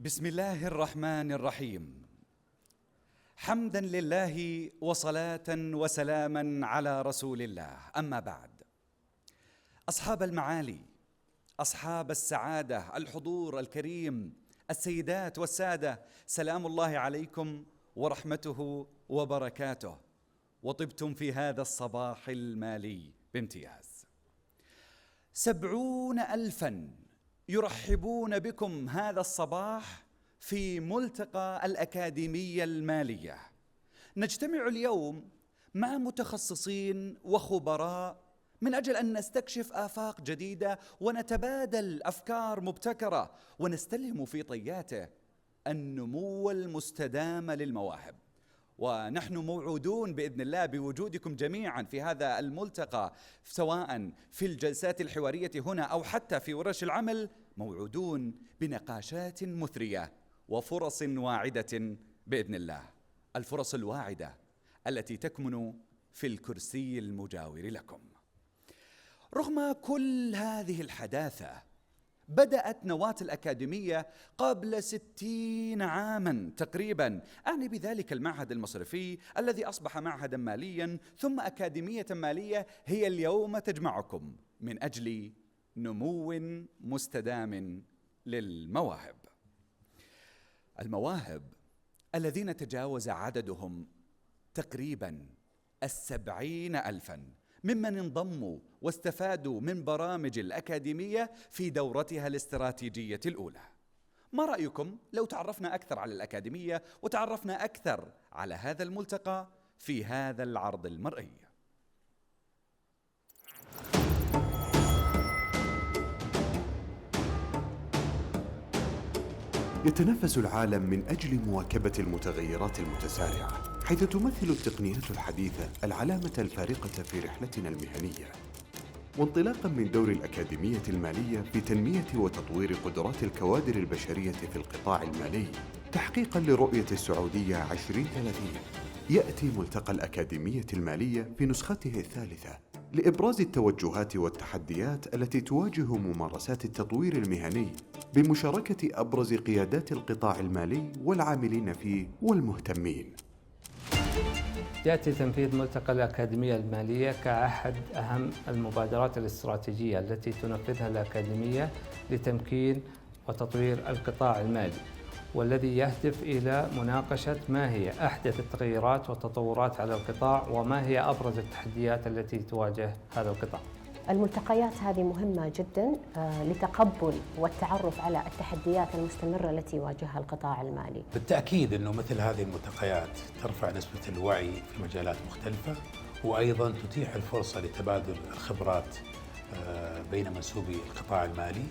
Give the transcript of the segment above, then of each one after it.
بسم الله الرحمن الرحيم. حمدا لله وصلاة وسلاما على رسول الله، أما بعد. أصحاب المعالي، أصحاب السعادة، الحضور الكريم، السيدات والسادة، سلام الله عليكم ورحمته وبركاته، وطبتم في هذا الصباح المالي بامتياز. 70,000 يرحبون بكم هذا الصباح في ملتقى الأكاديمية المالية. نجتمع اليوم مع متخصصين وخبراء من أجل أن نستكشف آفاق جديدة ونتبادل أفكار مبتكرة ونستلهم في طياته النمو المستدام للمواهب. ونحن موعودون بإذن الله بوجودكم جميعا في هذا الملتقى، سواء في الجلسات الحوارية هنا أو حتى في ورش العمل، موعودون بنقاشات مثرية وفرص واعدة بإذن الله. الفرص الواعدة التي تكمن في الكرسي المجاور لكم. رغم كل هذه الحداثة، بدأت نواة الأكاديمية قبل 60 عاما تقريبا، أعني بذلك المعهد المصرفي الذي أصبح معهدا ماليا ثم أكاديمية مالية هي اليوم تجمعكم من أجل نمو مستدام للمواهب. المواهب الذين تجاوز عددهم تقريبا 70,000 ممن انضموا واستفادوا من برامج الأكاديمية في دورتها الاستراتيجية الأولى. ما رأيكم لو تعرفنا أكثر على الأكاديمية وتعرفنا أكثر على هذا الملتقى في هذا العرض المرئي؟ يتنافس العالم من أجل مواكبة المتغيرات المتسارعة، حيث تمثل التقنيات الحديثة العلامة الفارقة في رحلتنا المهنية. وانطلاقا من دور الأكاديمية المالية في تنمية وتطوير قدرات الكوادر البشرية في القطاع المالي تحقيقا لرؤية السعودية 2030، يأتي ملتقى الأكاديمية المالية في نسخته الثالثة لإبراز التوجهات والتحديات التي تواجه ممارسات التطوير المهني بمشاركة أبرز قيادات القطاع المالي والعاملين فيه والمهتمين. يأتي تنفيذ ملتقى الأكاديمية المالية كأحد أهم المبادرات الاستراتيجية التي تنفذها الأكاديمية لتمكين وتطوير القطاع المالي، والذي يهدف إلى مناقشة ما هي أحدث التغيرات والتطورات على القطاع وما هي أبرز التحديات التي تواجه هذا القطاع. الملتقيات هذه مهمة جدا لتقبل والتعرف على التحديات المستمرة التي يواجهها القطاع المالي. بالتأكيد أنه مثل هذه الملتقيات ترفع نسبة الوعي في مجالات مختلفة، وأيضا تتيح الفرصة لتبادل الخبرات بين منسوبي القطاع المالي.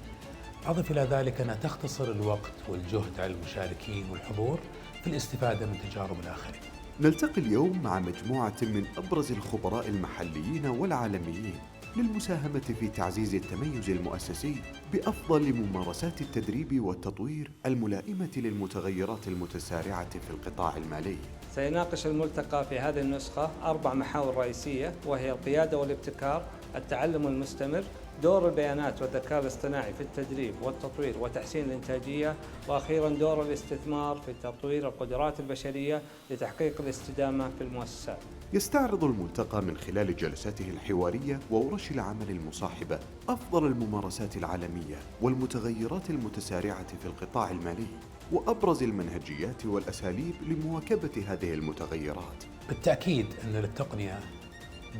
أضف إلى ذلك أنها تختصر الوقت والجهد على المشاركين والحضور في الاستفادة من تجارب الآخرين. نلتقي اليوم مع مجموعة من أبرز الخبراء المحليين والعالميين للمساهمة في تعزيز التميز المؤسسي بأفضل ممارسات التدريب والتطوير الملائمة للمتغيرات المتسارعة في القطاع المالي. سيناقش الملتقى في هذه النسخة 4 محاور رئيسية، وهي القيادة والابتكار، التعلم المستمر، دور البيانات والذكاء الاصطناعي في التدريب والتطوير وتحسين الإنتاجية، وأخيراً دور الاستثمار في تطوير القدرات البشرية لتحقيق الاستدامة في المؤسسات. يستعرض الملتقى من خلال جلساته الحوارية وورش العمل المصاحبة أفضل الممارسات العالمية والمتغيرات المتسارعة في القطاع المالي وأبرز المنهجيات والأساليب لمواكبة هذه المتغيرات. بالتأكيد أن للتقنية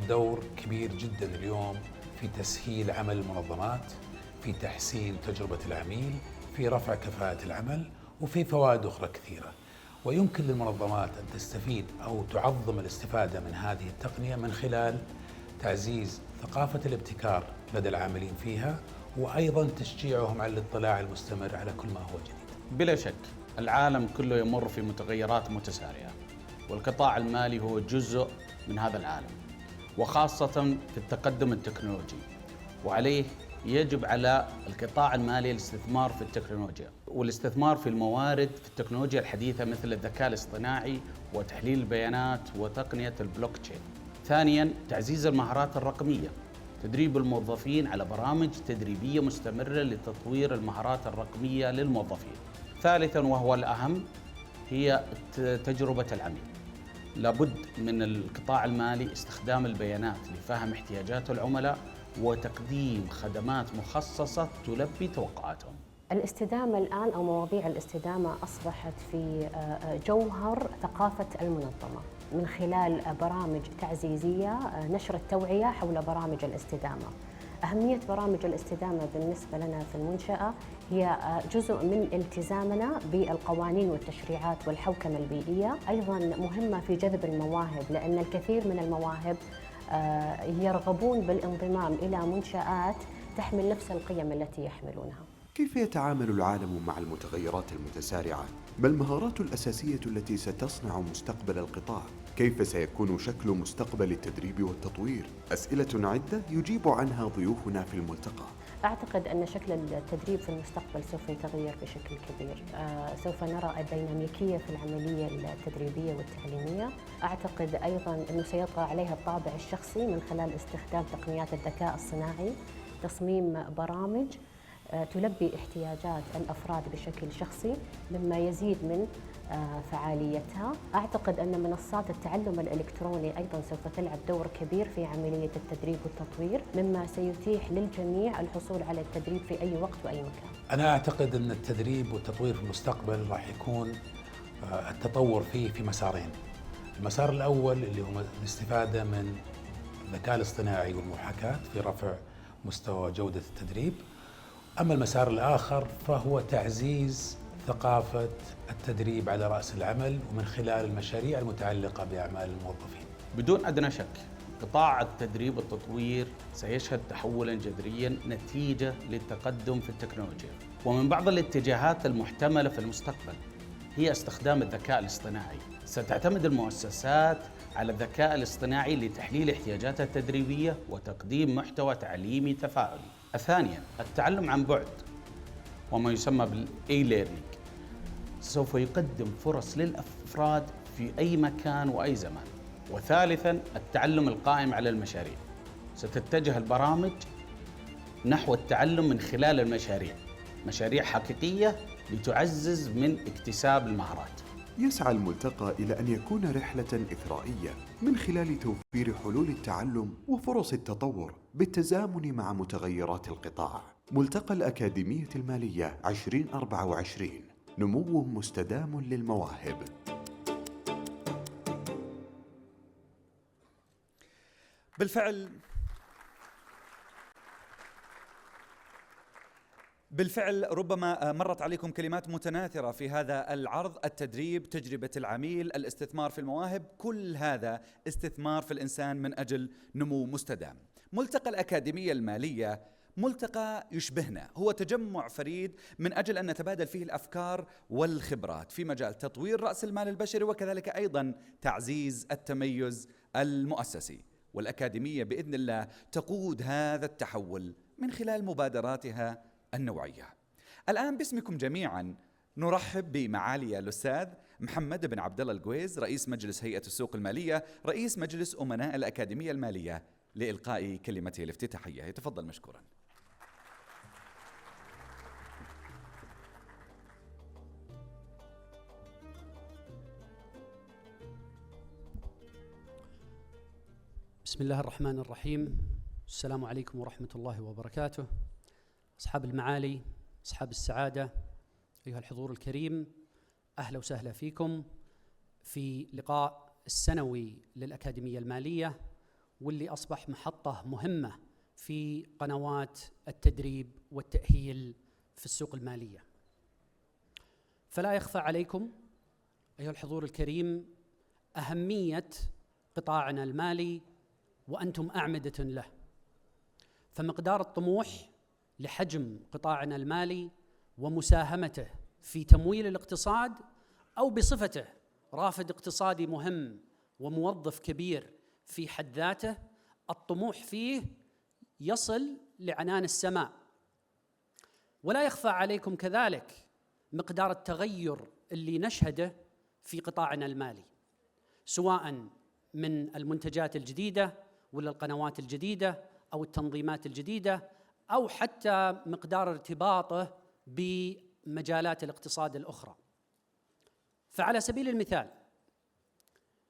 دور كبير جدا اليوم في تسهيل عمل المنظمات، في تحسين تجربة العميل، في رفع كفاءة العمل، وفي فوائد أخرى كثيرة. ويمكن للمنظمات أن تستفيد أو تعظم الاستفادة من هذه التقنية من خلال تعزيز ثقافة الابتكار لدى العاملين فيها، وأيضا تشجيعهم على الاطلاع المستمر على كل ما هو جديد. بلا شك العالم كله يمر في متغيرات متسارعة، والقطاع المالي هو جزء من هذا العالم، وخاصة في التقدم التكنولوجي، وعليه يجب على القطاع المالي الاستثمار في التكنولوجيا والاستثمار في الموارد في التكنولوجيا الحديثة مثل الذكاء الاصطناعي وتحليل البيانات وتقنية البلوك تشين. ثانياً، تعزيز المهارات الرقمية، تدريب الموظفين على برامج تدريبية مستمرة لتطوير المهارات الرقمية للموظفين. ثالثاً وهو الأهم هي تجربة العميل. لابد من القطاع المالي استخدام البيانات لفهم احتياجات العملاء وتقديم خدمات مخصصة تلبي توقعاتهم. الاستدامة الآن أو مواضيع الاستدامة أصبحت في جوهر ثقافة المنظمة من خلال برامج تعزيزية، نشر التوعية حول برامج الاستدامة. أهمية برامج الاستدامة بالنسبة لنا في المنشأة هي جزء من التزامنا بالقوانين والتشريعات والحوكمة البيئية، أيضاً مهمة في جذب المواهب، لأن الكثير من المواهب يرغبون بالانضمام إلى منشآت تحمل نفس القيم التي يحملونها. كيف يتعامل العالم مع المتغيرات المتسارعة؟ ما المهارات الأساسية التي ستصنع مستقبل القطاع؟ كيف سيكون شكل مستقبل التدريب والتطوير؟ أسئلة عدة يجيب عنها ضيوفنا في الملتقى. أعتقد أن شكل التدريب في المستقبل سوف يتغير بشكل كبير. سوف نرى الديناميكية في العملية التدريبية والتعليمية. أعتقد أيضاً أنه سيطغى عليها الطابع الشخصي من خلال استخدام تقنيات الذكاء الصناعي، تصميم برامج تلبي احتياجات الأفراد بشكل شخصي مما يزيد من فعاليتها. أعتقد أن منصات التعلم الإلكتروني أيضاً سوف تلعب دور كبير في عملية التدريب والتطوير، مما سيتيح للجميع الحصول على التدريب في أي وقت وأي مكان. أنا أعتقد أن التدريب والتطوير في المستقبل راح يكون التطور فيه في مسارين. المسار الأول اللي هو الاستفادة من الذكاء الاصطناعي والمحاكاة في رفع مستوى جودة التدريب. أما المسار الآخر فهو تعزيز ثقافة التدريب على رأس العمل ومن خلال المشاريع المتعلقة بأعمال الموظفين. بدون أدنى شك قطاع التدريب والتطوير سيشهد تحولاً جذرياً نتيجة للتقدم في التكنولوجيا. ومن بعض الاتجاهات المحتملة في المستقبل هي استخدام الذكاء الاصطناعي. ستعتمد المؤسسات على الذكاء الاصطناعي لتحليل احتياجاتها التدريبية وتقديم محتوى تعليمي تفاعلي. ثانياً التعلم عن بعد وما يسمى بالإي ليرنينج سوف يقدم فرص للأفراد في أي مكان وأي زمان. وثالثاً التعلم القائم على المشاريع. ستتجه البرامج نحو التعلم من خلال المشاريع، مشاريع حقيقية لتعزز من اكتساب المهارات. يسعى الملتقى إلى أن يكون رحلة إثرائية من خلال توفير حلول التعلم وفرص التطور بالتزامن مع متغيرات القطاع. ملتقى الأكاديمية المالية 2024، نمو مستدام للمواهب. بالفعل ربما مرت عليكم كلمات متناثرة في هذا العرض: التدريب، تجربة العميل، الاستثمار في المواهب، كل هذا استثمار في الإنسان من أجل نمو مستدام. ملتقى الأكاديمية المالية ملتقى يشبهنا، هو تجمع فريد من أجل أن نتبادل فيه الأفكار والخبرات في مجال تطوير رأس المال البشري وكذلك أيضا تعزيز التميز المؤسسي. والأكاديمية بإذن الله تقود هذا التحول من خلال مبادراتها النوعية. الآن باسمكم جميعا نرحب بمعالي الأستاذ محمد بن عبد الله القويز، رئيس مجلس هيئة السوق المالية، رئيس مجلس أمناء الأكاديمية المالية، لإلقاء كلمته الافتتاحية. يتفضل مشكورا. بسم الله الرحمن الرحيم. السلام عليكم ورحمة الله وبركاته. أصحاب المعالي، أصحاب السعادة، أيها الحضور الكريم، أهلا وسهلا فيكم في لقاء السنوي للأكاديمية المالية، واللي أصبح محطة مهمة في قنوات التدريب والتأهيل في السوق المالية. فلا يخفى عليكم أيها الحضور الكريم أهمية قطاعنا المالي وأنتم أعمدة له. فمقدار الطموح لحجم قطاعنا المالي ومساهمته في تمويل الاقتصاد أو بصفته رافد اقتصادي مهم وموظف كبير في حد ذاته، الطموح فيه يصل لعنان السماء. ولا يخفى عليكم كذلك مقدار التغير اللي نشهده في قطاعنا المالي، سواء من المنتجات الجديدة ولا القنوات الجديدة أو التنظيمات الجديدة، أو حتى مقدار ارتباطه مجالات الاقتصاد الأخرى. فعلى سبيل المثال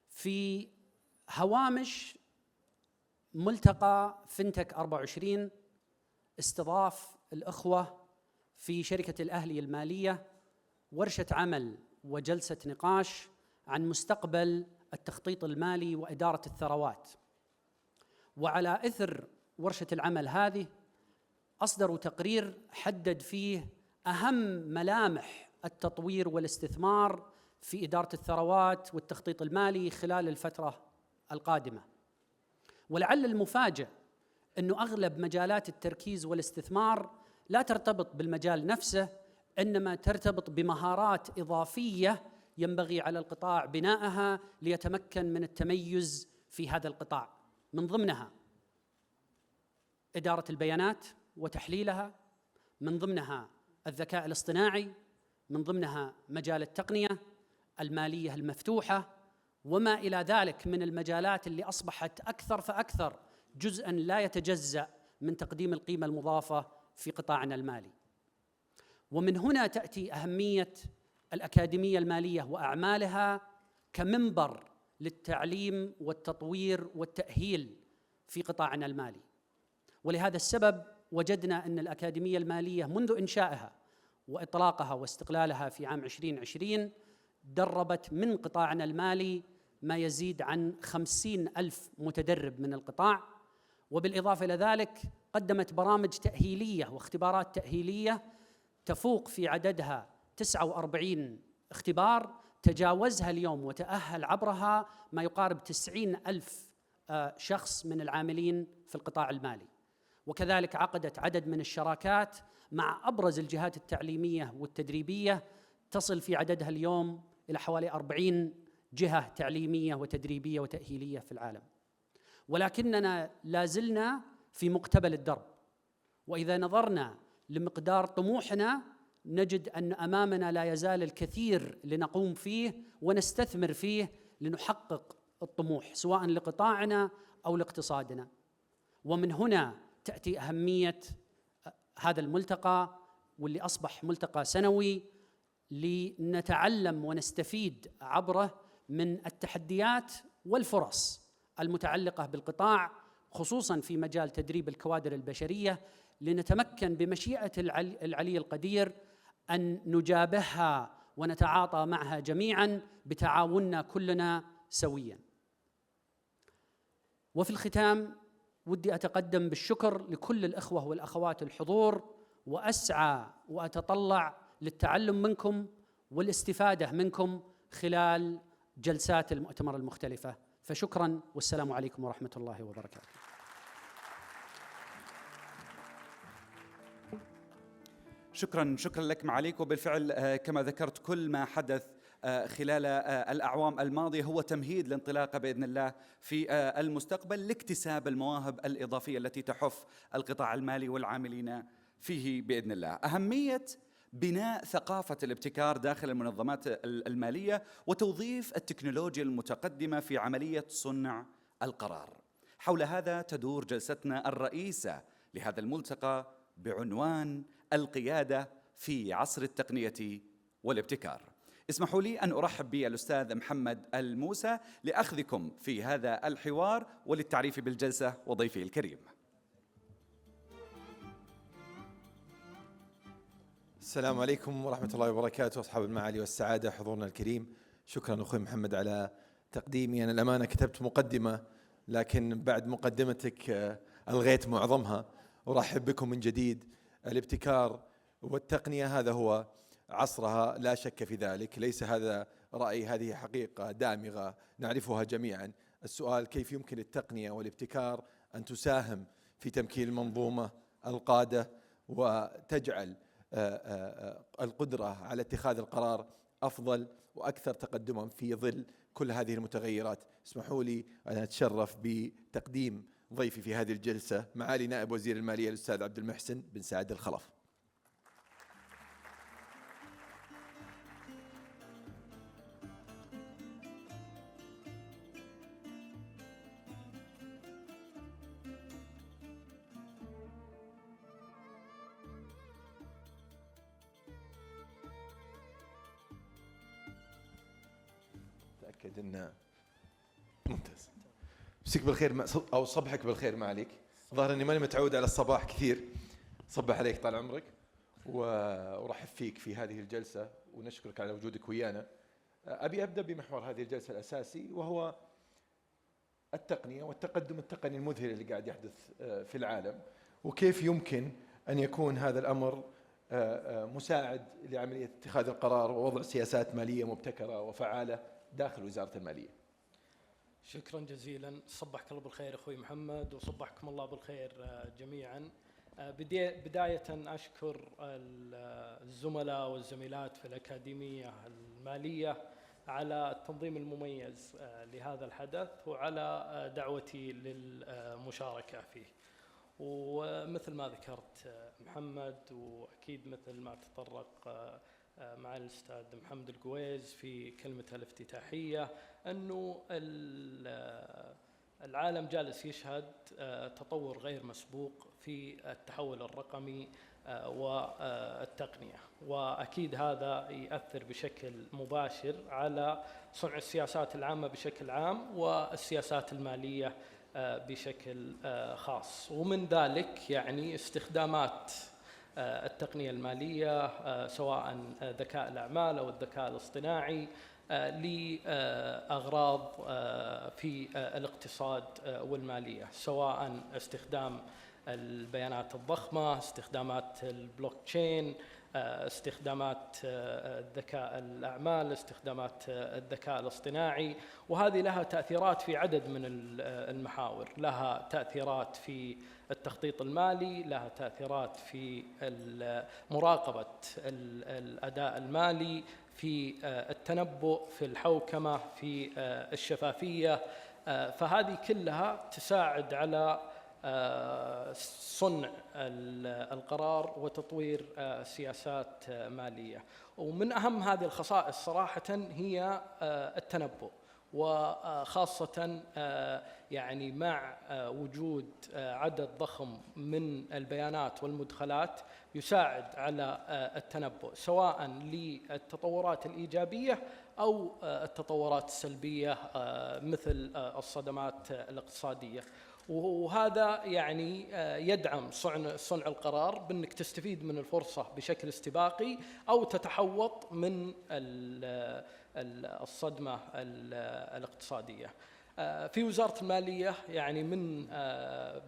في هوامش ملتقى فنتك 24 استضاف الأخوة في شركة الأهلية المالية ورشة عمل وجلسة نقاش عن مستقبل التخطيط المالي وإدارة الثروات. وعلى إثر ورشة العمل هذه أصدروا تقرير حدد فيه أهم ملامح التطوير والاستثمار في إدارة الثروات والتخطيط المالي خلال الفترة القادمة. ولعل المفاجئ أنه أغلب مجالات التركيز والاستثمار لا ترتبط بالمجال نفسه، إنما ترتبط بمهارات إضافية ينبغي على القطاع بناءها ليتمكن من التميز في هذا القطاع، من ضمنها إدارة البيانات وتحليلها، من ضمنها الذكاء الاصطناعي، من ضمنها مجال التقنية، المالية المفتوحة، وما إلى ذلك من المجالات اللي أصبحت أكثر فأكثر جزءاً لا يتجزأ من تقديم القيمة المضافة في قطاعنا المالي. ومن هنا تأتي أهمية الأكاديمية المالية وأعمالها كمنبر للتعليم والتطوير والتأهيل في قطاعنا المالي. ولهذا السبب وجدنا أن الأكاديمية المالية منذ إنشائها وإطلاقها واستقلالها في عام 2020 دربت من قطاعنا المالي ما يزيد عن 50,000 متدرب من القطاع، وبالإضافة إلى ذلك قدمت برامج تأهيلية واختبارات تأهيلية تفوق في عددها 49 اختبار تجاوزها اليوم وتأهل عبرها ما يقارب 90,000 شخص من العاملين في القطاع المالي. وكذلك عقدت عدد من الشراكات مع أبرز الجهات التعليمية والتدريبية تصل في عددها اليوم إلى حوالي 40 جهة تعليمية وتدريبية وتأهيلية في العالم. ولكننا لازلنا في مقتبل الدرب، وإذا نظرنا لمقدار طموحنا نجد أن أمامنا لا يزال الكثير لنقوم فيه ونستثمر فيه لنحقق الطموح سواء لقطاعنا أو لاقتصادنا. ومن هنا تأتي أهمية هذا الملتقى، واللي أصبح ملتقى سنوي لنتعلم ونستفيد عبره من التحديات والفرص المتعلقة بالقطاع، خصوصاً في مجال تدريب الكوادر البشرية، لنتمكن بمشيئة العلي القدير أن نجابهها ونتعاطى معها جميعاً بتعاوننا كلنا سوياً. وفي الختام ودي أتقدم بالشكر لكل الإخوة والأخوات الحضور، وأسعى وأتطلع للتعلم منكم والاستفادة منكم خلال جلسات المؤتمر المختلفة. فشكراً والسلام عليكم ورحمة الله وبركاته. شكراً لك معاليك. وبالفعل كما ذكرت كل ما حدث خلال الأعوام الماضية هو تمهيد لانطلاقة بإذن الله في المستقبل لاكتساب المواهب الإضافية التي تحف القطاع المالي والعاملين فيه بإذن الله. أهمية بناء ثقافة الابتكار داخل المنظمات المالية وتوظيف التكنولوجيا المتقدمة في عملية صنع القرار. حول هذا تدور جلستنا الرئيسة لهذا الملتقى بعنوان القيادة في عصر التقنية والابتكار. اسمحوا لي أن أرحب بالأستاذ محمد الموسى لأخذكم في هذا الحوار وللتعريف بالجلسة وضيفه الكريم. السلام عليكم ورحمة الله وبركاته. أصحاب المعالي والسعادة، حضورنا الكريم، شكرا أخوي محمد على تقديمي. أنا الأمانة كتبت مقدمة، لكن بعد مقدمتك ألغيت معظمها. أرحب بكم من جديد. الابتكار والتقنية هذا هو عصرها لا شك في ذلك، ليس هذا رأي، هذه حقيقة دامغة نعرفها جميعا. السؤال كيف يمكن التقنية والابتكار أن تساهم في تمكين المنظومة القادة وتجعل القدرة على اتخاذ القرار أفضل وأكثر تقدما في ظل كل هذه المتغيرات. اسمحوا لي أن أتشرف بتقديم ضيفي في هذه الجلسة معالي نائب وزير المالية الأستاذ عبد المحسن بن سعد الخلف. متأكد أنه ممتاز. مسيك بالخير أو صبحك بالخير ما عليك. ظاهر أني ماني متعود على الصباح كثير. صبح عليك طال عمرك ورحب فيك في هذه الجلسة ونشكرك على وجودك ويانا. أبي أبدأ بمحور هذه الجلسة الأساسي وهو التقنية والتقدم التقني المذهل اللي قاعد يحدث في العالم، وكيف يمكن أن يكون هذا الأمر مساعد لعملية اتخاذ القرار ووضع سياسات مالية مبتكرة وفعالة داخل وزارة المالية. شكرا جزيلا. صبحك الله بالخير أخوي محمد وصبحكم الله بالخير جميعا. بداية أشكر الزملاء والزميلات في الأكاديمية المالية على التنظيم المميز لهذا الحدث وعلى دعوتي للمشاركة فيه. ومثل ما ذكرت محمد، وأكيد مثل ما تطرق مع الأستاذ محمد القويز في كلمته الافتتاحية، أنه العالم جالس يشهد تطور غير مسبوق في التحول الرقمي والتقنية، وأكيد هذا يؤثر بشكل مباشر على صنع السياسات العامة بشكل عام والسياسات المالية بشكل خاص. ومن ذلك يعني استخدامات التقنية المالية سواء ذكاء الأعمال أو الذكاء الاصطناعي لأغراض في الاقتصاد والمالية، سواء استخدام البيانات الضخمة، استخدامات البلوك تشين، استخدامات الذكاء الأعمال، استخدامات الذكاء الاصطناعي. وهذه لها تأثيرات في عدد من المحاور، لها تأثيرات في التخطيط المالي، لها تأثيرات في مراقبة الأداء المالي، في التنبؤ، في الحوكمة، في الشفافية. فهذه كلها تساعد على صنع القرار وتطوير سياسات مالية. ومن أهم هذه الخصائص صراحة هي التنبؤ، وخاصة يعني مع وجود عدد ضخم من البيانات والمدخلات يساعد على التنبؤ سواء للتطورات الإيجابية أو التطورات السلبية مثل الصدمات الاقتصادية. وهذا يعني يدعم صنع القرار بأنك تستفيد من الفرصة بشكل استباقي أو تتحوط من الصدمة الاقتصادية. في وزارة المالية يعني من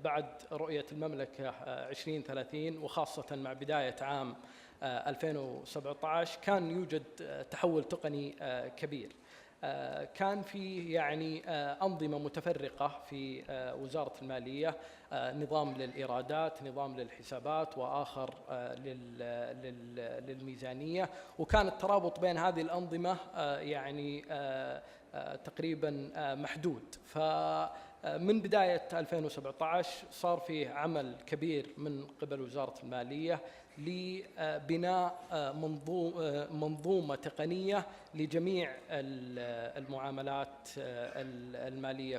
بعد رؤية المملكة 2030 وخاصة مع بداية عام 2017 كان يوجد تحول تقني كبير. كان في يعني أنظمة متفرقة في وزارة المالية، نظام للإيرادات، نظام للحسابات، وآخر للميزانية، وكان الترابط بين هذه الأنظمة يعني تقريبا محدود. فمن بداية 2017 صار فيه عمل كبير من قبل وزارة المالية لبناء منظومة تقنية لجميع المعاملات المالية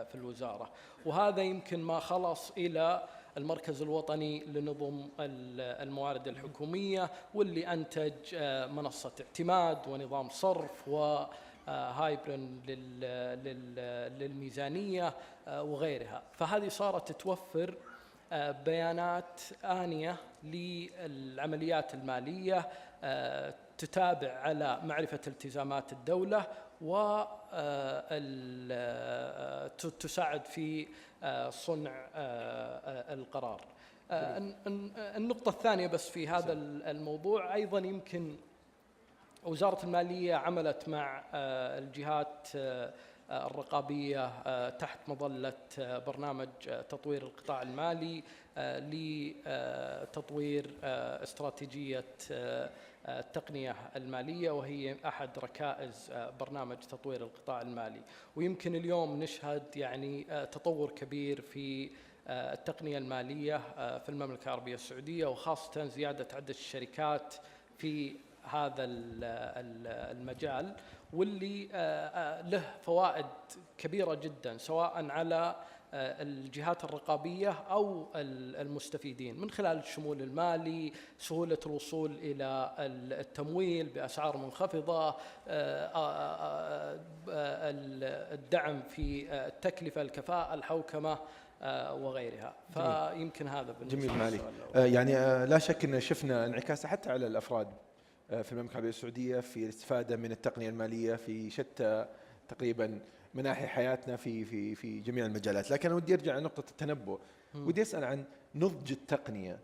في الوزارة. وهذا يمكن ما خلص إلى المركز الوطني لنظم الموارد الحكومية، واللي أنتج منصة اعتماد ونظام صرف وهايبرن للميزانية وغيرها. فهذه صارت توفر بيانات آنية للعمليات المالية، تتابع على معرفة التزامات الدولة وتساعد في صنع القرار. النقطة الثانية بس في هذا الموضوع أيضا، يمكن وزارة المالية عملت مع الجهات الرقابية تحت مظلة برنامج تطوير القطاع المالي لتطوير استراتيجية التقنية المالية، وهي أحد ركائز برنامج تطوير القطاع المالي. ويمكن اليوم نشهد يعني تطور كبير في التقنية المالية في المملكة العربية السعودية، وخاصة زيادة عدد الشركات في هذا المجال، واللي له فوائد كبيرة جدا سواء على الجهات الرقابية أو المستفيدين من خلال الشمول المالي، سهولة الوصول إلى التمويل بأسعار منخفضة، الدعم في التكلفة، الكفاءة، الحوكمة وغيرها. فيمكن هذا بالنسبة جميل معالي. للسؤال يعني لا شك أن شفنا انعكاسه حتى على الأفراد في المملكة العربية السعودية في الاستفادة من التقنية المالية في شتى تقريبا مناحي حياتنا في جميع المجالات. لكن أنا ودي أرجع لنقطة التنبؤ، ودي أسأل عن نضج التقنية،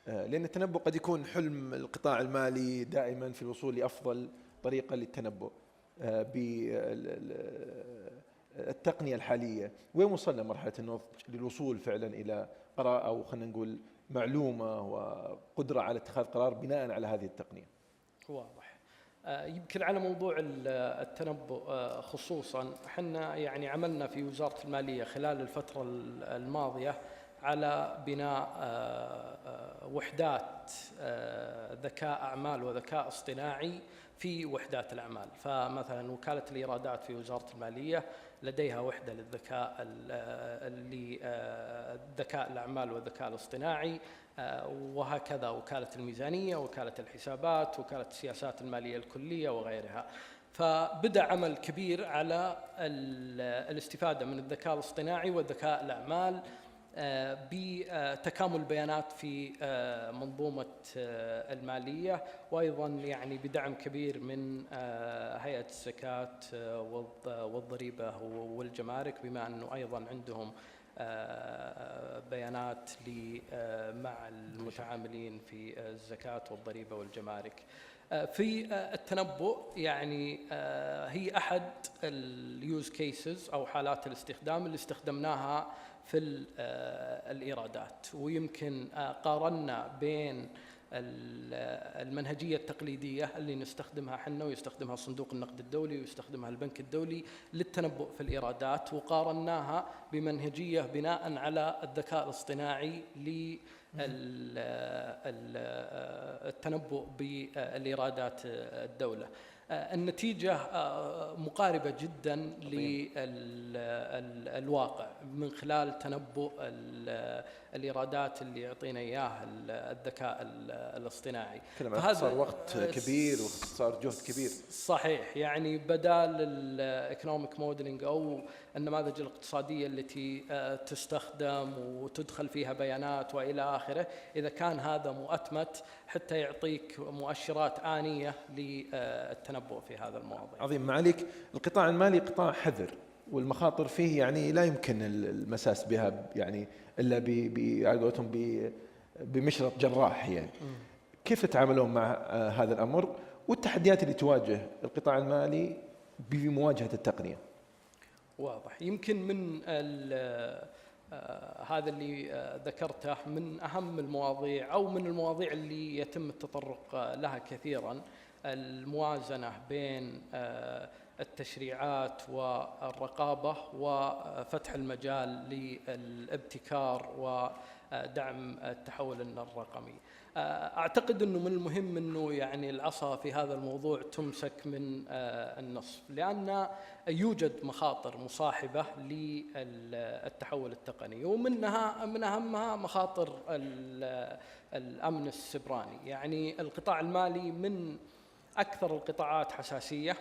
لأن التنبؤ قد يكون حلم القطاع المالي دائما في الوصول لأفضل طريقة للتنبؤ. بالتقنية الحالية وين وصلنا مرحلة النضج للوصول فعلا إلى قراءة أو خلينا نقول معلومة وقدرة على اتخاذ قرار بناء على هذه التقنية؟ واضح. يمكن على موضوع التنبؤ خصوصا، احنا يعني عملنا في وزارة المالية خلال الفترة الماضية على بناء وحدات ذكاء أعمال وذكاء اصطناعي في وحدات الأعمال. فمثلا وكالة الإيرادات في وزارة المالية لديها وحدة للذكاء لذكاء الأعمال والذكاء الاصطناعي، وهكذا وكالة الميزانية، وكالة الحسابات، وكالة السياسات المالية الكلية وغيرها. فبدأ عمل كبير على الاستفادة من الذكاء الاصطناعي والذكاء الأعمال بتكامل البيانات في منظومة المالية، وأيضا يعني بدعم كبير من هيئة الزكاة والضريبة والجمارك، بما أنه أيضا عندهم بيانات مع المتعاملين في الزكاة والضريبة والجمارك. في التنبؤ يعني هي أحد اليوز كيسز أو حالات الاستخدام اللي استخدمناها في الإيرادات. ويمكن قارنا بين المنهجية التقليدية اللي نستخدمها حنا ويستخدمها صندوق النقد الدولي ويستخدمها البنك الدولي للتنبؤ في الإيرادات، وقارناها بمنهجية بناء على الذكاء الاصطناعي للتنبؤ بالإيرادات الدولة. النتيجة مقاربة جدا للواقع من خلال تنبؤ الإيرادات اللي يعطينا إياه الذكاء الاصطناعي. فهذا صار وقت كبير وصار جهد كبير. صحيح. يعني بدال الإيكونوميك موديلينج أو النماذج الاقتصادية التي تستخدم وتدخل فيها بيانات وإلى آخره، إذا كان هذا مؤتمت حتى يعطيك مؤشرات آنية للتنبؤ في هذا المواضيع. عظيم. معاليك، القطاع المالي قطاع حذر والمخاطر فيه يعني لا يمكن المساس بها يعني إلا بمشرط جراح يعني. كيف تتعاملون مع هذا الأمر والتحديات اللي تواجه القطاع المالي بمواجهة التقنية؟ واضح. يمكن من هذا اللي ذكرته من أهم المواضيع أو من المواضيع اللي يتم التطرق لها كثيرا، الموازنة بين التشريعات والرقابة وفتح المجال للابتكار ودعم التحول الرقمي. أعتقد أنه من المهم أنه يعني العصا في هذا الموضوع تمسك من النصف، لأن يوجد مخاطر مصاحبة للتحول التقني، ومن أهمها مخاطر الأمن السيبراني. يعني القطاع المالي من أكثر القطاعات حساسية،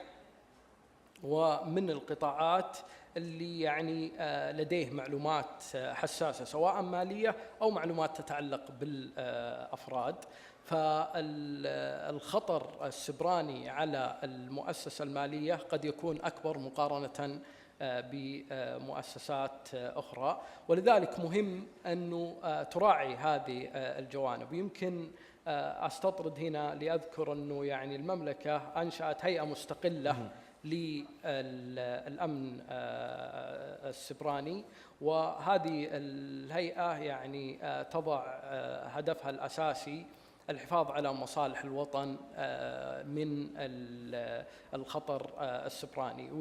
ومن القطاعات اللي يعني لديه معلومات حساسة سواء مالية أو معلومات تتعلق بالأفراد. فالخطر السيبراني على المؤسسة المالية قد يكون أكبر مقارنة بمؤسسات أخرى، ولذلك مهم أنه تراعي هذه الجوانب. يمكن أستطرد هنا لأذكر أنه يعني المملكة أنشأت هيئة مستقلة للأمن السيبراني، وهذه الهيئة يعني تضع هدفها الأساسي الحفاظ على مصالح الوطن من الخطر السبراني.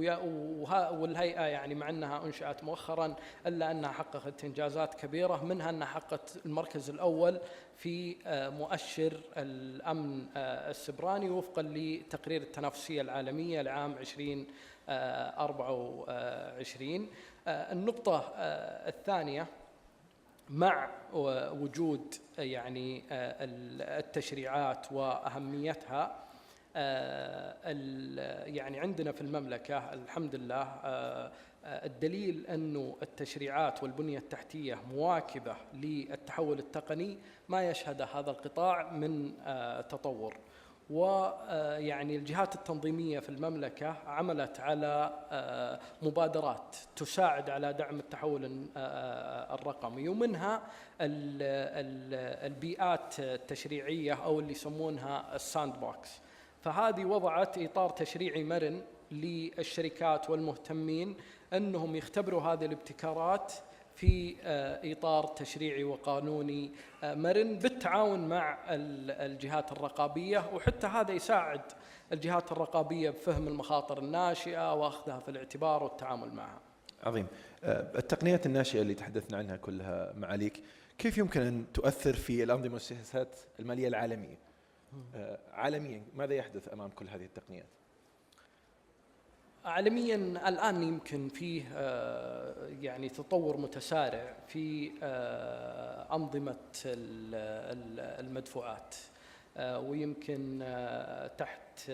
والهيئة يعني مع أنها أنشأت مؤخرا إلا أنها حققت إنجازات كبيرة، منها أنها حققت المركز الأول في مؤشر الأمن السبراني وفقا لتقرير التنافسية العالمية لعام 2024. النقطة الثانية، مع وجود يعني التشريعات وأهميتها، يعني عندنا في المملكة الحمد لله الدليل أنه التشريعات والبنية التحتية مواكبة للتحول التقني ما يشهد هذا القطاع من تطور. ويعني الجهات التنظيمية في المملكة عملت على مبادرات تساعد على دعم التحول الرقمي، ومنها البيئات التشريعية أو اللي يسمونها الساند بوكس. فهذه وضعت إطار تشريعي مرن للشركات والمهتمين أنهم يختبروا هذه الابتكارات في إطار تشريعي وقانوني مرن بالتعاون مع الجهات الرقابية، وحتى هذا يساعد الجهات الرقابية بفهم المخاطر الناشئة وأخذها في الاعتبار والتعامل معها. عظيم. التقنيات الناشئة اللي تحدثنا عنها كلها معاليك، كيف يمكن أن تؤثر في الأنظمة والسياسات المالية العالمية؟ عالميا ماذا يحدث أمام كل هذه التقنيات؟ عالميا الآن يمكن فيه يعني تطور متسارع في أنظمة المدفوعات، ويمكن تحت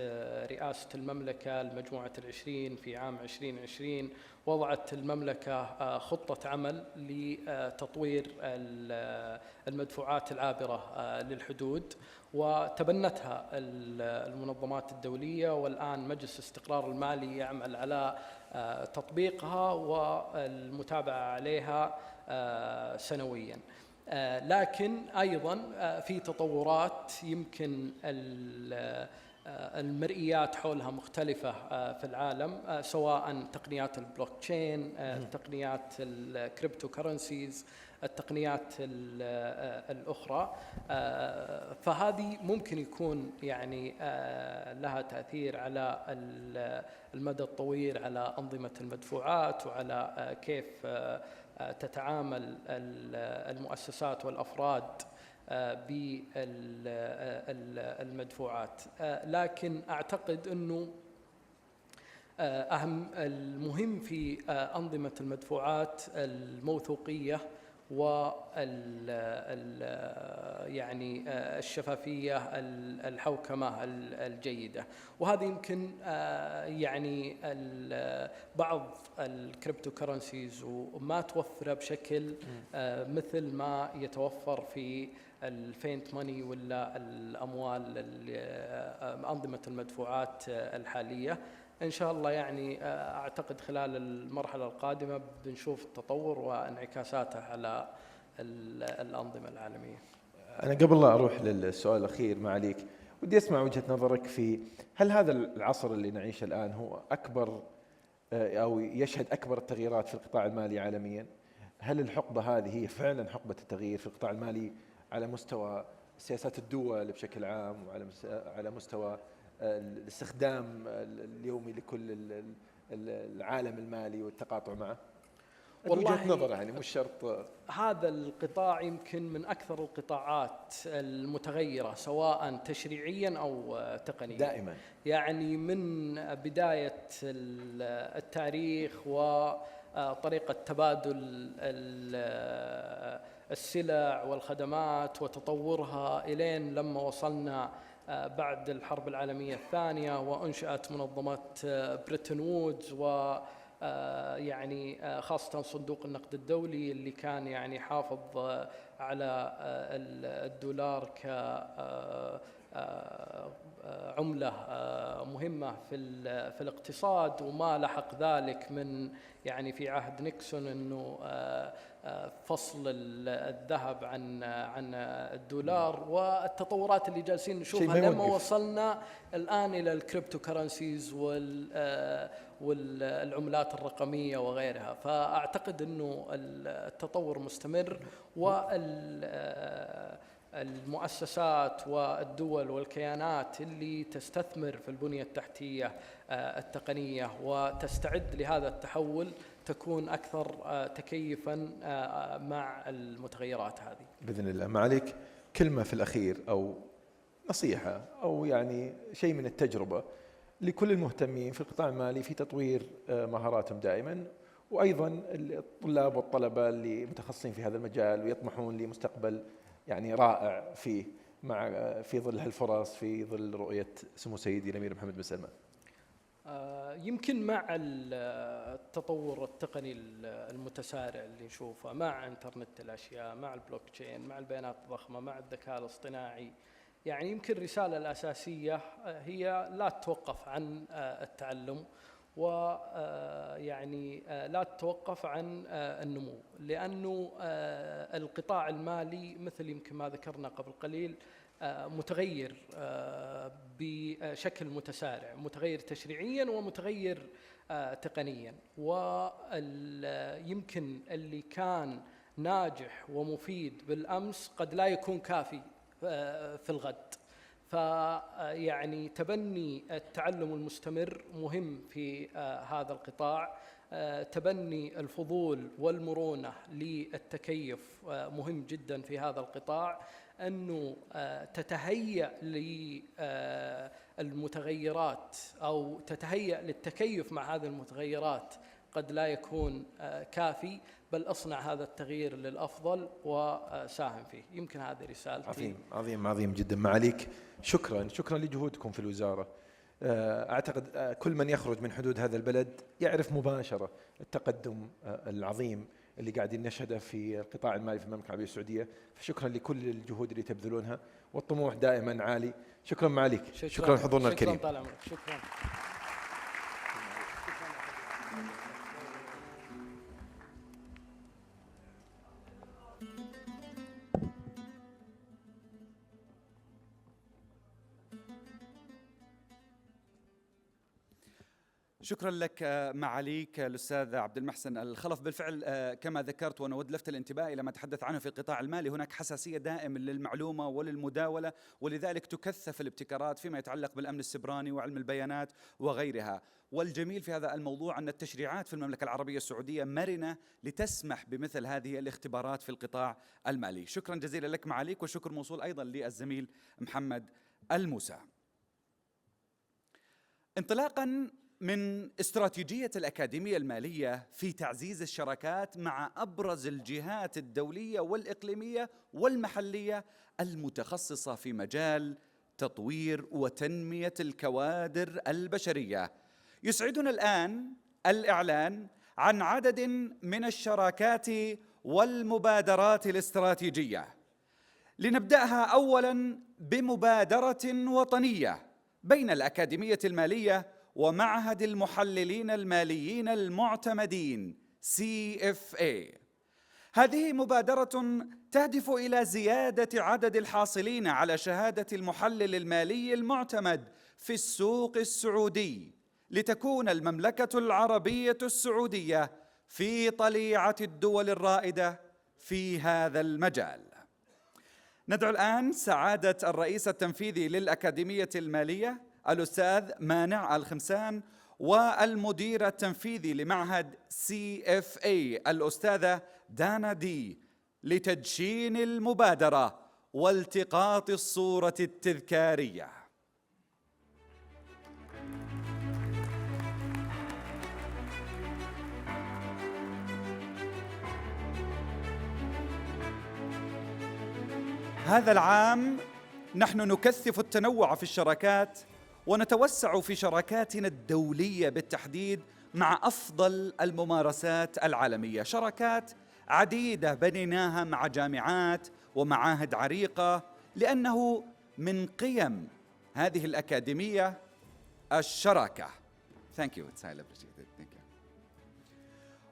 رئاسة المملكة المجموعة 20 في عام 2020 وضعت المملكة خطة عمل لتطوير المدفوعات العابرة للحدود، وتبنتها المنظمات الدولية، والآن مجلس الاستقرار المالي يعمل على تطبيقها والمتابعة عليها سنويا. لكن أيضا في تطورات يمكن المرئيات حولها مختلفة في العالم، سواء تقنيات البلوك تشين، تقنيات الكريبتو كرنسيز، التقنيات الأخرى. فهذه ممكن يكون يعني لها تأثير على المدى الطويل على أنظمة المدفوعات وعلى كيف تتعامل المؤسسات والأفراد بالمدفوعات. لكن أعتقد أنه المهم في أنظمة المدفوعات الموثوقية يعني الشفافية، الحوكمة الجيدة. وهذا يمكن يعني بعض الكريبتو كرنسيز وما توفر بشكل مثل ما يتوفر في الفينت ماني ولا الأموال أنظمة المدفوعات الحالية. إن شاء الله يعني أعتقد خلال المرحلة القادمة بنشوف التطور وانعكاساته على الأنظمة العالمية. أنا قبل لا أروح للسؤال الأخير معاليك، ودي أسمع وجهة نظرك في هل هذا العصر اللي نعيشه الآن هو أكبر أو يشهد أكبر التغييرات في القطاع المالي عالميا؟ هل الحقبة هذه هي فعلا حقبة التغيير في القطاع المالي على مستوى سياسات الدول بشكل عام وعلى مستوى الاستخدام اليومي لكل العالم المالي والتقاطع معه؟ وجهة نظر يعني مش شرط. هذا القطاع يمكن من أكثر القطاعات المتغيرة سواء تشريعيا أو تقنيا دائما، يعني من بداية التاريخ وطريقة تبادل السلع والخدمات وتطورها إلين لما وصلنا بعد الحرب العالمية الثانية وأنشأت منظمة بريتن وودز، و يعني خاصة صندوق النقد الدولي اللي كان يعني حافظ على الدولار كعملة مهمة في الاقتصاد، وما لحق ذلك من يعني في عهد نيكسون انه فصل الذهب عن الدولار، والتطورات اللي جالسين نشوفها لما وصلنا الآن إلى الكريبتو كرنسيز والعملات الرقمية وغيرها. فأعتقد أنه التطور مستمر، المؤسسات والدول والكيانات اللي تستثمر في البنية التحتية التقنية وتستعد لهذا التحول تكون أكثر تكيفاً مع المتغيرات هذه بإذن الله. ما عليك كلمة في الأخير أو نصيحة أو يعني شيء من التجربة لكل المهتمين في القطاع المالي في تطوير مهاراتهم دائماً، وأيضاً الطلاب والطلبة اللي متخصصين في هذا المجال ويطمحون لمستقبل يعني رائع فيه في ظل هالفرص، في ظل رؤية سمو سيدي الأمير محمد بن سلمان. يمكن مع التطور التقني المتسارع اللي نشوفه، مع انترنت الأشياء، مع البلوك تشين، مع البيانات الضخمة، مع الذكاء الاصطناعي، يعني يمكن الرسالة الأساسية هي لا تتوقف عن التعلم ويعني لا تتوقف عن النمو، لأنه القطاع المالي مثل يمكن ما ذكرنا قبل قليل متغير بشكل متسارع، متغير تشريعيا ومتغير تقنيا، ويمكن اللي كان ناجح ومفيد بالأمس قد لا يكون كافي في الغد. فيعني تبني التعلم المستمر مهم في هذا القطاع، تبني الفضول والمرونة للتكيف مهم جدا في هذا القطاع، أنه تتهيأ للمتغيرات أو تتهيأ للتكيف مع هذه المتغيرات قد لا يكون كافي، بل أصنع هذا التغيير للأفضل وساهم فيه. يمكن هذه رسالتي. عظيم عظيم عظيم جدا. ما عليك، شكرا لجهودكم في الوزارة. أعتقد كل من يخرج من حدود هذا البلد يعرف مباشرة التقدم العظيم اللي قاعدين نشهده في القطاع المالي في المملكة العربية السعودية، فشكرا لكل الجهود اللي تبذلونها والطموح دائما عالي. شكرا معاليك، شكرا لحضورنا الكريم. شكرا طال عمرك. شكرا. شكرا لك معاليك الأستاذ عبد المحسن الخلف. بالفعل كما ذكرت وأنا لفت الانتباه إلى ما تحدث عنه في القطاع المالي، هناك حساسية دائما للمعلومة وللمداولة، ولذلك تكثف الابتكارات فيما يتعلق بالأمن السيبراني وعلم البيانات وغيرها. والجميل في هذا الموضوع أن التشريعات في المملكة العربية السعودية مرنة لتسمح بمثل هذه الاختبارات في القطاع المالي. شكرا جزيلا لك معاليك، وشكر موصول أيضا للزميل محمد الموسى. انطلاقا من استراتيجية الأكاديمية المالية في تعزيز الشراكات مع أبرز الجهات الدولية والإقليمية والمحلية المتخصصة في مجال تطوير وتنمية الكوادر البشرية، يسعدنا الآن الإعلان عن عدد من الشراكات والمبادرات الاستراتيجية. لنبدأها أولاً بمبادرة وطنية بين الأكاديمية المالية ومعهد المحللين الماليين المعتمدين CFA. هذه مبادرة تهدف إلى زيادة عدد الحاصلين على شهادة المحلل المالي المعتمد في السوق السعودي، لتكون المملكة العربية السعودية في طليعة الدول الرائدة في هذا المجال. ندعو الآن سعادة الرئيس التنفيذي للأكاديمية المالية الأستاذ مانع الخمسان، والمدير التنفيذي لمعهد CFA الأستاذة دانا دي، لتدشين المبادرة والتقاط الصورة التذكارية. هذا العام نحن نكثف التنوع في الشراكات ونتوسع في شراكاتنا الدولية بالتحديد مع أفضل الممارسات العالمية. شراكات عديدة بنيناها مع جامعات ومعاهد عريقة، لأنه من قيم هذه الأكاديمية الشراكة. Thank you. It's highly appreciated. Thank you.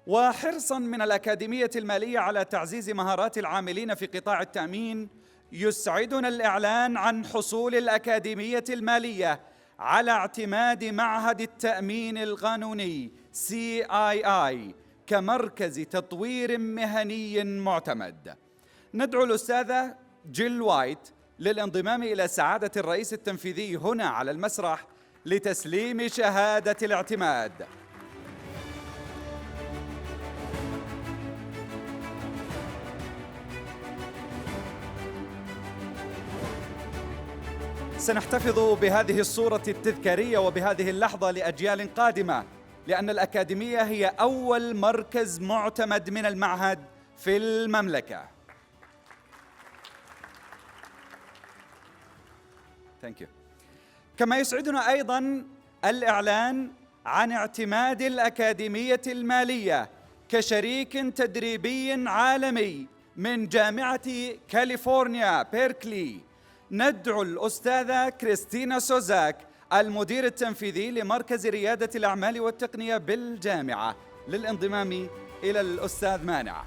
وحرصاً من الأكاديمية المالية على تعزيز مهارات العاملين في قطاع التأمين، يسعدنا الإعلان عن حصول الأكاديمية المالية على اعتماد معهد التأمين القانوني CII كمركز تطوير مهني معتمد. ندعو الأستاذة جيل وايت للانضمام إلى سعادة الرئيس التنفيذي هنا على المسرح لتسليم شهادة الاعتماد. سنحتفظ بهذه الصورة التذكارية وبهذه اللحظة لأجيال قادمة، لأن الأكاديمية هي أول مركز معتمد من المعهد في المملكة. Thank you. كما يسعدنا أيضاً الإعلان عن اعتماد الأكاديمية المالية كشريك تدريبي عالمي من جامعة كاليفورنيا بيركلي. ندعو الأستاذة كريستينا سوزاك المدير التنفيذي لمركز ريادة الأعمال والتقنية بالجامعة للانضمام إلى الأستاذ مانع.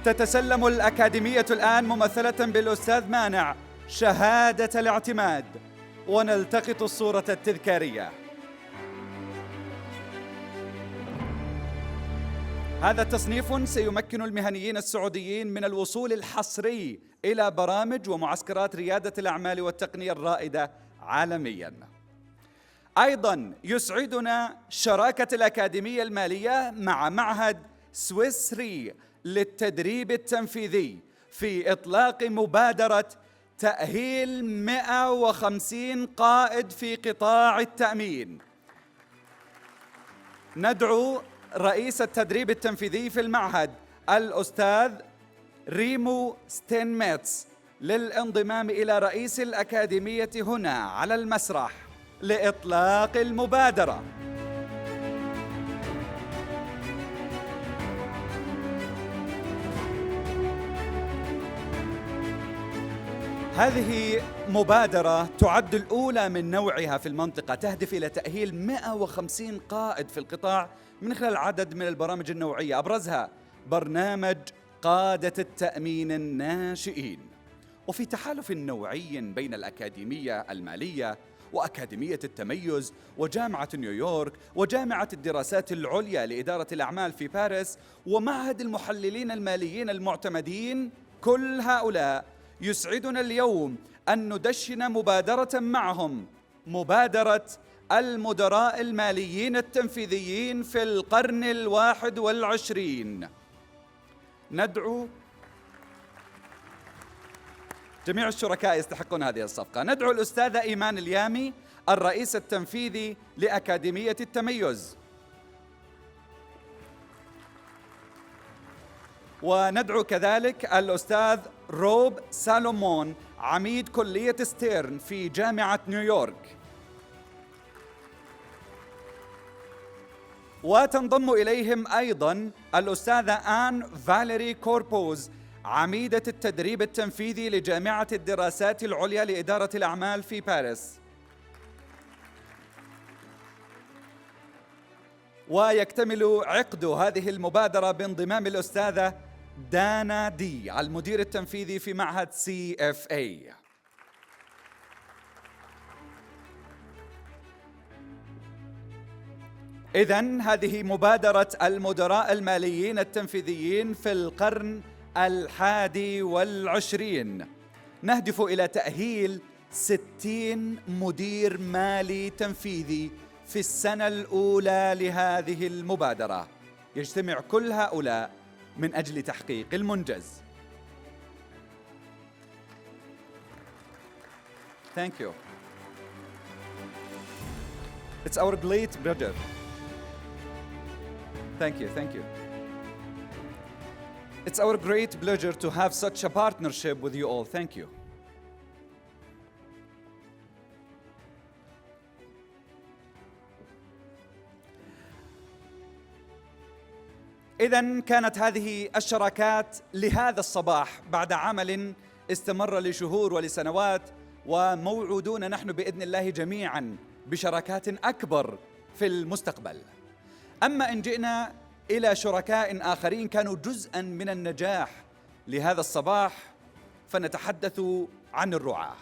تتسلم الأكاديمية الآن ممثلة بالأستاذ مانع شهادة الاعتماد، ونلتقط الصورة التذكارية. هذا التصنيف سيمكن المهنيين السعوديين من الوصول الحصري إلى برامج ومعسكرات ريادة الأعمال والتقنية الرائدة عالمياً. أيضاً يسعدنا شراكة الأكاديمية المالية مع معهد سويسري للتدريب التنفيذي في إطلاق مبادرة تأهيل 150 قائد في قطاع التأمين. ندعو رئيس التدريب التنفيذي في المعهد الأستاذ ريمو ستينميتس للانضمام إلى رئيس الأكاديمية هنا على المسرح لإطلاق المبادرة. هذه مبادرة تعد الأولى من نوعها في المنطقة، تهدف إلى تأهيل 150 قائد في القطاع من خلال عدد من البرامج النوعية، أبرزها برنامج قادة التأمين الناشئين. وفي تحالف نوعي بين الأكاديمية المالية وأكاديمية التميز وجامعة نيويورك وجامعة الدراسات العليا لإدارة الأعمال في باريس ومعهد المحللين الماليين المعتمدين، كل هؤلاء يسعدنا اليوم أن ندشن مبادرة معهم، مبادرة المدراء الماليين التنفيذيين في القرن 21. ندعو جميع الشركاء يستحقون هذه الصفقة. ندعو الأستاذة إيمان اليامي الرئيس التنفيذي لأكاديمية التميز، وندعو كذلك الأستاذ روب سالومون عميد كلية ستيرن في جامعة نيويورك. وتنضم إليهم أيضاً الأستاذة آن فاليري كوربوز عميدة التدريب التنفيذي لجامعة الدراسات العليا لإدارة الأعمال في باريس. ويكتمل عقد هذه المبادرة بانضمام الأستاذة دانا دي المدير التنفيذي في معهد CFA. إذن هذه مبادرة المدراء الماليين التنفيذيين في القرن 21. نهدف إلى تأهيل 60 مدير مالي تنفيذي في السنة الأولى لهذه المبادرة. يجتمع كل هؤلاء من أجل تحقيق المنجز. Thank you. It's our great pleasure. Thank you, thank you. It's our great pleasure to have such a partnership with you all. Thank you. إذن كانت هذه الشراكات لهذا الصباح بعد عمل استمر لشهور ولسنوات، وموعودون نحن بإذن الله جميعاً بشراكات أكبر في المستقبل. أما إن جئنا إلى شركاء آخرين كانوا جزءاً من النجاح لهذا الصباح، فنتحدث عن الرعاة.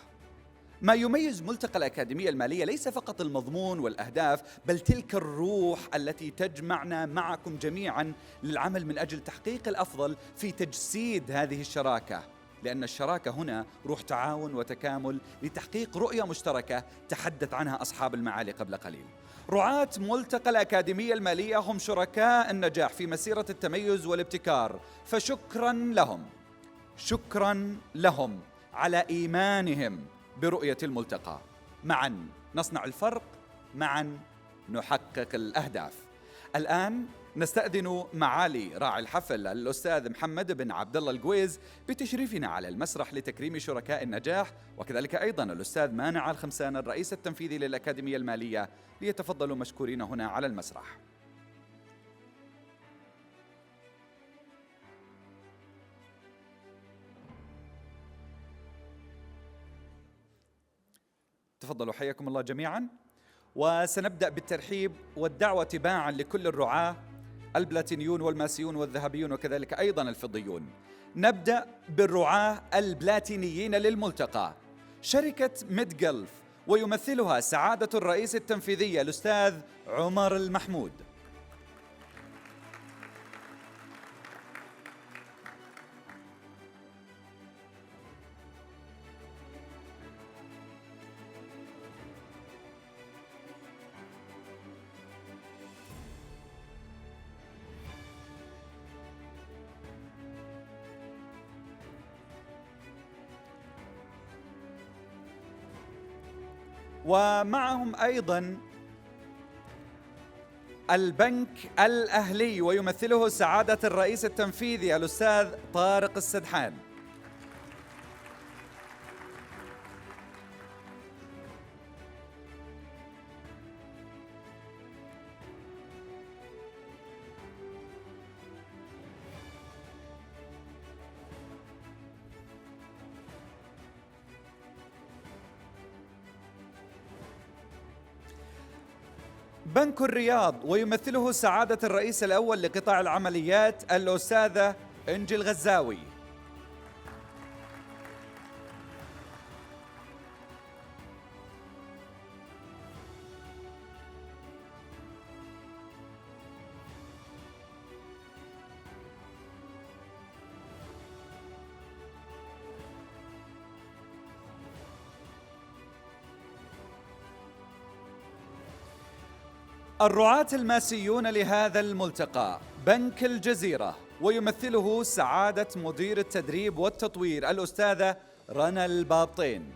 ما يميز ملتقى الأكاديمية المالية ليس فقط المضمون والأهداف، بل تلك الروح التي تجمعنا معكم جميعا للعمل من أجل تحقيق الأفضل في تجسيد هذه الشراكة، لأن الشراكة هنا روح تعاون وتكامل لتحقيق رؤية مشتركة تحدث عنها أصحاب المعالي قبل قليل. رعاة ملتقى الأكاديمية المالية هم شركاء النجاح في مسيرة التميز والابتكار، فشكرا لهم، شكرا لهم على إيمانهم برؤية الملتقى. معا نصنع الفرق، معا نحقق الأهداف. الآن نستأذن معالي راعي الحفل الأستاذ محمد بن عبد الله القويز بتشريفنا على المسرح لتكريم شركاء النجاح، وكذلك أيضا الأستاذ مانع الخمسان الرئيس التنفيذي للأكاديمية المالية، ليتفضلوا مشكورين هنا على المسرح. تفضلوا حياكم الله جميعا. وسنبدأ بالترحيب والدعوة تباعا لكل الرعاة البلاتينيون والماسيون والذهبيون وكذلك أيضا الفضيون. نبدأ بالرعاة البلاتينيين للملتقى، شركة ميدجلف، ويمثلها سعادة الرئيس التنفيذي الأستاذ عمر المحمود. ومعهم أيضا البنك الأهلي، ويمثله سعادة الرئيس التنفيذي الأستاذ طارق السدحان. بنك الرياض، ويمثله سعادة الرئيس الأول لقطاع العمليات الأستاذة إنجي الغزاوي. الرعاة الماسيون لهذا الملتقى، بنك الجزيرة، ويمثله سعادة مدير التدريب والتطوير الأستاذة رنا البابطين.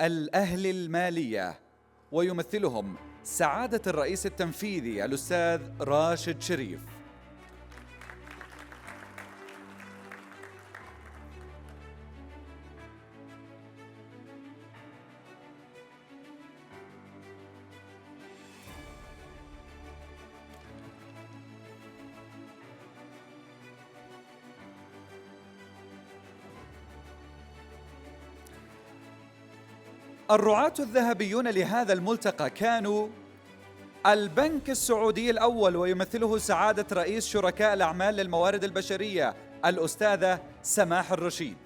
الأهل المالية، ويمثلهم سعادة الرئيس التنفيذي الأستاذ راشد شريف. الرعاة الذهبيون لهذا الملتقى كانوا البنك السعودي الأول، ويمثله سعادة رئيس شركاء الأعمال للموارد البشرية الأستاذة سماح الرشيد.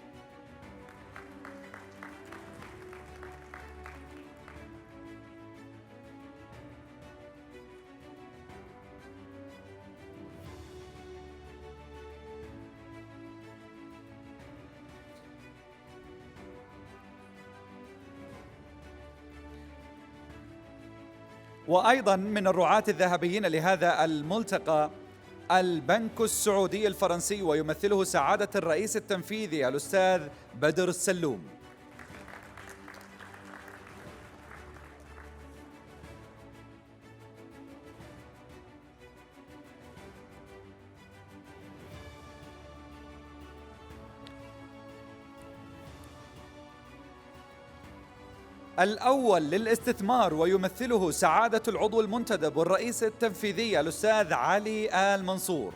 وأيضا من الرعاة الذهبيين لهذا الملتقى البنك السعودي الفرنسي، ويمثله سعادة الرئيس التنفيذي الأستاذ بدر السلوم. الأول للاستثمار، ويمثله سعادة العضو المنتدب والرئيس التنفيذي الأستاذ علي آل منصور.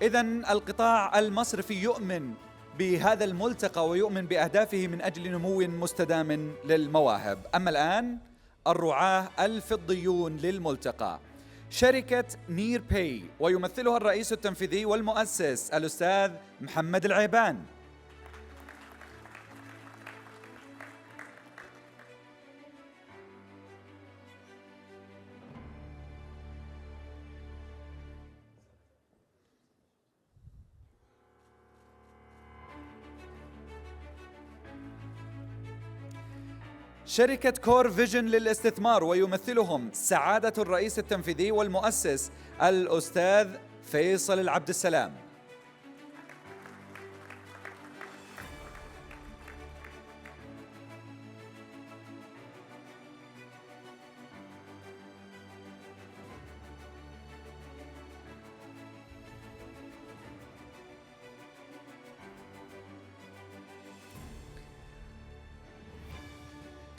إذن القطاع المصرفي يؤمن بهذا الملتقى ويؤمن بأهدافه من أجل نمو مستدام للمواهب. أما الآن الرعاة الفضيون للملتقى، شركة نير باي ويمثلها الرئيس التنفيذي والمؤسس الأستاذ محمد العيبان. شركة كور فيجن للاستثمار ويمثلهم سعادة الرئيس التنفيذي والمؤسس الأستاذ فيصل العبد السلام.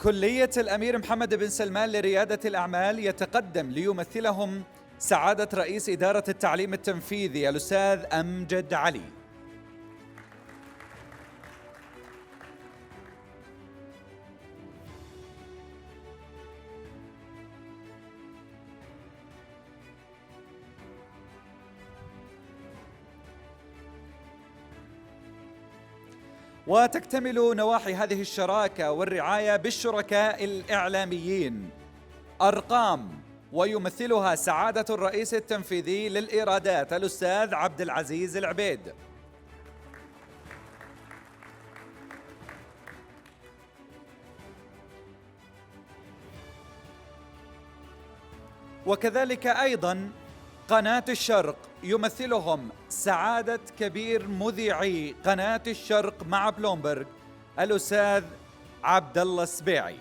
كلية الأمير محمد بن سلمان لريادة الأعمال يتقدم ليمثلهم سعادة رئيس إدارة التعليم التنفيذي الأستاذ أمجد علي. وتكتمل نواحي هذه الشراكة والرعاية بالشركاء الإعلاميين. أرقام ويمثلها سعادة الرئيس التنفيذي للإيرادات الأستاذ عبد العزيز العبيد. وكذلك أيضاً قناة الشرق يمثلهم سعادة كبير مذيعي قناة الشرق مع بلومبرج الأستاذ عبد الله السبيعي.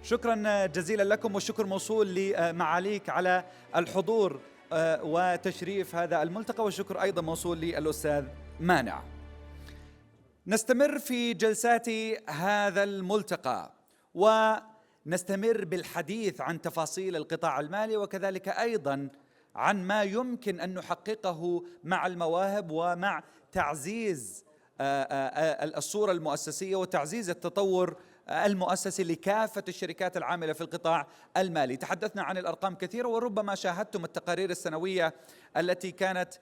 شكرا جزيلا لكم، والشكر موصول لمعاليك على الحضور وتشريف هذا الملتقى، والشكر أيضا موصول للأستاذ مانع. نستمر في جلسات هذا الملتقى ونستمر بالحديث عن تفاصيل القطاع المالي، وكذلك أيضا عن ما يمكن أن نحققه مع المواهب ومع تعزيز الصورة المؤسسية وتعزيز التطور المؤسسي لكافة الشركات العاملة في القطاع المالي. تحدثنا عن الأرقام كثيرة، وربما شاهدتم التقارير السنوية التي كانت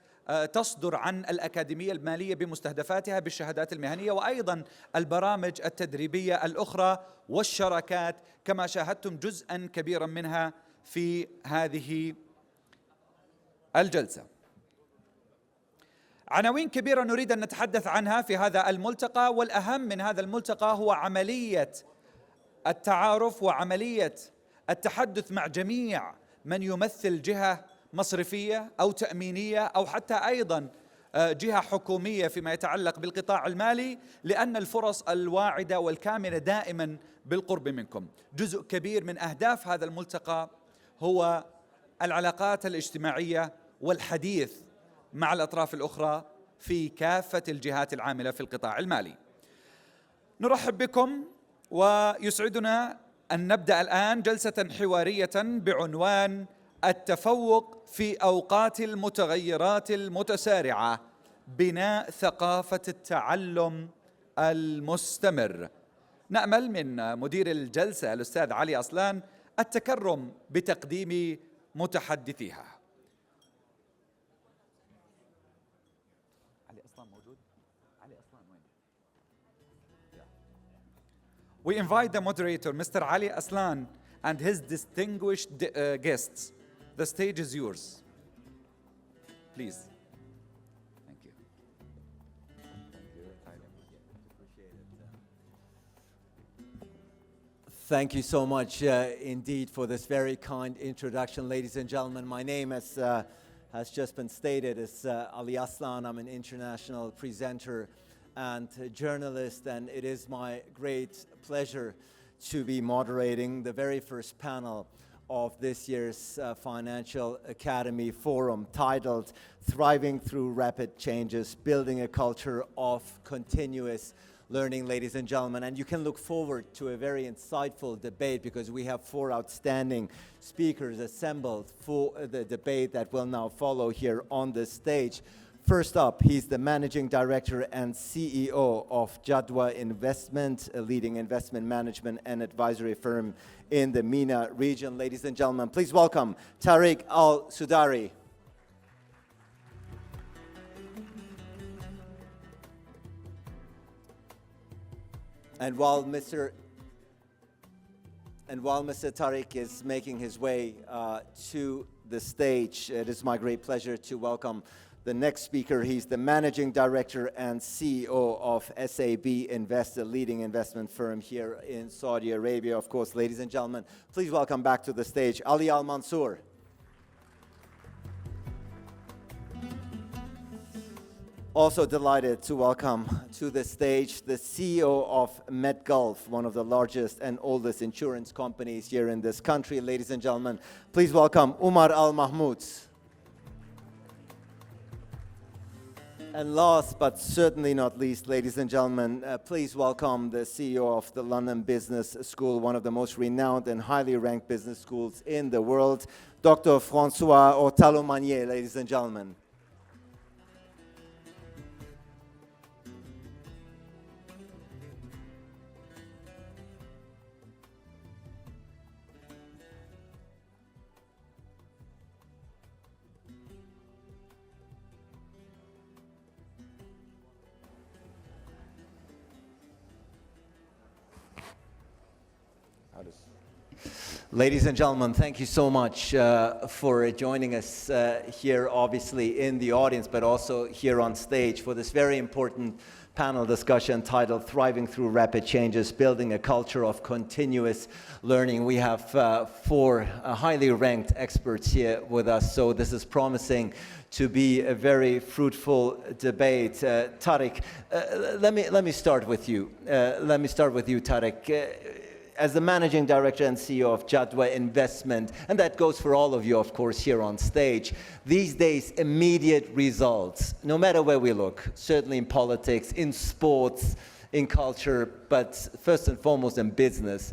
تصدر عن الأكاديمية المالية بمستهدفاتها بالشهادات المهنية، وأيضا البرامج التدريبية الأخرى والشراكات، كما شاهدتم جزءا كبيرا منها في هذه الجلسة. عناوين كبيرة نريد أن نتحدث عنها في هذا الملتقى، والأهم من هذا الملتقى هو عملية التعارف وعملية التحدث مع جميع من يمثل جهة مصرفية أو تأمينية أو حتى أيضا جهة حكومية فيما يتعلق بالقطاع المالي، لأن الفرص الواعدة والكامنة دائما بالقرب منكم. جزء كبير من أهداف هذا الملتقى هو العلاقات الاجتماعية والحديث مع الأطراف الأخرى في كافة الجهات العاملة في القطاع المالي. نرحب بكم، ويسعدنا أن نبدأ الآن جلسة حوارية بعنوان التفوق في أوقات المتغيرات المتسارعة، بناء ثقافة التعلم المستمر. نأمل من مدير الجلسة الأستاذ علي أصلان التكرم بتقديم متحدثيها. We invite the moderator, Mr. Ali Aslan, and his distinguished guests. The stage is yours. Please. Thank you. Thank you so much indeed for this very kind introduction, ladies and gentlemen. My name, as has just been stated, is Ali Aslan. I'm an international presenter and journalist, and it is my great pleasure to be moderating the very first panel of this year's Financial Academy Forum, titled Thriving Through Rapid Changes, Building a Culture of Continuous Learning, ladies and gentlemen. And you can look forward to a very insightful debate, because we have 4 outstanding speakers assembled for the debate that will now follow here on the stage. First up, he's the Managing Director and CEO of Jadwa Investment, a leading investment management and advisory firm in the MENA region. Ladies and gentlemen, please welcome Tariq Al-Sudari. And while Mr. Tariq is making his way to the stage, it is my great pleasure to welcome the next speaker. He's the Managing Director and CEO of SAB Invest, a leading investment firm here in Saudi Arabia. Of course, ladies and gentlemen, please welcome back to the stage Ali Al-Mansour. Also delighted to welcome to the stage the CEO of MetGulf, one of the largest and oldest insurance companies here in this country. Ladies and gentlemen, please welcome Umar Al-Mahmoud. And last but certainly not least, ladies and gentlemen, please welcome the CEO of the London Business School, one of the most renowned and highly ranked business schools in the world, Dr. Francois Ortalo-Manier, ladies and gentlemen. Ladies and gentlemen, thank you so much for joining us here, obviously in the audience, but also here on stage for this very important panel discussion titled Thriving Through Rapid Changes, Building a Culture of Continuous Learning. We have 4 highly ranked experts here with us, so this is promising to be a very fruitful debate. Tariq, let me start with you. Tariq. As the Managing Director and CEO of Jadwa Investment, and that goes for all of you, of course, here on stage, these days, immediate results, no matter where we look, certainly in politics, in sports, in culture, but first and foremost in business,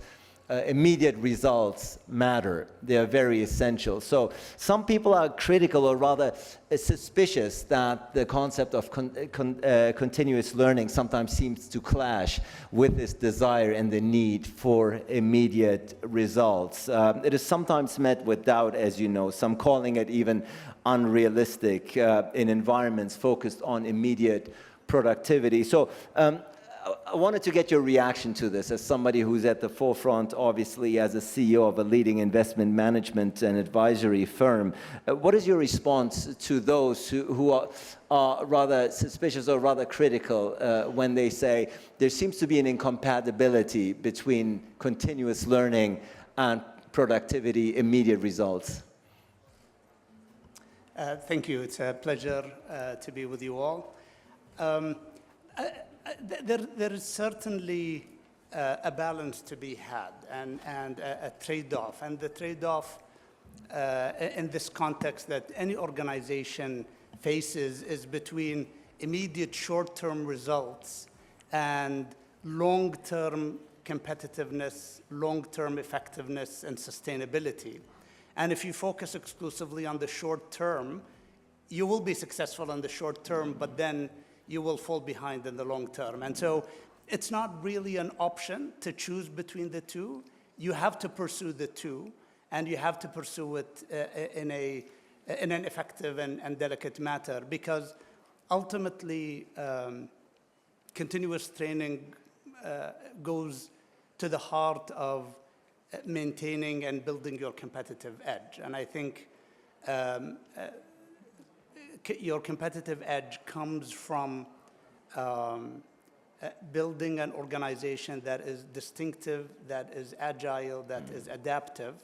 immediate results matter. They are very essential. So some people are critical, or rather suspicious, that the concept of continuous learning sometimes seems to clash with this desire and the need for immediate results. It is sometimes met with doubt, as you know, some calling it even unrealistic in environments focused on immediate productivity. So I wanted to get your reaction to this as somebody who's at the forefront, obviously, as a CEO of a leading investment management and advisory firm. What is your response to those who are rather suspicious or rather critical when they say there seems to be an incompatibility between continuous learning and productivity, immediate results? Thank you. It's a pleasure to be with you all. There is certainly a balance to be had and a trade-off. And the trade-off in this context that any organization faces is between immediate short-term results and long-term competitiveness, long-term effectiveness, and sustainability. And if you focus exclusively on the short term, you will be successful in the short term, but then you will fall behind in the long term. And so it's not really an option to choose between the two. You have to pursue the two, and you have to pursue it in an effective and delicate manner, because ultimately continuous training goes to the heart of maintaining and building your competitive edge. And I think your competitive edge comes from building an organization that is distinctive, that is agile, that is adaptive.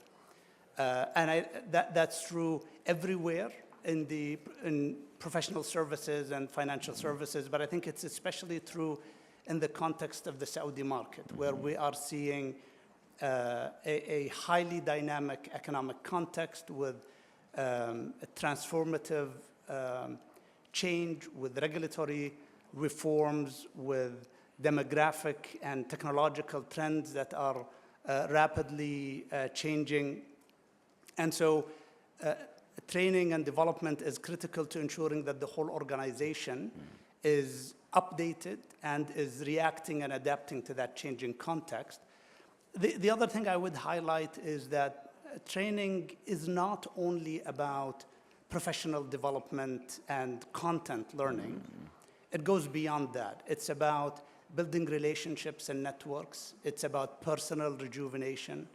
And that's true everywhere in professional services and financial services, but I think it's especially true in the context of the Saudi market, where we are seeing a highly dynamic economic context with a transformative change, with regulatory reforms, with demographic and technological trends that are rapidly changing. And so training and development is critical to ensuring that the whole organization is updated and is reacting and adapting to that changing context. The other thing I would highlight is that training is not only about professional development and content learning. It goes beyond that. It's about building relationships and networks. It's about personal rejuvenation.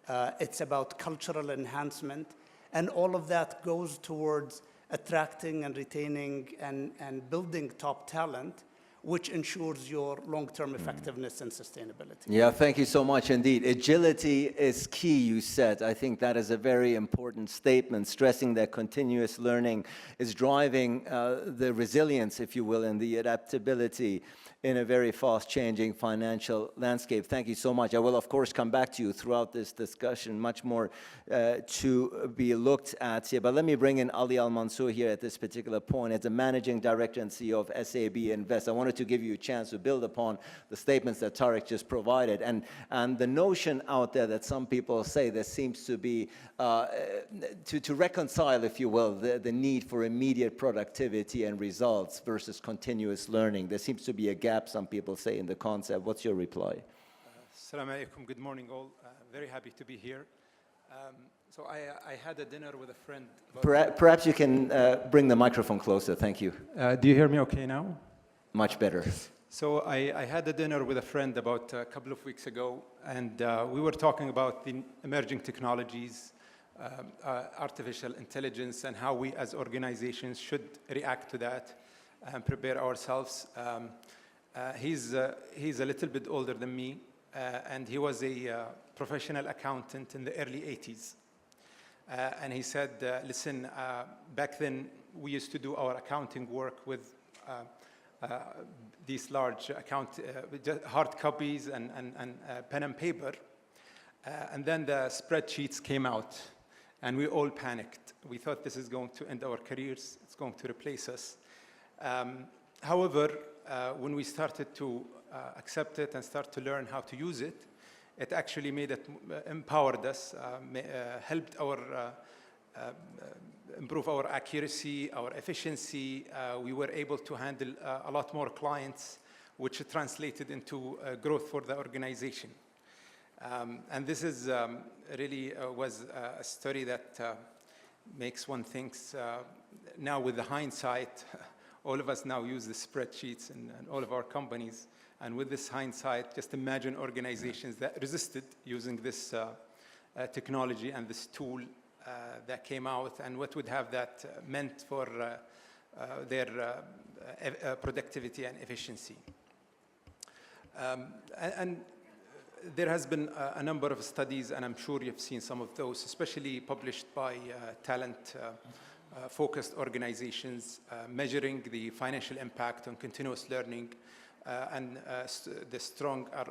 It's about cultural enhancement. And all of that goes towards attracting and retaining and building top talent, which ensures your long-term effectiveness and sustainability. Yeah, thank you so much indeed. Agility is key, you said. I think that is a very important statement, stressing that continuous learning is driving the resilience, if you will, and the adaptability in a very fast-changing financial landscape. Thank you so much. I will, of course, come back to you throughout this discussion, much more to be looked at here. But let me bring in Ali Al-Mansour here at this particular point as the Managing Director and CEO of SAB Invest. I wanted to give you a chance to build upon the statements that Tariq just provided. And the notion out there that some people say there seems to be, to reconcile, if you will, the need for immediate productivity and results versus continuous learning. There seems to be a gap, some people say, in the concept. What's your reply? Assalamu alaikum. Good morning, all. Very happy to be here. So I had a dinner with a friend. Perhaps you can bring the microphone closer. Thank you. Do you hear me okay now? Much better. So I had a dinner with a friend about a couple of weeks ago, and we were talking about the emerging technologies, artificial intelligence, and how we as organizations should react to that and prepare ourselves. He's a little bit older than me, and he was a professional accountant in the early 80s. And he said, listen, back then we used to do our accounting work with these large hard copies and pen and paper. And then the spreadsheets came out, and we all panicked. We thought this is going to end our careers, it's going to replace us. However, when we started to accept it and start to learn how to use it, it actually made it, empowered us, helped improve our accuracy, our efficiency. We were able to handle a lot more clients, which translated into growth for the organization. And this is really was a story that makes one think, now with the hindsight, all of us now use the spreadsheets in all of our companies. And with this hindsight, just imagine organizations that resisted using this technology and this tool that came out, and what would have that meant for their productivity and efficiency. And there has been a number of studies, and I'm sure you've seen some of those, especially published by talent-focused organizations, measuring the financial impact on continuous learning and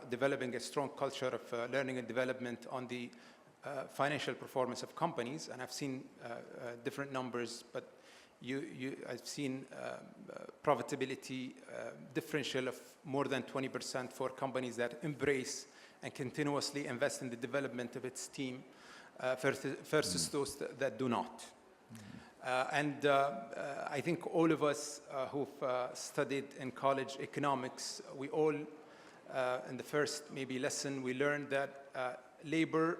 developing a strong culture of learning and development on the financial performance of companies. And I've seen different numbers, but I've seen profitability differential of more than 20% for companies that embrace and continuously invest in the development of its team versus those that do not. And I think all of us who've studied in college economics, we all, in the first maybe lesson, we learned that labor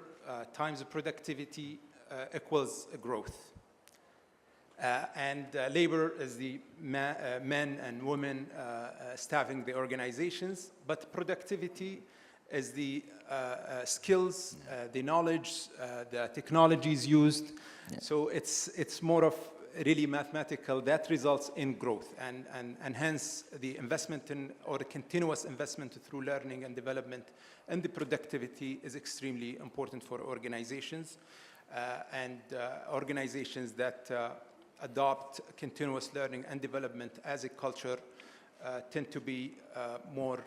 times productivity equals growth. And labor is the men and women staffing the organizations, but productivity is the skills, the knowledge, the technologies used. Yeah. So it's more of really mathematical that results in growth, and hence the investment in, or the continuous investment through learning and development and the productivity is extremely important for organizations, and organizations that adopt continuous learning and development as a culture tend to be more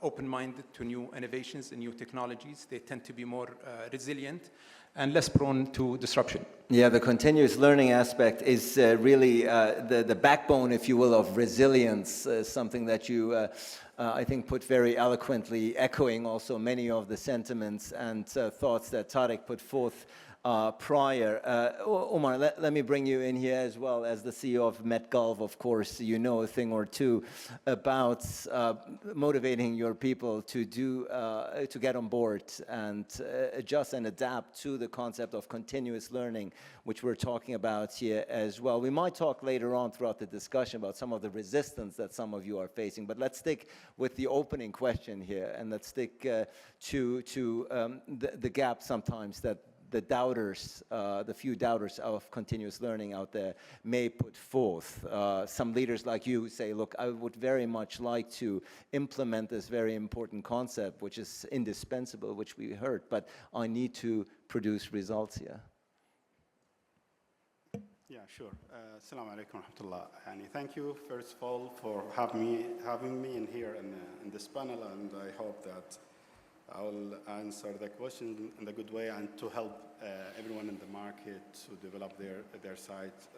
open-minded to new innovations and new technologies. They tend to be more resilient and less prone to disruption. Yeah, the continuous learning aspect is really the backbone, if you will, of resilience, something that you, I think, put very eloquently, echoing also many of the sentiments and thoughts that Tariq put forth prior. Omar, let me bring you in here as well. As the CEO of MetGolf, of course, you know a thing or two about motivating your people to get on board and adjust and adapt to the concept of continuous learning, which we're talking about here as well. We might talk later on throughout the discussion about some of the resistance that some of you are facing, but let's stick with the opening question here, and let's stick to the gap sometimes that the doubters, the few doubters of continuous learning out there may put forth. Some leaders like you say, look, I would very much like to implement this very important concept, which is indispensable, which we heard, but I need to produce results here. Yeah, sure. Assalamu alaikum wa rahmatullah. And thank you, first of all, for having me in here in this panel, and I hope that I will answer the question in a good way and to help everyone in the market to develop their site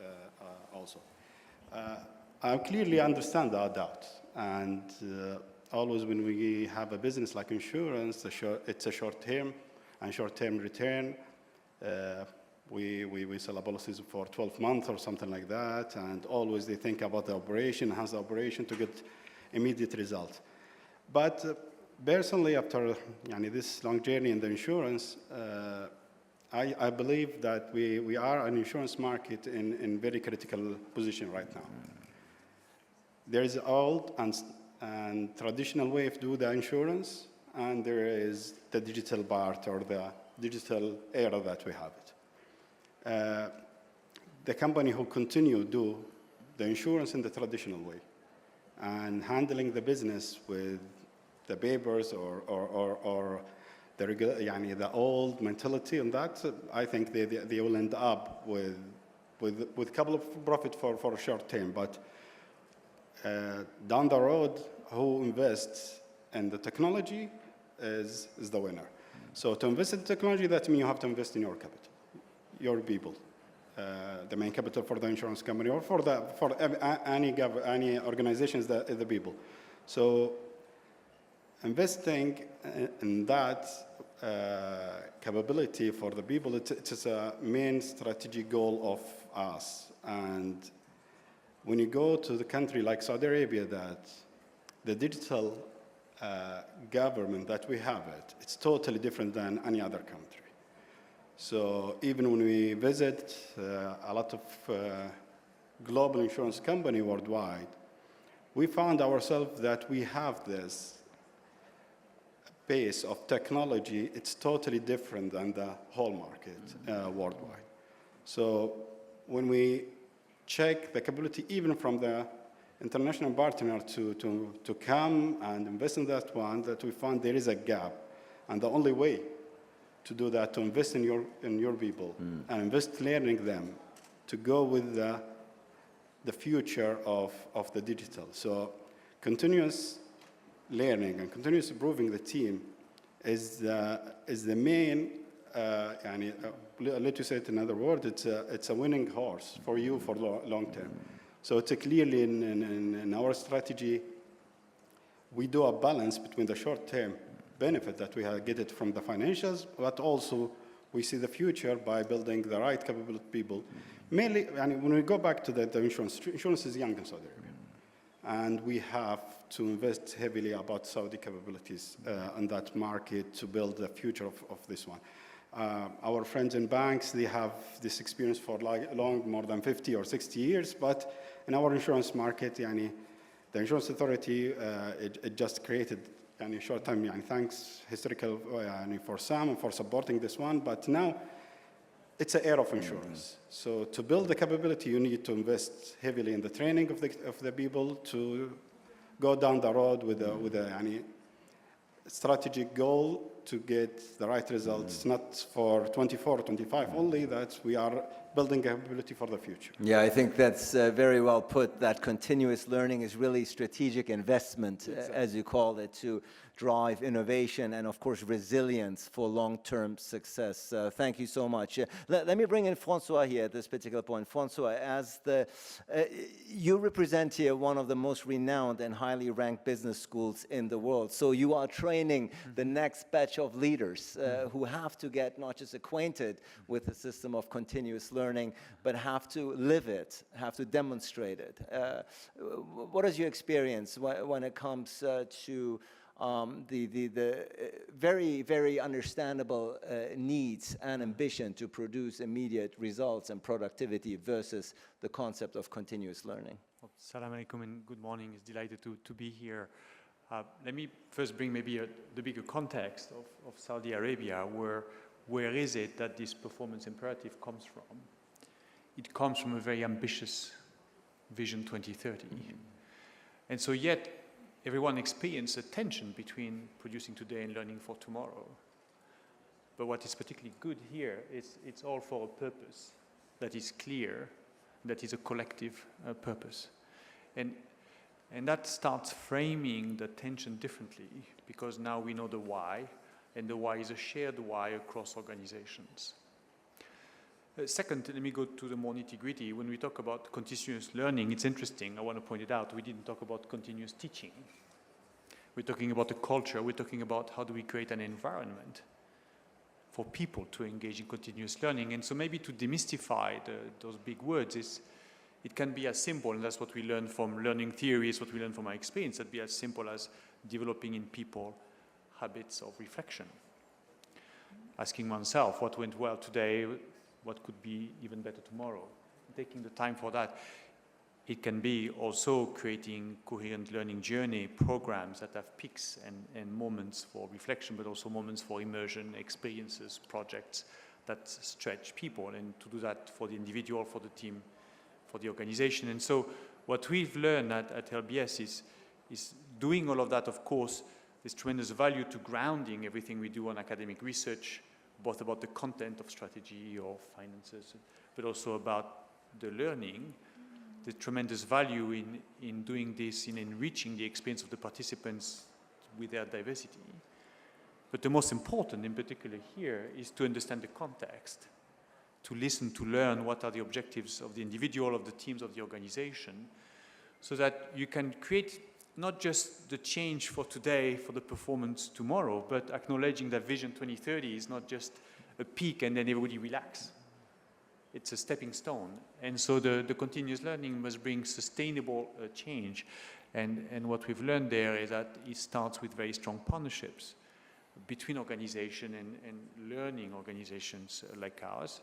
also. I clearly understand our doubt, and always when we have a business like insurance, it's a short-term and short-term return. We sell policies for 12 months or something like that, and always they think about the operation, how's the operation to get immediate result. But personally, after this long journey in the insurance, I believe that we are an insurance market in very critical position right now. There is old and traditional way of doing the insurance, and there is the digital part or the digital era that we have it. The company who continue do the insurance in the traditional way and handling the business with the papers or the old mentality on that, I think they will end up with couple of profit for a short term. But down the road, who invests in the technology is the winner. So to invest in technology, that means you have to invest in your capital, your people. The main capital for the insurance company or for any organizations, the people. So investing in that capability for the people, it's a main strategic goal of us. And when you go to the country like Saudi Arabia, that the digital government that we have it's totally different than any other country. So even when we visit a lot of global insurance company worldwide, we found ourselves that we have this base of technology. It's totally different than the whole market worldwide. So when we check the capability even from the international partner to come and invest in that one, that we found there is a gap. And the only way to do that, to invest in your people and invest learning them to go with the future of the digital. So continuous learning and continuous improving the team is the main, let you say it in other words, it's a winning horse for you for long term. So it's clearly in our strategy, we do a balance between the short-term benefit that we get it from the financials, but also we see the future by building the right capable people. Mainly, when we go back to the insurance is young in Saudi Arabia. And we have to invest heavily about Saudi capabilities in that market to build the future of this one. Our friends in banks, they have this experience for long, more than 50 or 60 years, but in our insurance market, the insurance authority, it just created in short time, thanks historical for Sam and for supporting this one, but now it's an era of insurance. So to build the capability, you need to invest heavily in the training of the people to go down the road with a strategic goal to get the right results, not for 24, 25 only, that we are building capability for the future. Yeah, I think that's very well put, that continuous learning is really strategic investment, as you call it, to drive innovation and, of course, resilience for long-term success. Thank you so much. Let me bring in Francois here at this particular point. Francois, as you represent here one of the most renowned and highly ranked business schools in the world. So you are training the next batch of leaders who have to get not just acquainted with the system of continuous learning, but have to live it, have to demonstrate it. What is your experience when it comes to the very, very understandable needs and ambition to produce immediate results and productivity versus the concept of continuous learning? Assalamu alaikum and good morning. It's delighted to be here. Let me first bring maybe the bigger context of Saudi Arabia. Where is it that this performance imperative comes from? It comes from a very ambitious Vision 2030. And so yet, everyone experiences a tension between producing today and learning for tomorrow. But what is particularly good here is it's all for a purpose that is clear, that is a collective purpose. And that starts framing the tension differently, because now we know the why, and the why is a shared why across organizations. Second, let me go to the more nitty-gritty. When we talk about continuous learning, it's interesting. I want to point it out. We didn't talk about continuous teaching. We're talking about the culture. We're talking about how do we create an environment for people to engage in continuous learning. And so maybe to demystify those big words, it can be as simple, and that's what we learn from learning theories, what we learn from our experience, that be as simple as developing in people habits of reflection. Asking oneself what went well today, what could be even better tomorrow. Taking the time for that. It can be also creating coherent learning journey programs that have peaks and moments for reflection, but also moments for immersion, experiences, projects that stretch people, and to do that for the individual, for the team, for the organization. And so what we've learned at LBS is doing all of that, of course, there's tremendous value to grounding everything we do on academic research, both about the content of strategy or finances, but also about the learning. The tremendous value in doing this, in enriching the experience of the participants with their diversity. But the most important, in particular here, is to understand the context, to listen, to learn what are the objectives of the individual, of the teams, of the organization, so that you can create not just the change for today, for the performance tomorrow, but acknowledging that Vision 2030 is not just a peak and then everybody relax. It's a stepping stone. And so the continuous learning must bring sustainable change. And what we've learned there is that it starts with very strong partnerships between organizations and learning organizations like ours.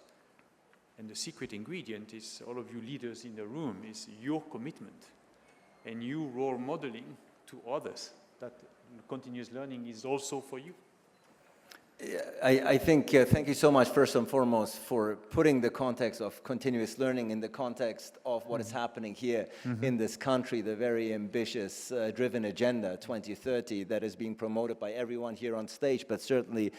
And the secret ingredient is, all of you leaders in the room, is your commitment and you role modeling to others that continuous learning is also for you. I think, thank you so much, first and foremost, for putting the context of continuous learning in the context of what is happening here in this country, the very ambitious, driven Agenda 2030 that is being promoted by everyone here on stage, but certainly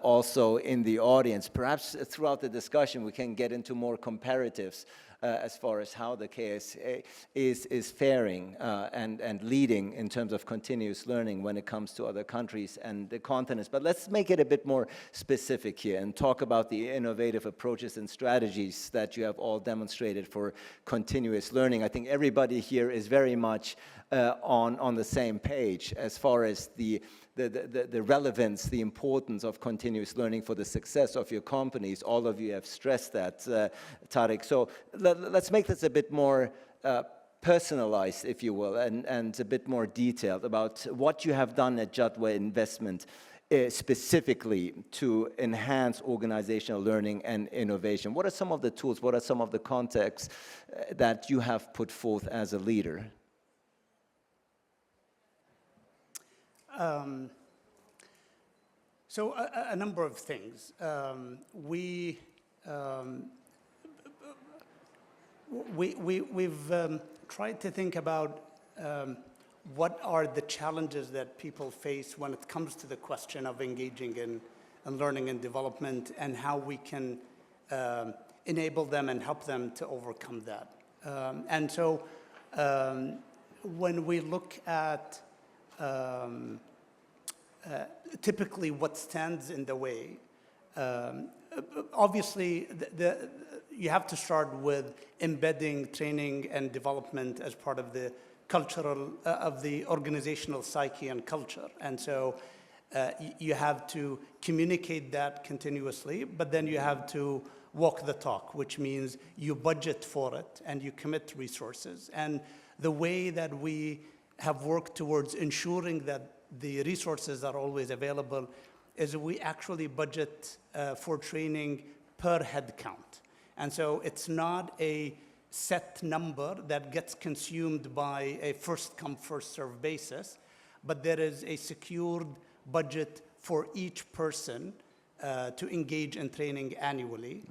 also in the audience. Perhaps throughout the discussion we can get into more comparatives as far as how the KSA is faring and leading in terms of continuous learning when it comes to other countries and the continents. But let's make it a bit more specific here and talk about the innovative approaches and strategies that you have all demonstrated for continuous learning. I think everybody here is very much on the same page as far as the relevance, the importance of continuous learning for the success of your companies. All of you have stressed that, Tariq. So let's make this a bit more personalized, if you will, and a bit more detailed about what you have done at Jadwa Investment specifically to enhance organizational learning and innovation. What are some of the tools, what are some of the contexts that you have put forth as a leader? So a number of things. We've tried to think about what are the challenges that people face when it comes to the question of engaging in learning and development, and how we can enable them and help them to overcome that. And so when we look at typically what stands in the way, obviously you have to start with embedding training and development as part of the cultural, of the organizational psyche and culture. And so you have to communicate that continuously, but then you have to walk the talk, which means you budget for it and you commit resources. And the way that we have worked towards ensuring that the resources are always available is we actually budget for training per head count. And so it's not a set number that gets consumed by a first come, first serve basis, but there is a secured budget for each person to engage in training annually.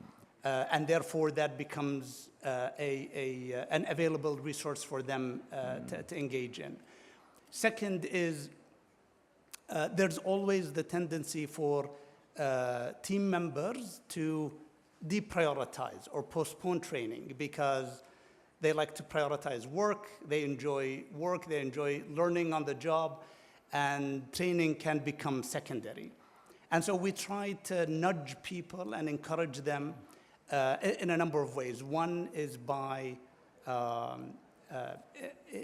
And therefore that becomes an available resource for them to engage in. Second is there's always the tendency for team members to deprioritize or postpone training because they like to prioritize work, they enjoy learning on the job, and training can become secondary. And so we try to nudge people and encourage them in a number of ways. One is by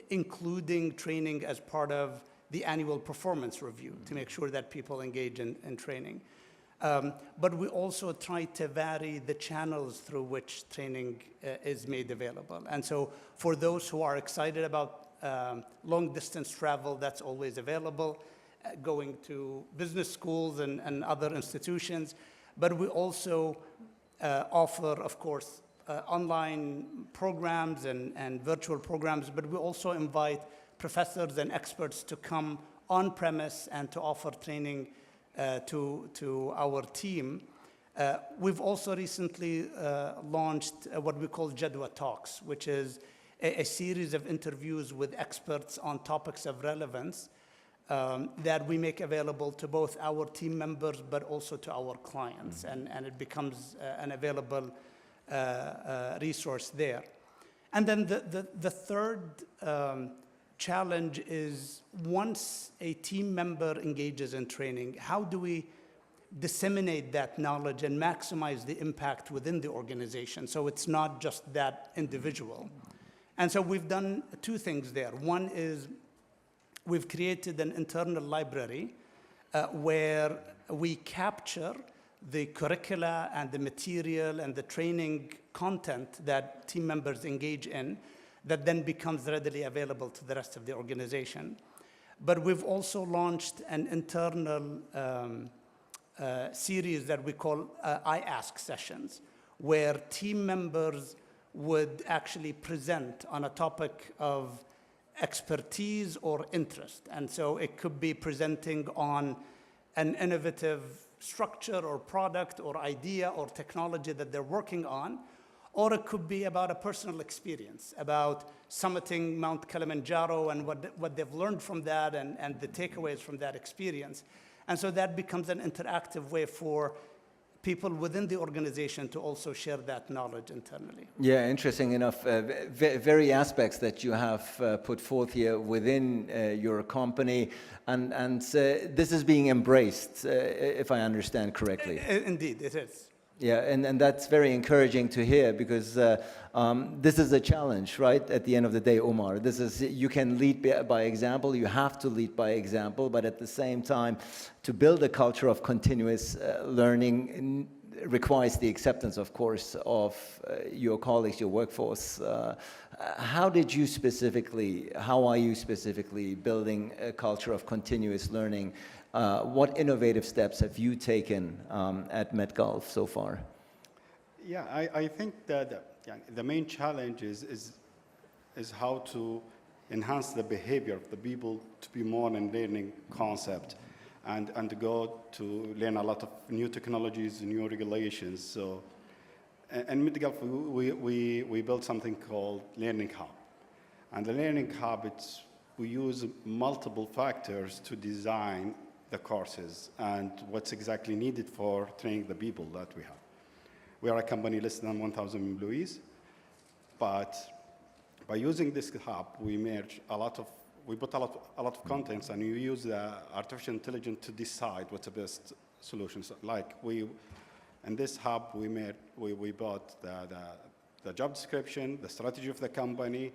including training as part of the annual performance review to make sure that people engage in training. But we also try to vary the channels through which training is made available. And so for those who are excited about long distance travel, that's always available, going to business schools and other institutions. But we also offer, of course, online programs and virtual programs, but we also invite professors and experts to come on premise and to offer training to our team. We've also recently launched what we call Jadwa Talks, which is a series of interviews with experts on topics of relevance that we make available to both our team members but also to our clients, and it becomes an available resource there. And then the third challenge is once a team member engages in training, how do we disseminate that knowledge and maximize the impact within the organization so it's not just that individual? And so we've done two things there. One is we've created an internal library where we capture the curricula and the material and the training content that team members engage in that then becomes readily available to the rest of the organization. But we've also launched an internal series that we call I Ask sessions, where team members would actually present on a topic of expertise or interest. And so it could be presenting on an innovative structure or product or idea or technology that they're working on, or it could be about a personal experience, about summiting Mount Kilimanjaro and what they've learned from that and the takeaways from that experience. And so that becomes an interactive way for people within the organization to also share that knowledge internally. Yeah, interesting enough. Very aspects that you have put forth here within your company, and this is being embraced, if I understand correctly. Indeed, it is. Yeah, and that's very encouraging to hear because this is a challenge, right? At the end of the day, Omar, this is, you can lead by example, you have to lead by example, but at the same time, to build a culture of continuous learning requires the acceptance, of course, of your colleagues, your workforce. How are you specifically building a culture of continuous learning? What innovative steps have you taken at MetGulf so far? Yeah, I think that the main challenge is how to enhance the behavior of the people to be more in learning concept and to go to learn a lot of new technologies, new regulations. So, in MetGulf, we built something called Learning Hub. And the Learning Hub, we use multiple factors to design the courses and what's exactly needed for training the people that we have. We are a company less than 1,000 employees, but by using this hub, we put a lot of contents, and we use the artificial intelligence to decide what's the best solutions. Like in this hub, we bought the job description, the strategy of the company,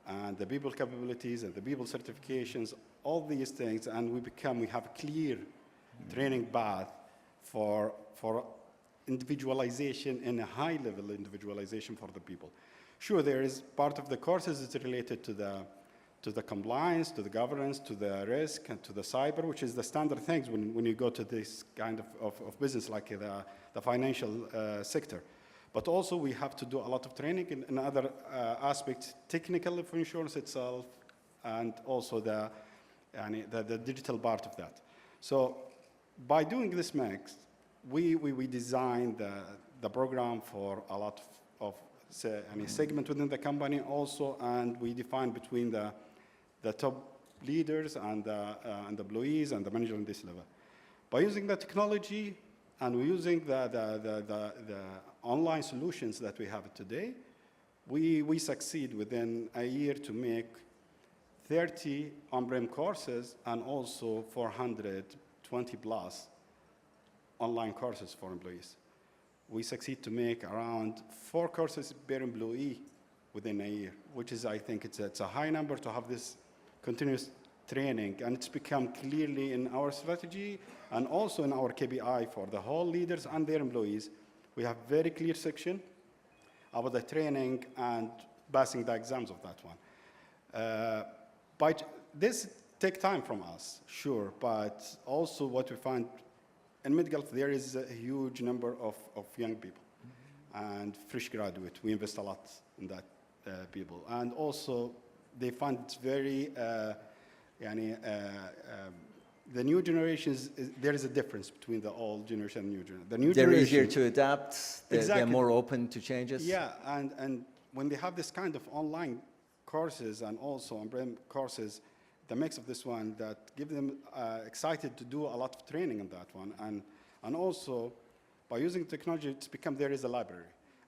and the people capabilities and the people certifications, all these things, and we have a clear training path for individualization and a high-level individualization for the people. Sure, there is part of the courses is related to the compliance, to the governance, to the risk, and to the cyber, which is the standard things when you go to this kind of business like the financial sector. But also we have to do a lot of training in other aspects, technical for insurance itself, and also the digital part of that. So by doing this mix, we designed the program for a lot of segment within the company also, and we defined between the top leaders and the employees and the manager on this level. By using the technology and we're using the online solutions that we have today, we succeed within a year to make 30 on-prem courses and also 420 plus online courses for employees. We succeed to make around 4 courses per employee within a year, which is, I think, it's a high number to have this continuous training, and it's become clearly in our strategy and also in our KPI for the whole leaders and their employees. We have very clear section about the training and passing the exams of that one. But this takes time from us, sure, but also what we find in mid-Gulf, there is a huge number of young people and fresh graduate. We invest a lot in that people. And also, they find it's very, the new generations, there is a difference between the old generation and new generation. The new they're generation, easier to adapt, they're more open to changes? Yeah, and when they have this kind of online courses and also on-prem courses, the mix of this one that give them excited to do a lot of training on that one. And also, by using technology, it's become there is a library.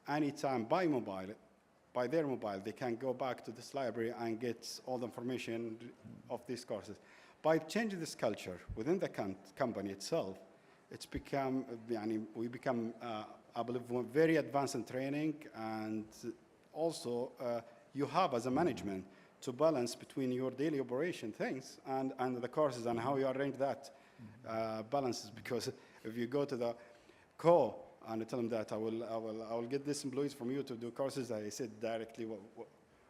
Anytime by their mobile, they can go back to this library and get all the information of these courses. By changing this culture within the company itself, it's become, we become, I believe, very advanced in training, and also you have as a management to balance between your daily operation things and the courses and how you arrange that balances. Because if you go to the co and tell them that I will get these employees from you to do courses, I said directly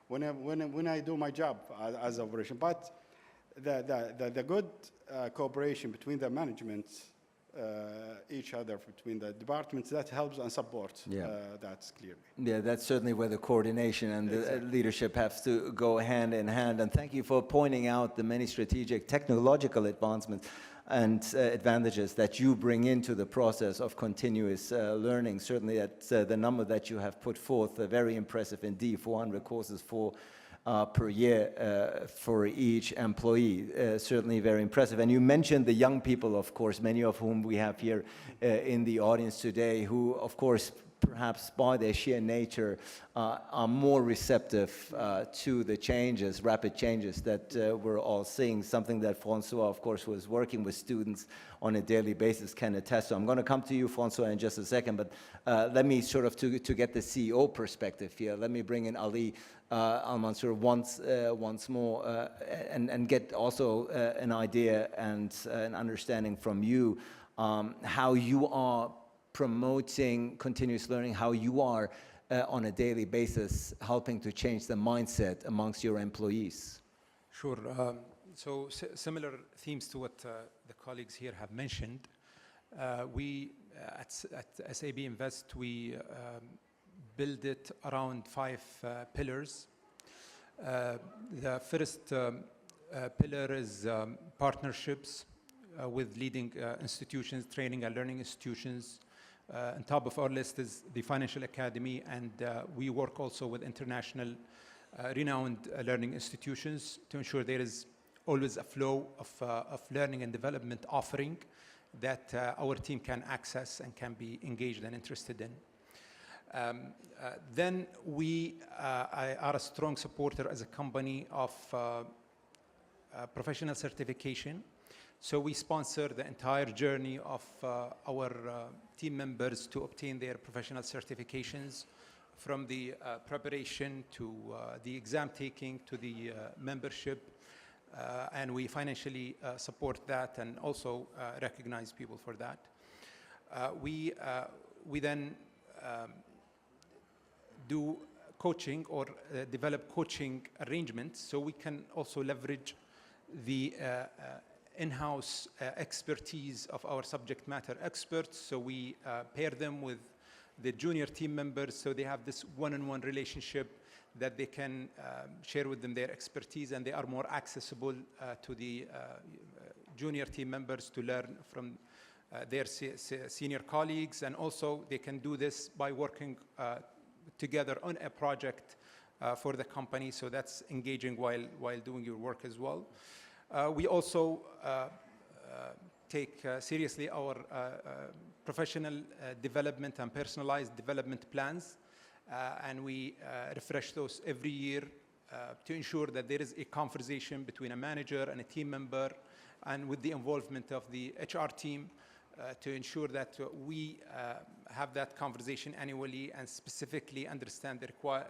when I do my job as operation. But the good cooperation between the management, each other, between the departments, that helps and supports that clearly. Yeah, that's certainly where the coordination and the leadership have to go hand in hand. And thank you for pointing out the many strategic technological advancements and advantages that you bring into the process of continuous learning. Certainly that's the number that you have put forth, very impressive indeed, 400 courses per year for each employee. Certainly very impressive. And you mentioned the young people, of course, many of whom we have here in the audience today, who, of course, perhaps by their sheer nature are more receptive to the changes, rapid changes that we're all seeing, something that Francois, of course, was working with students on a daily basis can attest to. I'm going to come to you, Francois, in just a second, but let me sort of, to get the CEO perspective here, let me bring in Ali Al-Mansour once more and get also an idea and an understanding from you how you are promoting continuous learning, how you are on a daily basis helping to change the mindset amongst your employees. Sure. So similar themes to what the colleagues here have mentioned. We at SAB Invest, we build it around 5 pillars. The first pillar is partnerships with leading institutions, training and learning institutions. On top of our list is the Financial Academy, and we work also with international renowned learning institutions to ensure there is always a flow of learning and development offering that our team can access and can be engaged and interested in. Then we are a strong supporter as a company of professional certification. So we sponsor the entire journey of our team members to obtain their professional certifications, from the preparation to the exam taking to the membership. And we financially support that and also recognize people for that. We then do coaching or develop coaching arrangements, so we can also leverage the in-house expertise of our subject matter experts. So we pair them with the junior team members, so they have this one-on-one relationship that they can share with them their expertise, and they are more accessible to the junior team members to learn from their senior colleagues. And also they can do this by working together on a project for the company, so that's engaging while doing your work as well. We also take seriously our professional development and personalized development plans, and we refresh those every year to ensure that there is a conversation between a manager and a team member, and with the involvement of the HR team, to ensure that we have that conversation annually and specifically understand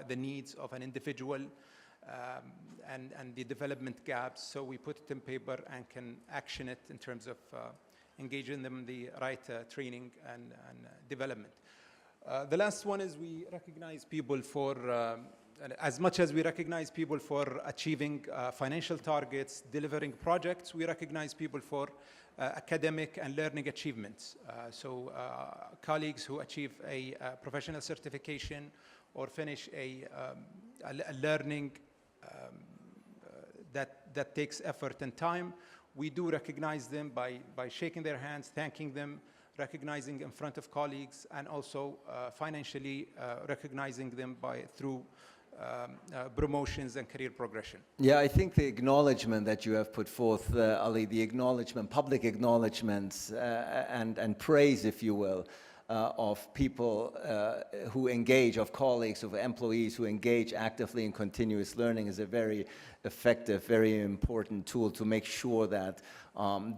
the needs of an individual and the development gaps, so we put it in paper and can action it in terms of engaging them in the right training and development. The last one is we recognize people for, as much as we recognize people for achieving financial targets, delivering projects, we recognize people for academic and learning achievements. So colleagues who achieve a professional certification or finish a learning that takes effort and time, we do recognize them by shaking their hands, thanking them, recognizing in front of colleagues, and also financially recognizing them through promotions and career progression. Yeah, I think the acknowledgement that you have put forth, Ali, the acknowledgement, public acknowledgements and praise, if you will, of people who engage, of colleagues, of employees who engage actively in continuous learning is a very effective, very important tool to make sure that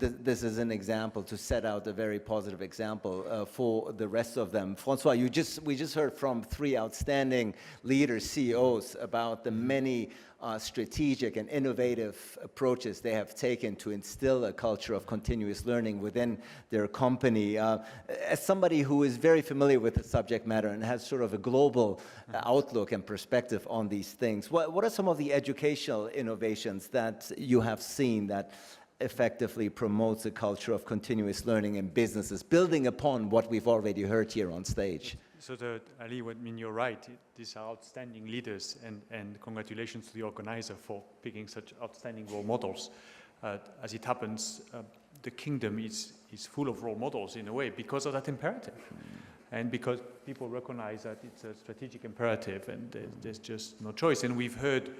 this is an example, to set out a very positive example for the rest of them. Francois, we just heard from 3 outstanding leaders, CEOs, about the many strategic and innovative approaches they have taken to instill a culture of continuous learning within their company. As somebody who is very familiar with the subject matter and has sort of a global outlook and perspective on these things, what are some of the educational innovations that you have seen that effectively promotes a culture of continuous learning in businesses, building upon what we've already heard here on stage? So Ali, you're right. These are outstanding leaders, and congratulations to the organizer for picking such outstanding role models. As it happens, the kingdom is full of role models in a way because of that imperative. And because people recognize that it's a strategic imperative and there's just no choice. And we've heard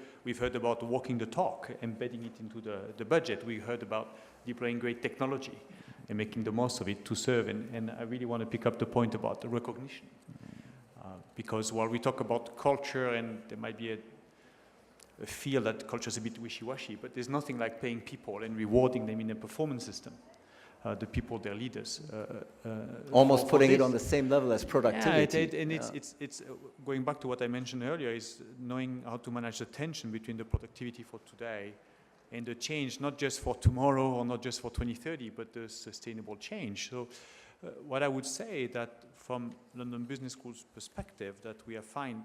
about walking the talk, embedding it into the budget. We heard about deploying great technology and making the most of it to serve. And I really want to pick up the point about the recognition. Because while we talk about culture, and there might be a feel that culture is a bit wishy-washy, but there's nothing like paying people and rewarding them in a performance system. The people, their leaders. Almost putting it on the same level as productivity. Yeah, it's going back to what I mentioned earlier, is knowing how to manage the tension between the productivity for today and the change, not just for tomorrow or not just for 2030, but the sustainable change. So what I would say that from London Business School's perspective, that we have found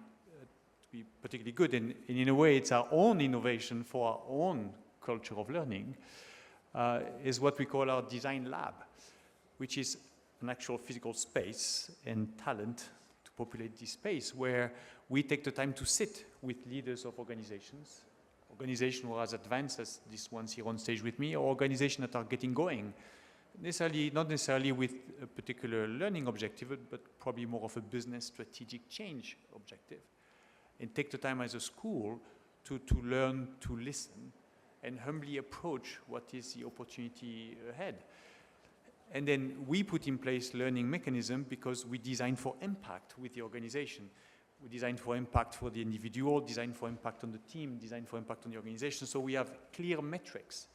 to be particularly good, and in a way it's our own innovation for our own culture of learning, is what we call our design lab, which is an actual physical space and talent to populate this space, where we take the time to sit with leaders of organizations who are as advanced as these ones here on stage with me, or organizations that are getting going, not necessarily with a particular learning objective, but probably more of a business strategic change objective, and take the time as a school to learn, to listen, and humbly approach what is the opportunity ahead. And then we put in place learning mechanism because we design for impact with the organization. We design for impact for the individual, design for impact on the team, design for impact on the organization. So we have clear metrics.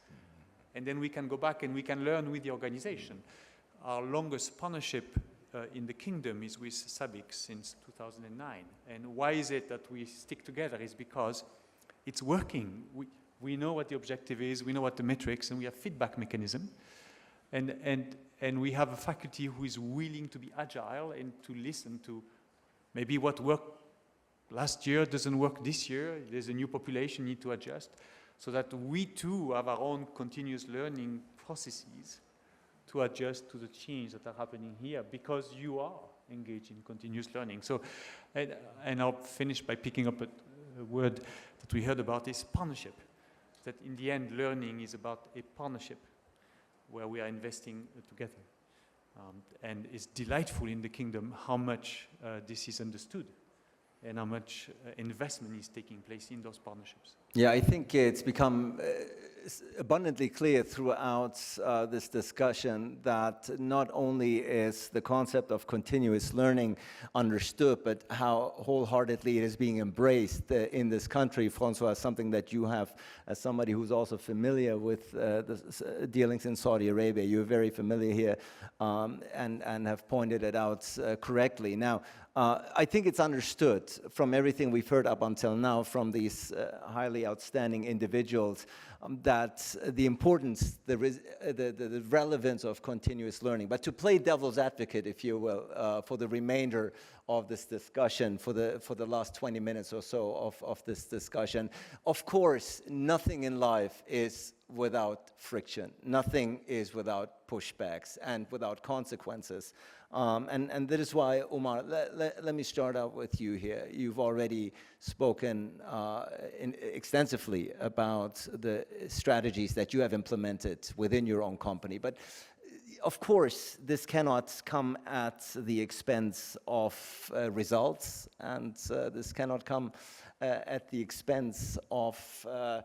And then we can go back and we can learn with the organization. Our longest partnership in the kingdom is with SABIC since 2009. And why is it that we stick together? Is because it's working. We know what the objective is, we know what the metrics, and we have feedback mechanism. And we have a faculty who is willing to be agile and to listen to maybe what worked last year doesn't work this year. There's a new population, need to adjust. So that we too have our own continuous learning processes to adjust to the change that are happening here because you are engaged in continuous learning. So, and I'll finish by picking up a word that we heard about is partnership. That in the end, learning is about a partnership where we are investing together. And it's delightful in the kingdom how much this is understood and how much investment is taking place in those partnerships. Yeah, I think it's become abundantly clear throughout this discussion that not only is the concept of continuous learning understood, but how wholeheartedly it is being embraced in this country. Francois, something that you have, as somebody who's also familiar with the dealings in Saudi Arabia, you're very familiar here and have pointed it out correctly. Now, I think it's understood from everything we've heard up until now from these highly outstanding individuals that the importance, the relevance of continuous learning. But to play devil's advocate, if you will, for the remainder of this discussion, for the last 20 minutes or so of this discussion, of course, nothing in life is without friction. Nothing is without pushbacks and without consequences. And that is why, Omar, let me start out with you here. You've already spoken extensively about the strategies that you have implemented within your own company. But of course, this cannot come at the expense of results, and this cannot come at the expense of a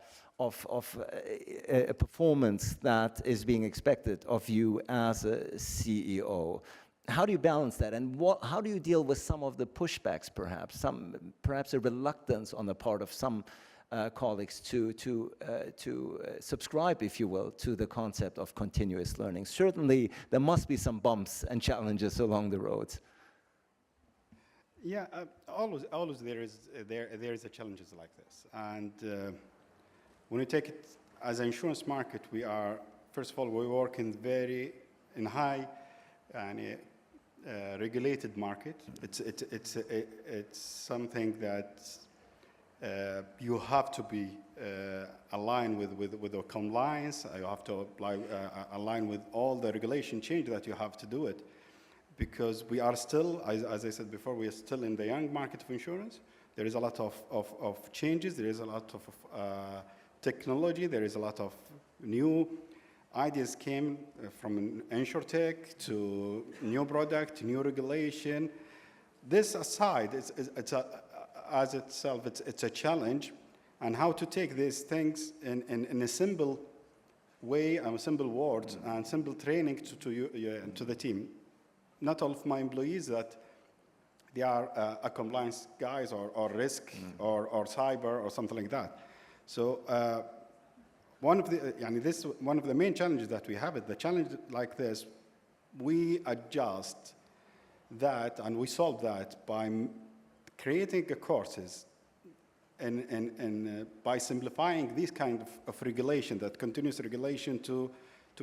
performance that is being expected of you as a CEO. How do you balance that, and how do you deal with some of the pushbacks, perhaps a reluctance on the part of some colleagues to subscribe, if you will, to the concept of continuous learning? Certainly, there must be some bumps and challenges along the road. Yeah, always there is a challenges like this, and when you take it as an insurance market, we are first of all we work in high and regulated market. It's something that you have to be aligned with the compliance. You have to align with all the regulation change that you have to do it, because we are still, as I said before, we are still in the young market of insurance. There is a lot of changes. There is a lot of technology. There is a lot of new ideas came from InsurTech to new product, new regulation. This aside, it's a challenge, and how to take these things in a simple way, simple words, and simple training to the team. Not all of my employees that they are a compliance guys or risk or cyber or something like that. So one of the main challenges that we have, the challenge like this, we adjust that and we solve that by creating courses and by simplifying this kind of regulation, that continuous regulation, to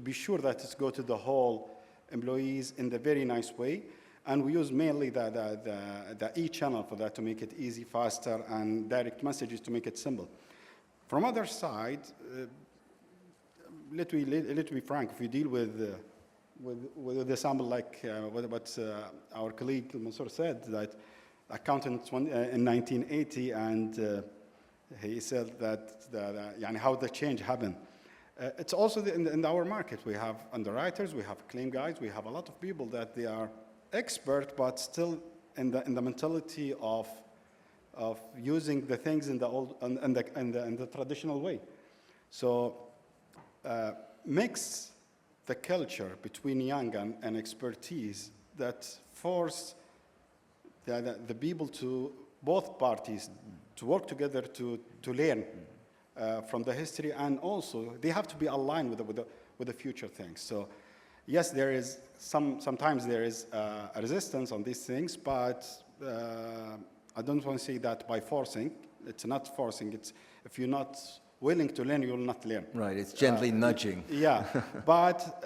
be sure that it's go to the whole employees in the very nice way. And we use mainly the e-channel for that to make it easy, faster, and direct messages to make it simple. From other side, let me be frank. If you deal with the sample like what our colleague Mansour said, that accountants in 1980, and he said that how the change happened. It's also in our market. We have underwriters, we have claim guys, we have a lot of people that they are expert, but still in the mentality of using the things in the old and the traditional way. So mix the culture between young and expertise that force the people to, both parties, to work together to learn from the history, and also they have to be aligned with the future things. So yes, there is sometimes there is a resistance on these things, but I don't want to say that by forcing. It's not forcing. It's if you're not willing to learn, you will not learn. Right, it's gently nudging. Yeah, but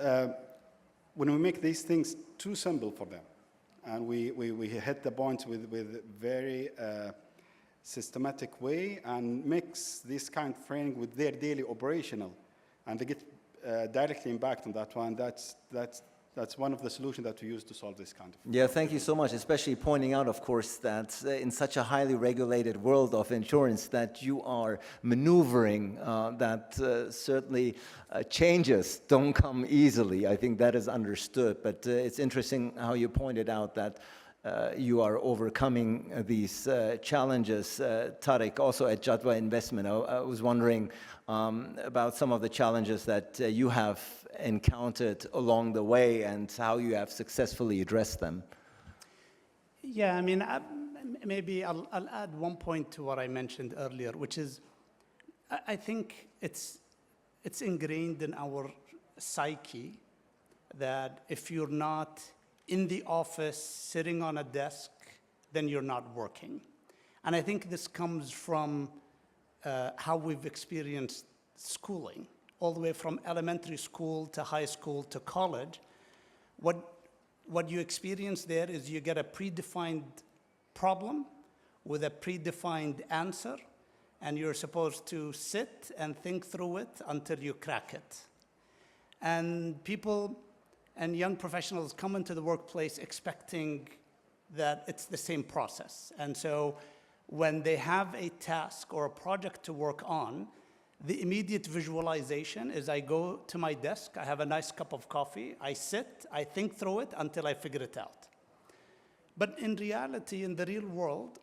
when we make these things too simple for them, and we hit the point with very systematic way and mix this kind of training with their daily operational, and they get directly impact on that one, that's one of the solutions that we use to solve this kind of. Yeah, thank you so much, especially pointing out, of course, that in such a highly regulated world of insurance that you are maneuvering, that certainly changes don't come easily. I think that is understood, but it's interesting how you pointed out that you are overcoming these challenges. Tariq, also at Jadwa Investment, I was wondering about some of the challenges that you have encountered along the way and how you have successfully addressed them. Yeah, I mean, maybe I'll add one point to what I mentioned earlier, which is I think it's ingrained in our psyche that if you're not in the office sitting on a desk, then you're not working. And I think this comes from how we've experienced schooling, all the way from elementary school to high school to college. What you experience there is you get a predefined problem with a predefined answer, and you're supposed to sit and think through it until you crack it. And people and young professionals come into the workplace expecting that it's the same process. And so when they have a task or a project to work on, the immediate visualization is I go to my desk, I have a nice cup of coffee, I sit, I think through it until I figure it out. But in reality, in the real world,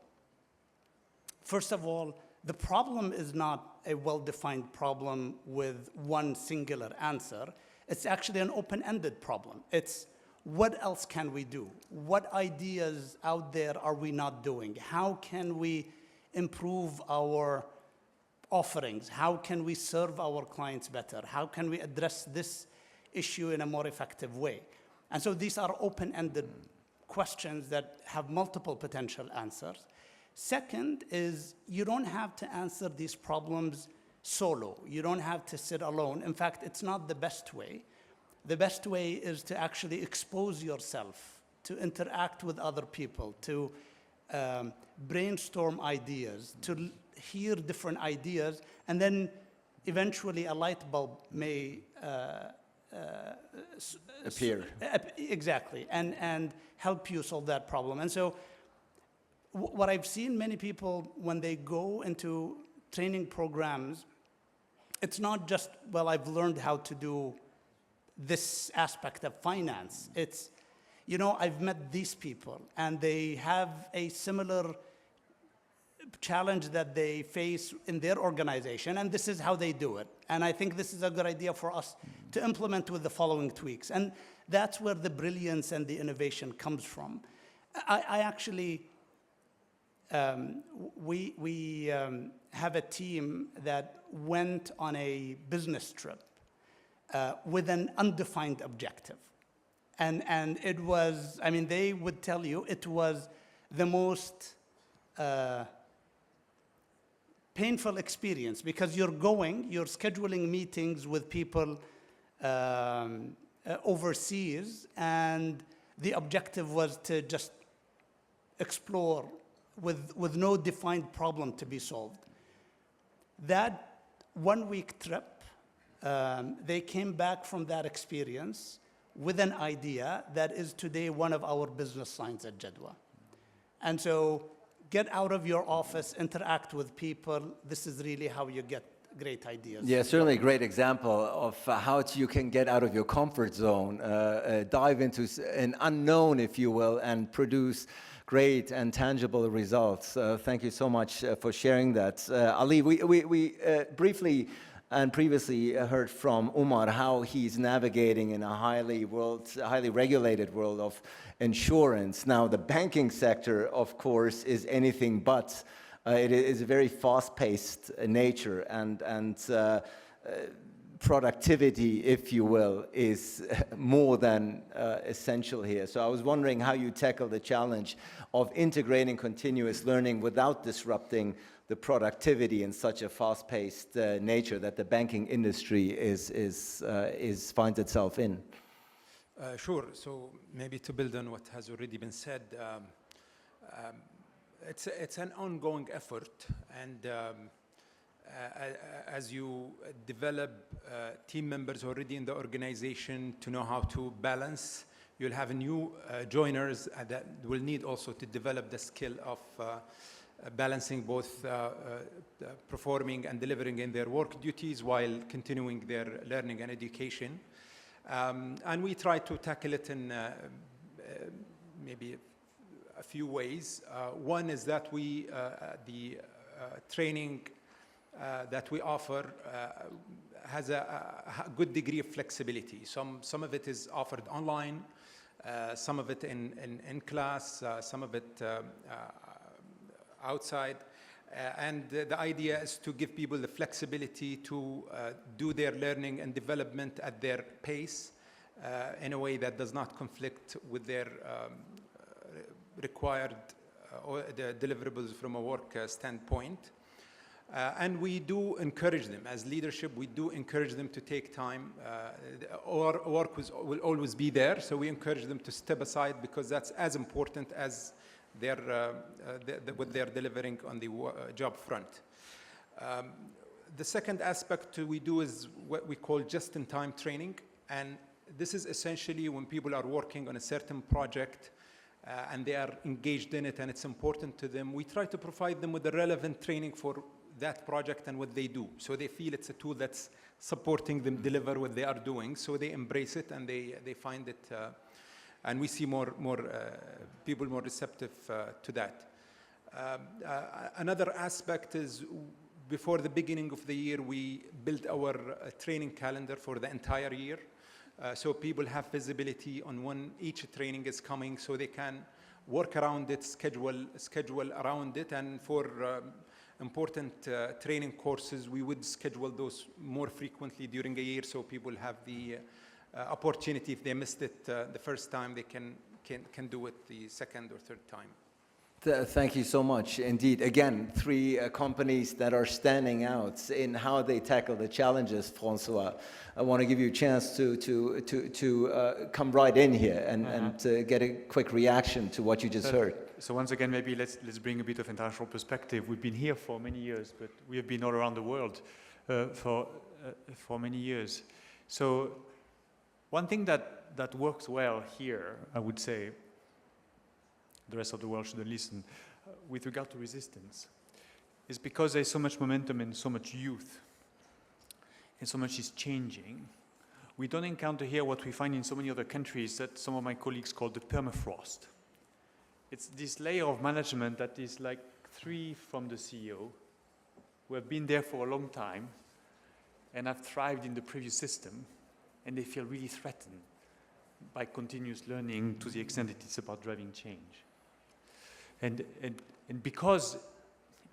first of all, the problem is not a well-defined problem with one singular answer. It's actually an open-ended problem. It's what else can we do? What ideas out there are we not doing? How can we improve our offerings? How can we serve our clients better? How can we address this issue in a more effective way? And so these are open-ended questions that have multiple potential answers. Second is you don't have to answer these problems solo. You don't have to sit alone. In fact, it's not the best way. The best way is to actually expose yourself, to interact with other people, to brainstorm ideas, to hear different ideas, and then eventually a light bulb may appear. Exactly, and help you solve that problem. And so what I've seen many people, when they go into training programs, it's not just, well, I've learned how to do this aspect of finance. It's, you know, I've met these people, and they have a similar challenge that they face in their organization, and this is how they do it. And I think this is a good idea for us to implement with the following tweaks. And that's where the brilliance and the innovation comes from. I actually, we have a team that went on a business trip with an undefined objective. And it was, I mean, they would tell you it was the most painful experience, because you're scheduling meetings with people overseas, and the objective was to just explore with no defined problem to be solved. That 1 week trip, they came back from that experience with an idea that is today one of our business lines at Jadwa. And so get out of your office, interact with people. This is really how you get great ideas. Yeah, certainly a great example of how you can get out of your comfort zone, dive into an unknown, if you will, and produce great and tangible results. Thank you so much for sharing that. Ali, we briefly and previously heard from Umar how he's navigating in a highly regulated world of insurance. Now, the banking sector, of course, is anything but. It is a very fast-paced nature, and productivity, if you will, is more than essential here. So I was wondering how you tackle the challenge of integrating continuous learning without disrupting the productivity in such a fast-paced nature that the banking industry finds itself in. Sure. So maybe to build on what has already been said, it's an ongoing effort, and as you develop team members already in the organization to know how to balance, you'll have new joiners that will need also to develop the skill of balancing both performing and delivering in their work duties while continuing their learning and education. And we try to tackle it in maybe a few ways. One is that the training that we offer has a good degree of flexibility. Some of it is offered online, some of it in class, some of it outside. And the idea is to give people the flexibility to do their learning and development at their pace in a way that does not conflict with their required or the deliverables from a work standpoint. And we do encourage them, as leadership, we do encourage them to take time. Our work will always be there, so we encourage them to step aside because that's as important as what they're delivering on the job front. The second aspect we do is what we call just-in-time training, and this is essentially when people are working on a certain project and they are engaged in it and it's important to them, we try to provide them with the relevant training for that project and what they do. So they feel it's a tool that's supporting them deliver what they are doing, so they embrace it and they find it, and we see more people more receptive to that. Another aspect is before the beginning of the year, we build our training calendar for the entire year. So people have visibility on when each training is coming so they can work around it, schedule around it, and for important training courses, we would schedule those more frequently during a year so people have the opportunity, if they missed it the first time, they can do it the second or third time. Thank you so much. Indeed, again, three companies that are standing out in how they tackle the challenges, Francois. I want to give you a chance to come right in here and get a quick reaction to what you just heard. So once again, maybe let's bring a bit of international perspective. We've been here for many years, but we have been all around the world for many years. So one thing that works well here, I would say, the rest of the world shouldn't listen, with regard to resistance, is because there's so much momentum and so much youth, and so much is changing. We don't encounter here what we find in so many other countries that some of my colleagues call the permafrost. It's this layer of management that is like three from the CEO, who have been there for a long time and have thrived in the previous system, and they feel really threatened by continuous learning to the extent that it's about driving change. And because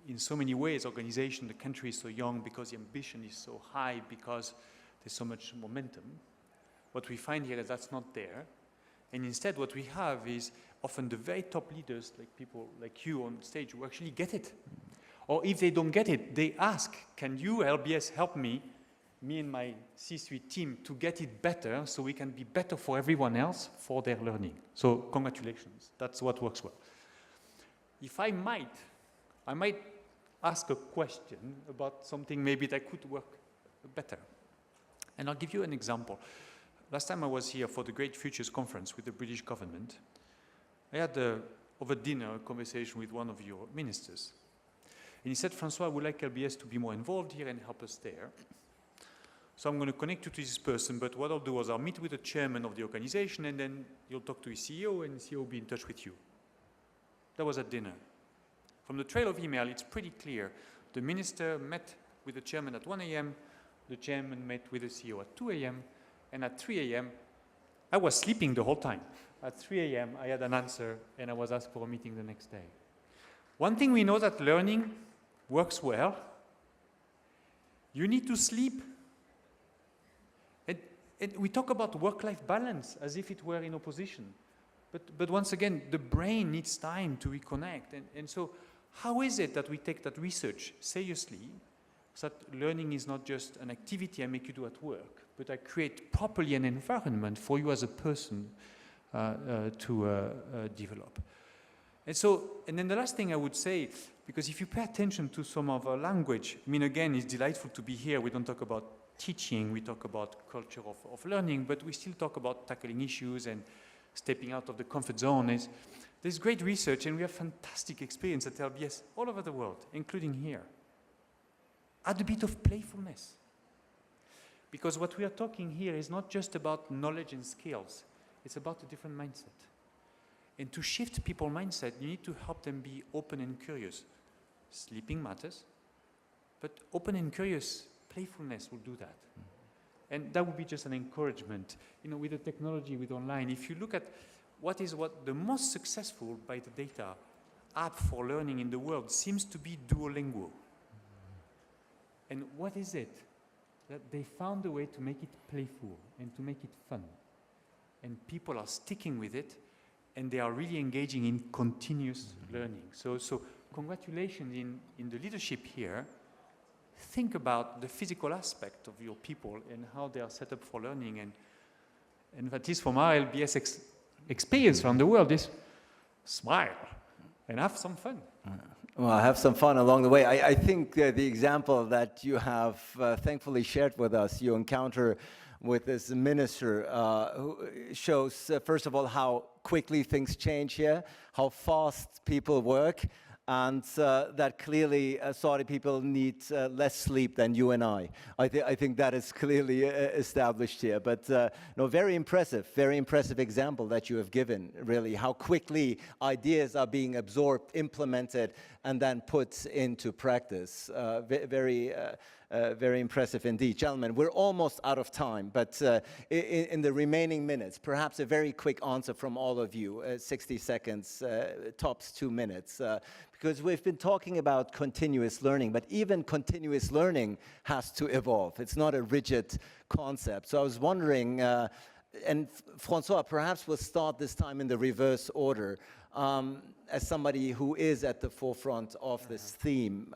in so many ways, organization, the country is so young, because the ambition is so high, because there's so much momentum, what we find here is that's not there. And instead what we have is often the very top leaders, like people like you on stage, who actually get it. Or if they don't get it, they ask, can you, LBS, help me and my C-suite team, to get it better so we can be better for everyone else for their learning. So congratulations, that's what works well. If I might ask a question about something maybe that could work better. And I'll give you an example. Last time I was here for the Great Futures Conference with the British government, I had over dinner a conversation with one of your ministers. And he said, Francois, I would like LBS to be more involved here and help us there. So I'm going to connect you to this person, but what I'll do is I'll meet with the chairman of the organization, and then you'll talk to his CEO, and the CEO will be in touch with you. That was at dinner. From the trail of email, it's pretty clear. The minister met with the chairman at 1 a.m., the chairman met with the CEO at 2 a.m. and at 3 a.m. I was sleeping the whole time. At 3 a.m. I had an answer and I was asked for a meeting the next day. One thing we know that learning works well, you need to sleep. And we talk about work-life balance as if it were in opposition. But once again, the brain needs time to reconnect. And so how is it that we take that research seriously, so that learning is not just an activity I make you do at work, but I create properly an environment for you as a person to develop. And then the last thing I would say, because if you pay attention to some of our language, I mean, again, it's delightful to be here. We don't talk about teaching, we talk about culture of learning, but we still talk about tackling issues and stepping out of the comfort zone. There's great research and we have fantastic experience at LBS all over the world, including here. Add a bit of playfulness. Because what we are talking here is not just about knowledge and skills, it's about a different mindset. And to shift people's mindset, you need to help them be open and curious. Sleeping matters, but open and curious playfulness will do that. And that would be just an encouragement. You know, with the technology, with online, if you look at what the most successful by the data app for learning in the world seems to be Duolingo. And what is it? That they found a way to make it playful and to make it fun. And people are sticking with it, and they are really engaging in continuous learning. So congratulations in the leadership here. Think about the physical aspect of your people and how they are set up for learning. And at least from our LBS experience around the world is smile and have some fun. Well, have some fun along the way. I think the example that you have thankfully shared with us, you encounter with this minister, who shows, first of all, how quickly things change here, how fast people work, and that clearly Saudi people need less sleep than you and I. I think that is clearly established here. But no, very impressive example that you have given, really, how quickly ideas are being absorbed, implemented, and then put into practice. Very impressive indeed. Gentlemen, we're almost out of time, but in the remaining minutes, perhaps a very quick answer from all of you, 60 seconds, tops 2 minutes. Because we've been talking about continuous learning, but even continuous learning has to evolve. It's not a rigid concept. So I was wondering, and Francois, perhaps we'll start this time in the reverse order. As somebody who is at the forefront of this theme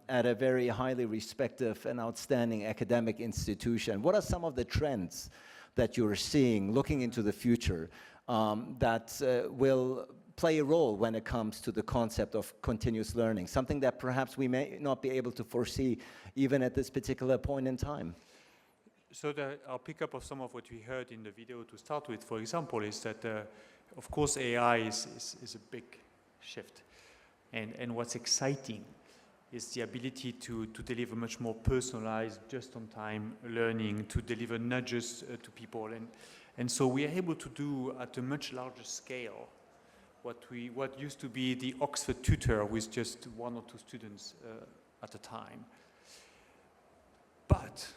at a very highly respected and outstanding academic institution, what are some of the trends that you're seeing looking into the future that will play a role when it comes to the concept of continuous learning, something that perhaps we may not be able to foresee even at this particular point in time? So I'll pick up on some of what we heard in the video to start with. For example, is that, of course, AI is a big shift. And what's exciting is the ability to deliver much more personalized, just-on-time learning, to deliver nudges to people. And so we are able to do at a much larger scale what used to be the Oxford tutor with just 1 or 2 students at a time. But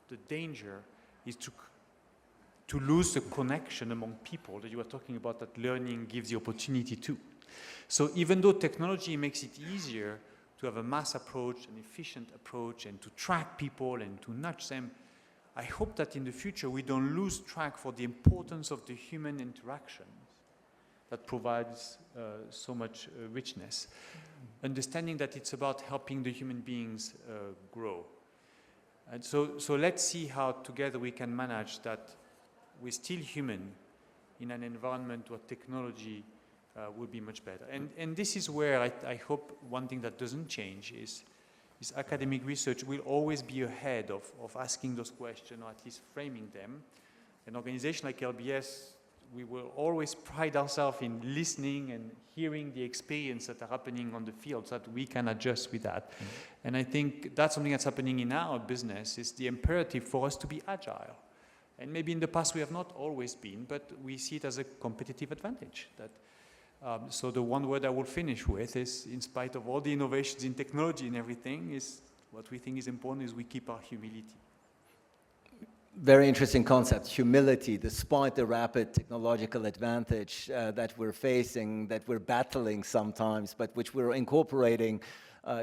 the danger is to lose the connection among people that you were talking about, that learning gives the opportunity to. So even though technology makes it easier to have a mass approach, an efficient approach, and to track people and to nudge them, I hope that in the future we don't lose track for the importance of the human interaction that provides so much richness. Understanding that it's about helping the human beings grow. And so let's see how together we can manage that we're still human in an environment where technology will be much better. And this is where I hope one thing that doesn't change is academic research will always be ahead of asking those questions, or at least framing them. An organization like LBS, we will always pride ourselves in listening and hearing the experience that are happening on the field so that we can adjust with that. Mm-hmm. And I think that's something that's happening in our business, is the imperative for us to be agile. And maybe in the past we have not always been, but we see it as a competitive advantage. So the one word I will finish with is, in spite of all the innovations in technology and everything, is What we think is important is we keep our humility. Very interesting concept, humility, despite the rapid technological advantage that we're facing, that we're battling sometimes, but which we're incorporating.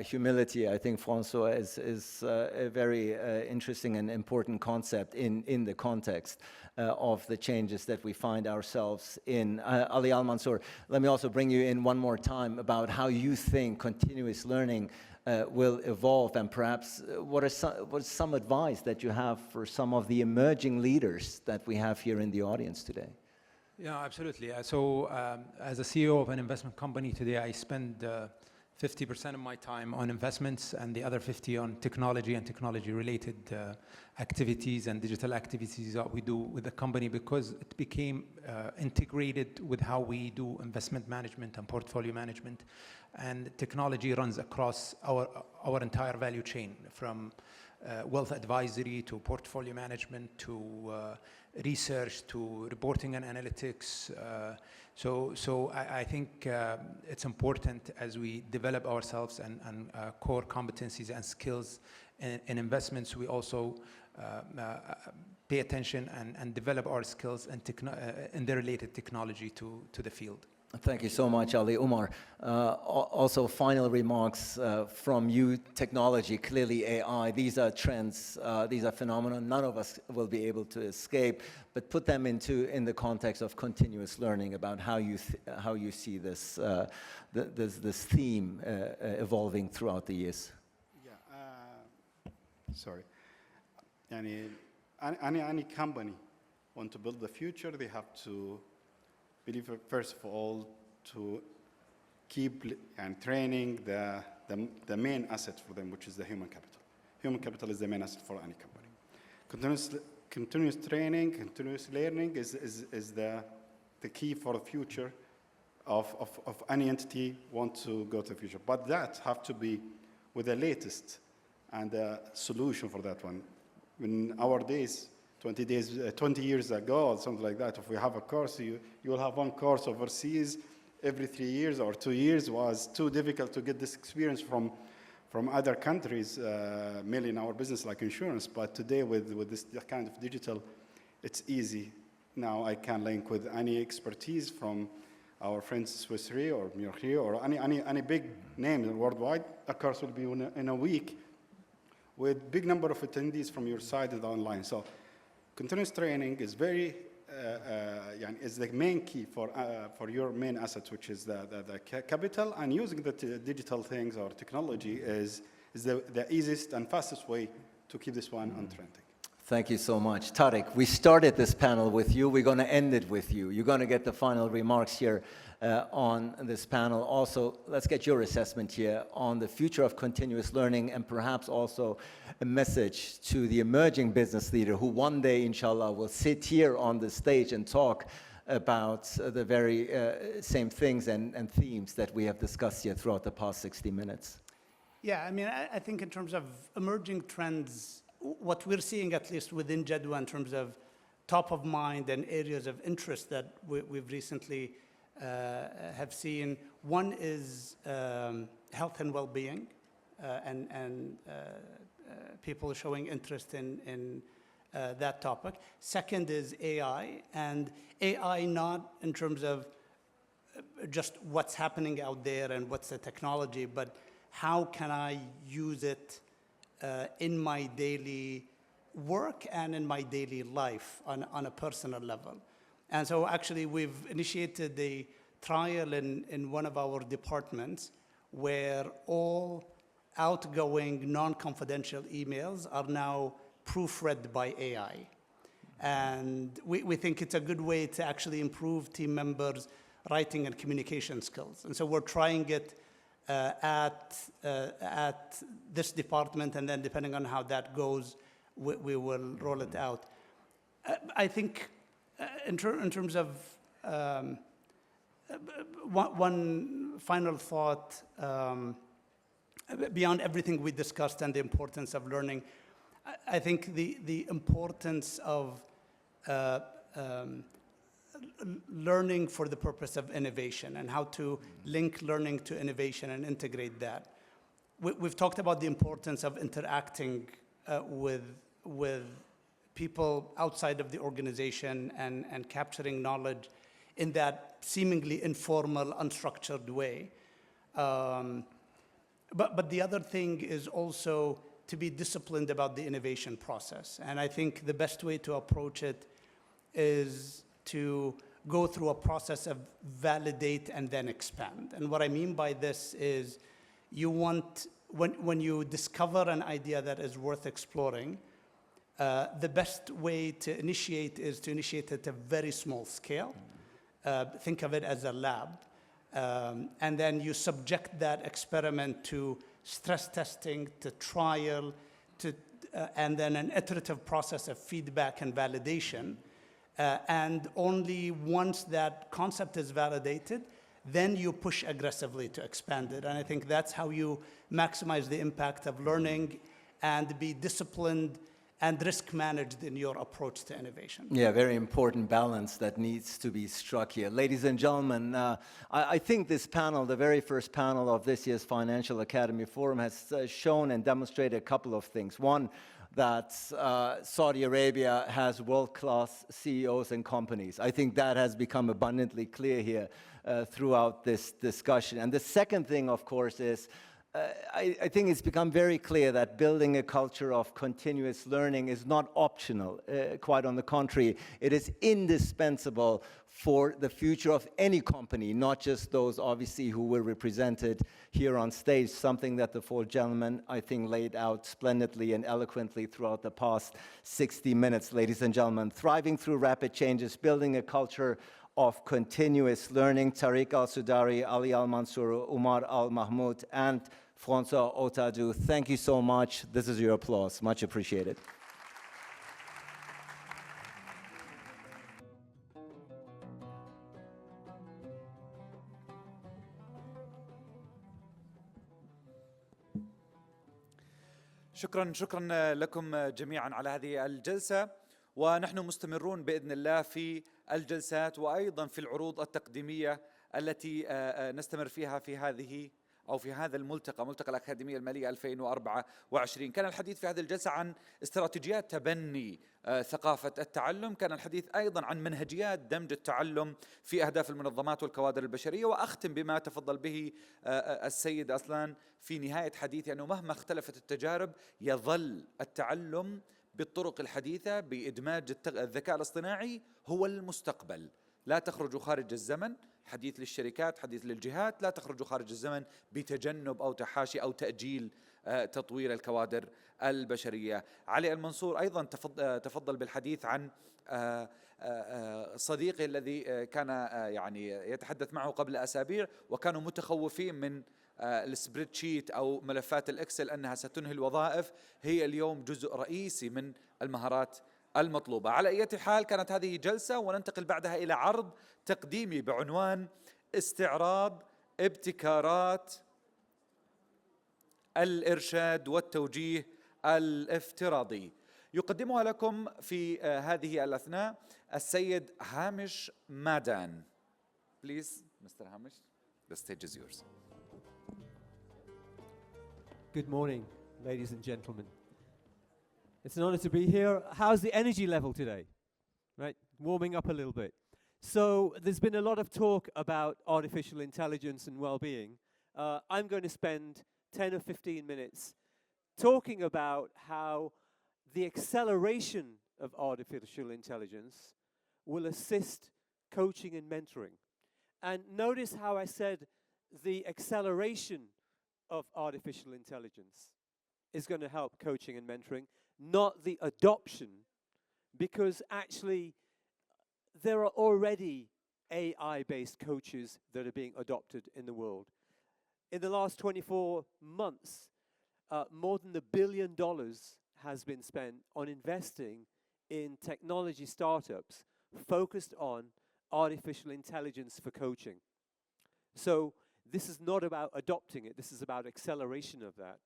Humility, I think, François, is a very interesting and important concept in the context of the changes that we find ourselves in. Ali Al-Mansour, let me also bring you in one more time about how you think continuous learning will evolve, and perhaps what's some advice that you have for some of the emerging leaders that we have here in the audience today? Yeah, absolutely. So as a CEO of an investment company today, I spend 50% of my time on investments and the other 50 on technology and technology-related activities and digital activities that we do with the company, because it became integrated with how we do investment management and portfolio management. And technology runs across our entire value chain, from wealth advisory to portfolio management to research to reporting and analytics. So I think it's important as we develop ourselves and core competencies and skills in investments, we also pay attention and develop our skills and the related technology to the field. Thank you so much, Ali. Umar, also final remarks from you. Technology, clearly AI, these are trends, these are phenomena none of us will be able to escape, but put them in the context of continuous learning about how you see this this theme evolving throughout the years. Yeah, sorry. Any company want to build the future, they have to believe, first of all, to keep and training the main asset for them, which is the human capital. Human capital is the main asset for any company. Continuous training, continuous learning is the key for the future of any entity want to go to the future. But that have to be with the latest and the solution for that one. In our days, 20 years ago or something like that, if we have a course, you will have one course overseas every 3 years or 2 years. Was too difficult to get this experience from other countries, mainly in our business like insurance. But today with this kind of digital, it's easy. Now I can link with any expertise from our friends Swiss Re or Munich Re or any big name worldwide. A course will be in a week with big number of attendees from your side and online. So continuous training is very is the main key for your main assets, which is the capital, and using the digital things or technology is the easiest and fastest way to keep this one on trending. Thank you so much. Tariq, we started this panel with you. We're going to end it with you. You're going to get the final remarks here on this panel. Also, let's get your assessment here on the future of continuous learning, and perhaps also a message to the emerging business leader who one day, inshallah, will sit here on the stage and talk about the very same things and themes that we have discussed here throughout the past 60 minutes. Yeah, I mean, I think in terms of emerging trends, what we're seeing, at least within Jadwa, in terms of top of mind and areas of interest that we've recently have seen, one is health and well-being, and people showing interest in that topic. Second is AI, and AI not in terms of just what's happening out there and what's the technology, but how can I use it in my daily work and in my daily life on a personal level. And so actually we've initiated a trial in one of our departments where all outgoing non-confidential emails are now proofread by AI. And we think it's a good way to actually improve team members' writing and communication skills. And so we're trying it at this department, and then depending on how that goes, we will roll it out. I think in terms of one final thought, beyond everything we discussed and the importance of learning, I think the importance of learning for the purpose of innovation and how to link learning to innovation and integrate that. we've talked about the importance of interacting with people outside of the organization and capturing knowledge in that seemingly informal, unstructured way. But the other thing is also to be disciplined about the innovation process. And I think the best way to approach it is to go through a process of validate and then expand. And what I mean by this is you want, when you discover an idea that is worth exploring, the best way to initiate is to initiate at a very small scale. Think of it as a lab. And then you subject that experiment to stress testing, to trial, and then an iterative process of feedback and validation. And only once that concept is validated, then you push aggressively to expand it. And I think that's how you maximize the impact of learning and be disciplined and risk managed in your approach to innovation. Yeah, very important balance that needs to be struck here. Ladies and gentlemen, I think this panel, the very first panel of this year's Financial Academy Forum, has shown and demonstrated a couple of things. One, that Saudi Arabia has world-class CEOs and companies. I think that has become abundantly clear here throughout this discussion. And the second thing, of course, is I think it's become very clear that building a culture of continuous learning is not optional. Quite on the contrary, it is indispensable for the future of any company, not just those, obviously, who were represented here on stage, something that the four gentlemen, I think, laid out splendidly and eloquently throughout the past 60 minutes, ladies and gentlemen. Thriving through rapid changes, building a culture of continuous learning. Tariq Al-Sudari, Ali Al-Mansour, Umar Al-Mahmoud, and Francois Otadou, thank you so much. This is your applause. Much appreciated. شكرا لكم جميعا على هذه الجلسة، ونحن مستمرون بإذن الله في الجلسات وأيضا في العروض التقديمية التي نستمر فيها في هذا الملتقى، ملتقى الأكاديمية المالية 2024. كان الحديث في هذه الجلسة عن استراتيجيات تبني ثقافة التعلم، كان الحديث أيضا عن منهجيات دمج التعلم في أهداف المنظمات والكوادر البشرية. وأختم بما تفضل به السيد أصلان في نهاية حديثي، أنه مهما اختلفت التجارب يظل التعلم بالطرق الحديثة بإدماج الذكاء الاصطناعي هو المستقبل. لا تخرجوا خارج الزمن، حديث للشركات، حديث للجهات، لا تخرجوا خارج الزمن بتجنب أو تحاشي أو تأجيل تطوير الكوادر البشرية. علي المنصور أيضا تفضل بالحديث عن صديقي الذي كان يعني يتحدث معه قبل أسابيع، وكانوا متخوفين من السبريد شيت أو ملفات الإكسل أنها ستنهي الوظائف. هي اليوم جزء رئيسي من المهارات المطلوبة. على أي حال كانت هذه جلسة، وننتقل بعدها إلى عرض تقديمي بعنوان استعراض ابتكارات الإرشاد والتوجيه الافتراضي. يقدمها لكم في هذه الأثناء السيد هامش مادان. Please, Mr. Hamish, the stage is yours. Good morning, ladies and gentlemen. It's an honor to be here. How's the energy level today? Right, warming up a little bit. So there's been a lot of talk about artificial intelligence and well-being. I'm going to spend 10 or 15 minutes talking about how the acceleration of artificial intelligence will assist coaching and mentoring. And notice how I said the acceleration of artificial intelligence is going to help coaching and mentoring, not the adoption, because actually there are already AI-based coaches that are being adopted in the world. In the last 24 months, more than $1 billion has been spent on investing in technology startups focused on artificial intelligence for coaching. So this is not about adopting it, this is about acceleration of that.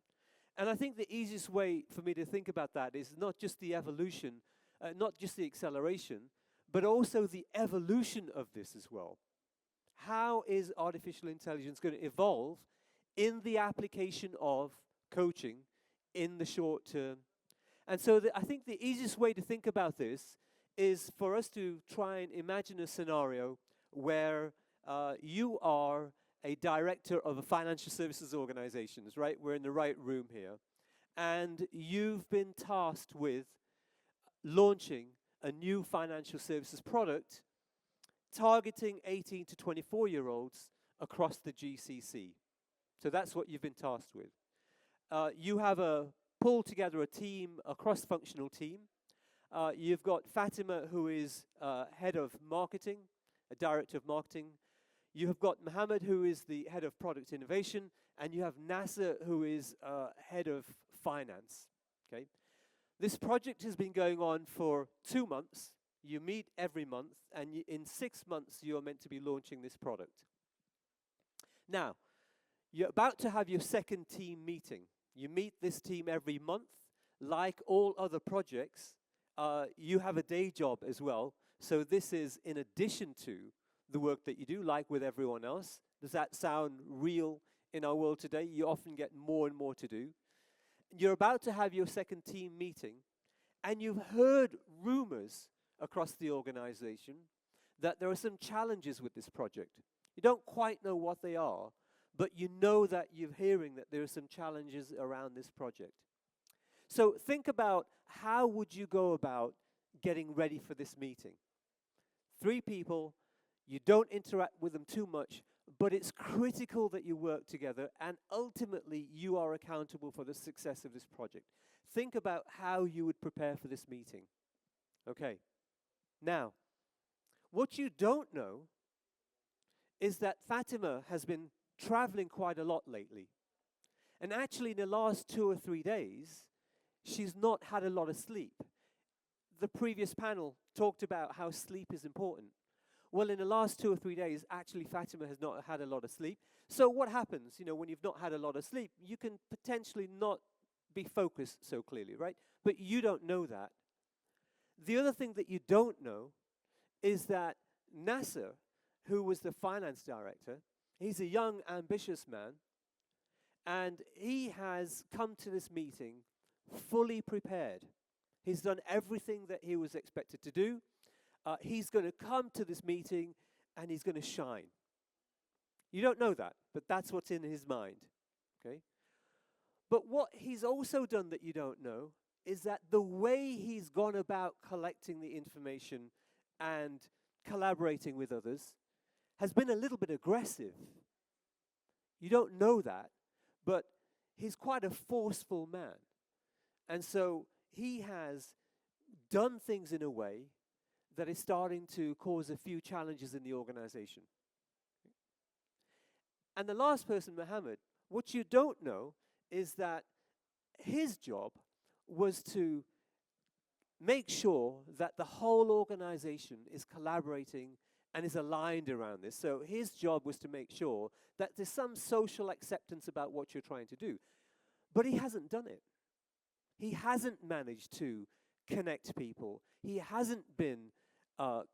And I think the easiest way for me to think about that is not just the evolution, not just the acceleration, but also the evolution of this as well. How is artificial intelligence going to evolve in the application of coaching in the short term. And so I think the easiest way to think about this is for us to try and imagine a scenario where you are a director of a financial services organization, right? We're in the right room here. And you've been tasked with launching a new financial services product targeting 18 to 24-year-olds across the GCC. So that's what you've been tasked with. You have pulled together a team, a cross-functional team. You've got Fatima, who is head of marketing, a director of marketing. You have got Mohammed, who is the head of product innovation, and you have Nasser, who is head of finance. Okay, this project has been going on for 2 months. You meet every month, and in 6 months, you are meant to be launching this product. Now, you're about to have your second team meeting. You meet this team every month. Like all other projects, you have a day job as well. So this is in addition to the work that you do, like with everyone else. Does that sound real in our world today? You often get more and more to do. You're about to have your second team meeting, and you've heard rumors across the organization that there are some challenges with this project. You don't quite know what they are, but you know that you're hearing that there are some challenges around this project. So think about, how would you go about getting ready for this meeting? 3 people, you don't interact with them too much, but it's critical that you work together, and ultimately you are accountable for the success of this project. Think about how you would prepare for this meeting. Okay. Now, what you don't know is that Fatima has been traveling quite a lot lately. And actually, in the last 2 or 3 days, she's not had a lot of sleep. The previous panel talked about how sleep is important. Well, in the last 2 or 3 days, actually, Fatima has not had a lot of sleep. So what happens, when you've not had a lot of sleep? You can potentially not be focused so clearly, right? But you don't know that. The other thing that you don't know is that Nasser, who was the finance director, he's a young, ambitious man, and he has come to this meeting fully prepared. He's done everything that he was expected to do. He's going to come to this meeting, and he's going to shine. You don't know that, but that's what's in his mind, okay? But what he's also done that you don't know is that the way he's gone about collecting the information and collaborating with others has been a little bit aggressive. You don't know that, but he's quite a forceful man. And so he has done things in a way that is starting to cause a few challenges in the organization. And the last person, Mohammed, what you don't know is that his job was to make sure that the whole organization is collaborating and is aligned around this. So his job was to make sure that there's some social acceptance about what you're trying to do. But he hasn't done it. He hasn't managed to connect people. He hasn't been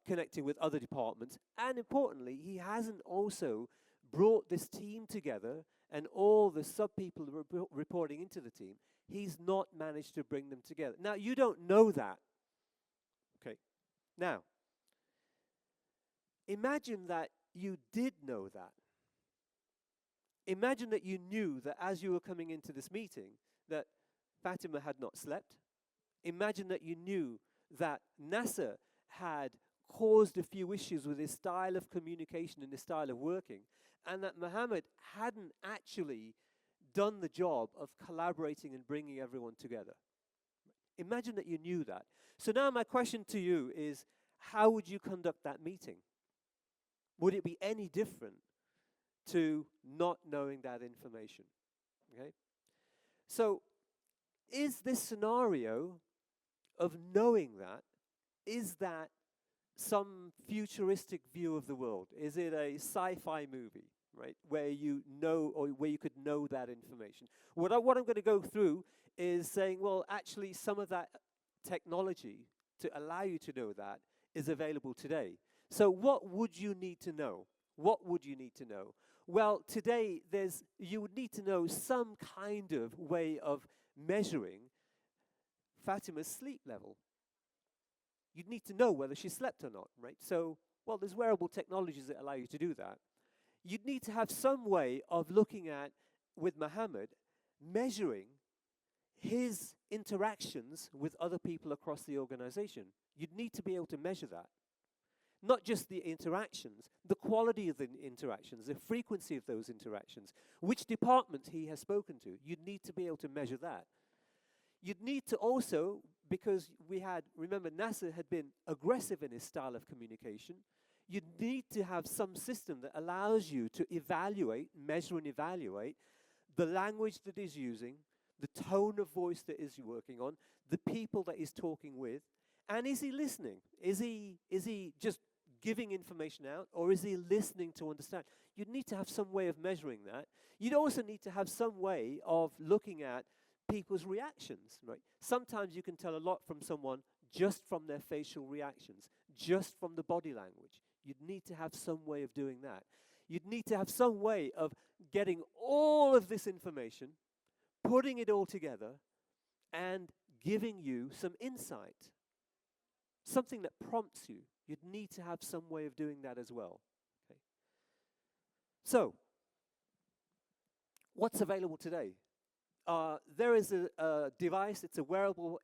connecting with other departments. And importantly, he hasn't also brought this team together and all the sub-people reporting into the team. He's not managed to bring them together. Now, you don't know that. Okay. Now, imagine that you did know that. Imagine that you knew that as you were coming into this meeting that Fatima had not slept. Imagine that you knew that Nasser had caused a few issues with his style of communication and his style of working, and that Mohammed hadn't actually done the job of collaborating and bringing everyone together. Imagine that you knew that. So now my question to you is, how would you conduct that meeting? Would it be any different to not knowing that information? Okay? So is this scenario of knowing that, is that some futuristic view of the world? Is it a sci-fi movie, right, where you know, or where you could know that information? What I'm going to go through is saying, well, actually, some of that technology to allow you to know that is available today. So what would you need to know? What would you need to know? Well, today you would need to know some kind of way of measuring Fatima's sleep level. You'd need to know whether she slept or not, right? So, well, there's wearable technologies that allow you to do that. You'd need to have some way of looking at, with Mohammed, measuring his interactions with other people across the organization. You'd need to be able to measure that. Not just the interactions, the quality of the interactions, the frequency of those interactions, which department he has spoken to. You'd need to be able to measure that. You'd need to also, because remember, Nasser had been aggressive in his style of communication, you'd need to have some system that allows you to evaluate, measure and evaluate the language that he's using, the tone of voice that he's working on, the people that he's talking with, and is he listening? Is he just giving information out, or is he listening to understand? You'd need to have some way of measuring that. You'd also need to have some way of looking at people's reactions, right? Sometimes you can tell a lot from someone just from their facial reactions, just from the body language. You'd need to have some way of doing that. You'd need to have some way of getting all of this information, putting it all together, and giving you some insight, something that prompts you. You'd need to have some way of doing that as well. Okay. So, what's available today? There is a device. It's a wearable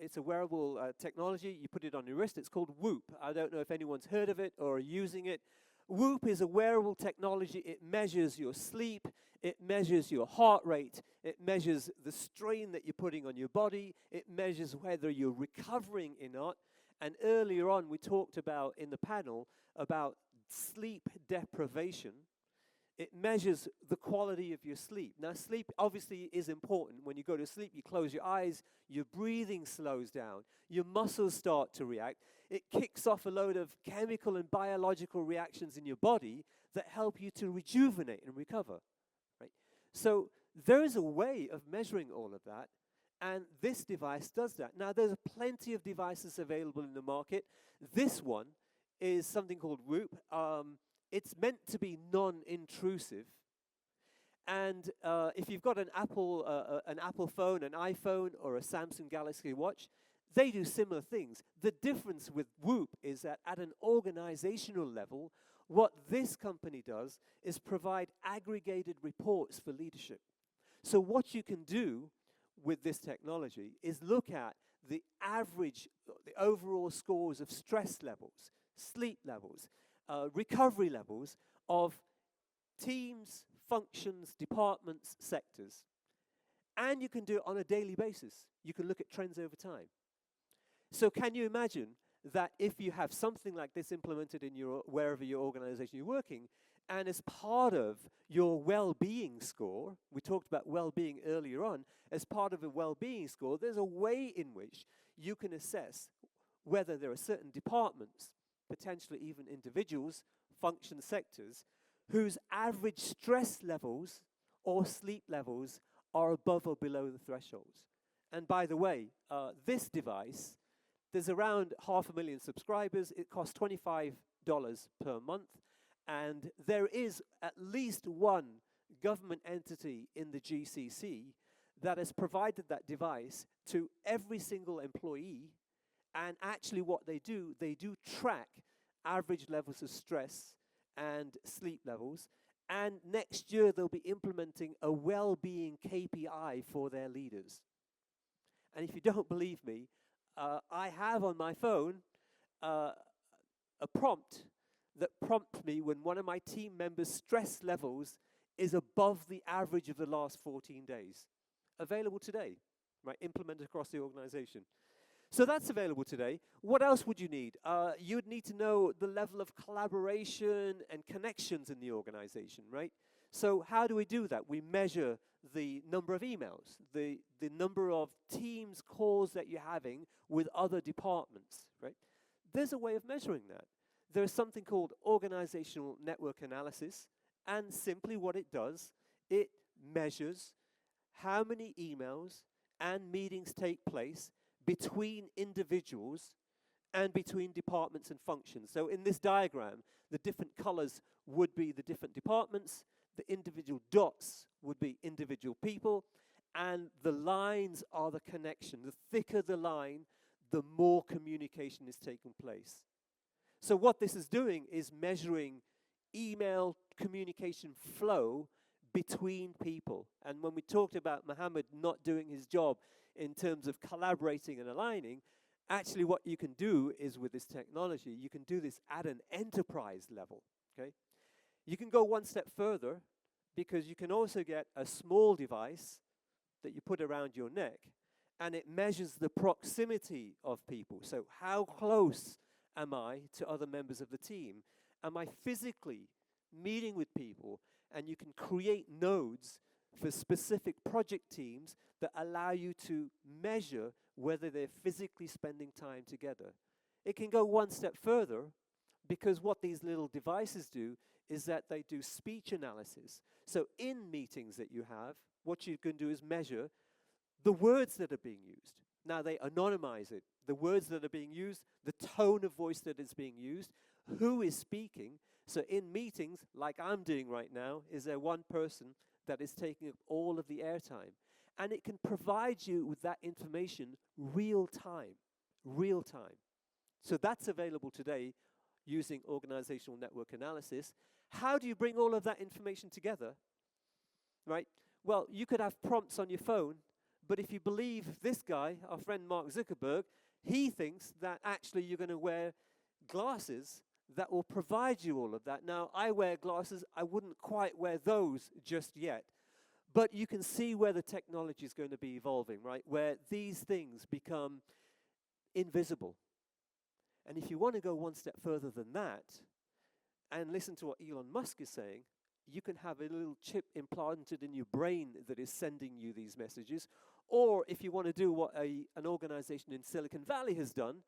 technology. You put it on your wrist. It's called Whoop. I don't know if anyone's heard of it or are using it. Whoop is a wearable technology. It measures your sleep. It measures your heart rate. It measures the strain that you're putting on your body. It measures whether you're recovering or not. And earlier on, we talked about in the panel about sleep deprivation. It measures the quality of your sleep. Now, sleep obviously is important. When you go to sleep, you close your eyes, your breathing slows down, your muscles start to react. It kicks off a load of chemical and biological reactions in your body that help you to rejuvenate and recover. Right? So there is a way of measuring all of that, and this device does that. Now, there's plenty of devices available in the market. This one is something called Whoop. It's meant to be non-intrusive, and if you've got an Apple phone, an iPhone, or a Samsung Galaxy Watch, they do similar things. The difference with Whoop is that at an organizational level, what this company does is provide aggregated reports for leadership. So what you can do with this technology is look at the average, the overall scores of stress levels, sleep levels, recovery levels of teams, functions, departments, sectors. And you can do it on a daily basis. You can look at trends over time. So can you imagine that if you have something like this implemented in wherever your organization you're working, and as part of your well-being score, we talked about well-being earlier on, as part of a well-being score, there's a way in which you can assess whether there are certain departments, potentially even individuals, function sectors, whose average stress levels or sleep levels are above or below the thresholds. And by the way, this device, there's around 500,000 subscribers. It costs $25 per month. And there is at least one government entity in the GCC that has provided that device to every single employee. And actually what they do track average levels of stress and sleep levels. And next year they'll be implementing a well-being KPI for their leaders. And if you don't believe me, I have on my phone a prompt that prompts me when one of my team members' stress levels is above the average of the last 14 days. Available today, right? Implemented across the organization. So that's available today. What else would you need? You would need to know the level of collaboration and connections in the organization, right? So how do we do that? We measure the number of emails, the number of Teams calls that you're having with other departments, right? There's a way of measuring that. There's something called organizational network analysis, and simply what it does, it measures how many emails and meetings take place between individuals and between departments and functions. So in this diagram, the different colors would be the different departments, the individual dots would be individual people, and the lines are the connection. The thicker the line, the more communication is taking place. So what this is doing is measuring email communication flow between people. And when we talked about Mohammed not doing his job in terms of collaborating and aligning, actually what you can do is with this technology, you can do this at an enterprise level, okay? You can go one step further because you can also get a small device that you put around your neck, and it measures the proximity of people. So how close am I to other members of the team? Am I physically meeting with people? And you can create nodes for specific project teams that allow you to measure whether they're physically spending time together. It can go one step further because what these little devices do is that they do speech analysis. So in meetings that you have, what you can do is measure the words that are being used. Now they anonymize it. The words that are being used, the tone of voice that is being used, who is speaking. So in meetings, like I'm doing right now, is there one person that is taking up all of the airtime? And it can provide you with that information real time. So that's available today using organizational network analysis. How do you bring all of that information together? Right? Well, you could have prompts on your phone, but if you believe this guy, our friend Mark Zuckerberg, he thinks that actually you're going to wear glasses that will provide you all of that. Now, I wear glasses. I wouldn't quite wear those just yet. But you can see where the technology is going to be evolving, right? Where these things become invisible. And if you want to go one step further than that, and listen to what Elon Musk is saying, you can have a little chip implanted in your brain that is sending you these messages. Or if you want to do what an organization in Silicon Valley has done,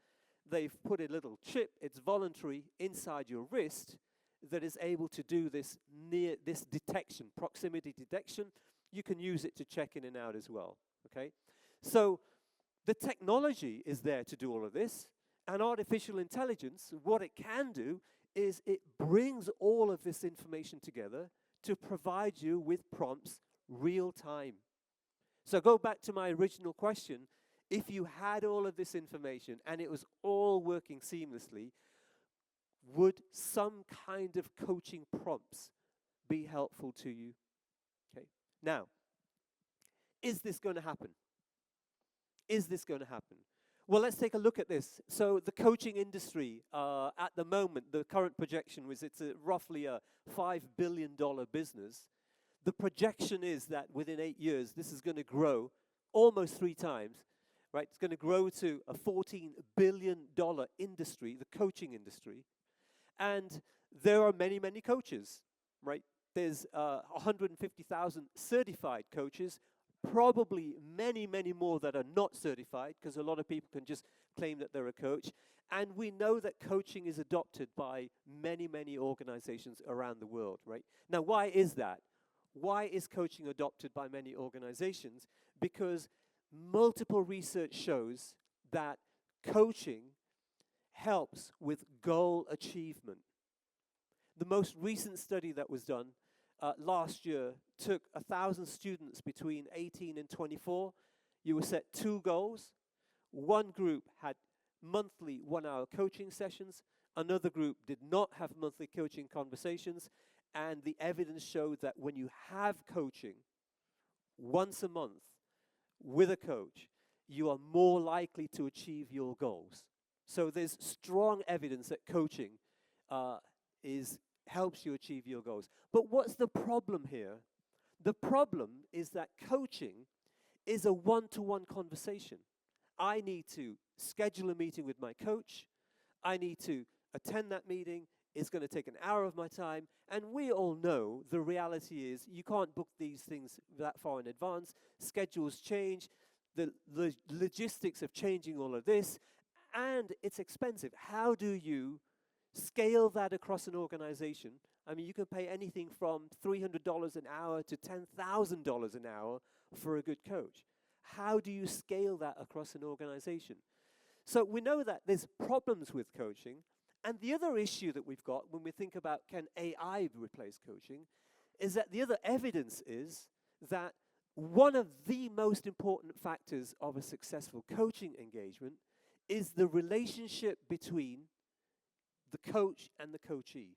they've put a little chip, it's voluntary, inside your wrist that is able to do this detection, proximity detection. You can use it to check in and out as well, okay? So the technology is there to do all of this, and artificial intelligence, what it can do is it brings all of this information together to provide you with prompts real time. So go back to my original question. If you had all of this information and it was all working seamlessly, would some kind of coaching prompts be helpful to you? Okay. Now, is this going to happen? Is this going to happen? Well, let's take a look at this. So the coaching industry, at the moment, the current projection was it's roughly a $5 billion business. The projection is that within 8 years, this is going to grow almost 3 times, right? It's going to grow to a $14 billion industry, the coaching industry. And there are many, many coaches, right? There's 150,000 certified coaches, probably many, many more that are not certified, because a lot of people can just claim that they're a coach. And we know that coaching is adopted by many, many organizations around the world, right? Now, why is that? Why is coaching adopted by many organizations? Because multiple research shows that coaching helps with goal achievement. The most recent study that was done last year took 1,000 students between 18 and 24. You were set 2 goals. One group had monthly 1-hour coaching sessions. Another group did not have monthly coaching conversations. And the evidence showed that when you have coaching once a month with a coach, you are more likely to achieve your goals. So there's strong evidence that coaching helps you achieve your goals. But what's the problem here? The problem is that coaching is a one-to-one conversation. I need to schedule a meeting with my coach. I need to attend that meeting. It's going to take an hour of my time. And we all know the reality is you can't book these things that far in advance. Schedules change. The logistics of changing all of this. And it's expensive. How do you scale that across an organization? I mean, you can pay anything from $300 an hour to $10,000 an hour for a good coach. How do you scale that across an organization? So we know that there's problems with coaching. And the other issue that we've got when we think about can AI replace coaching is that the other evidence is that one of the most important factors of a successful coaching engagement is the relationship between the coach and the coachee.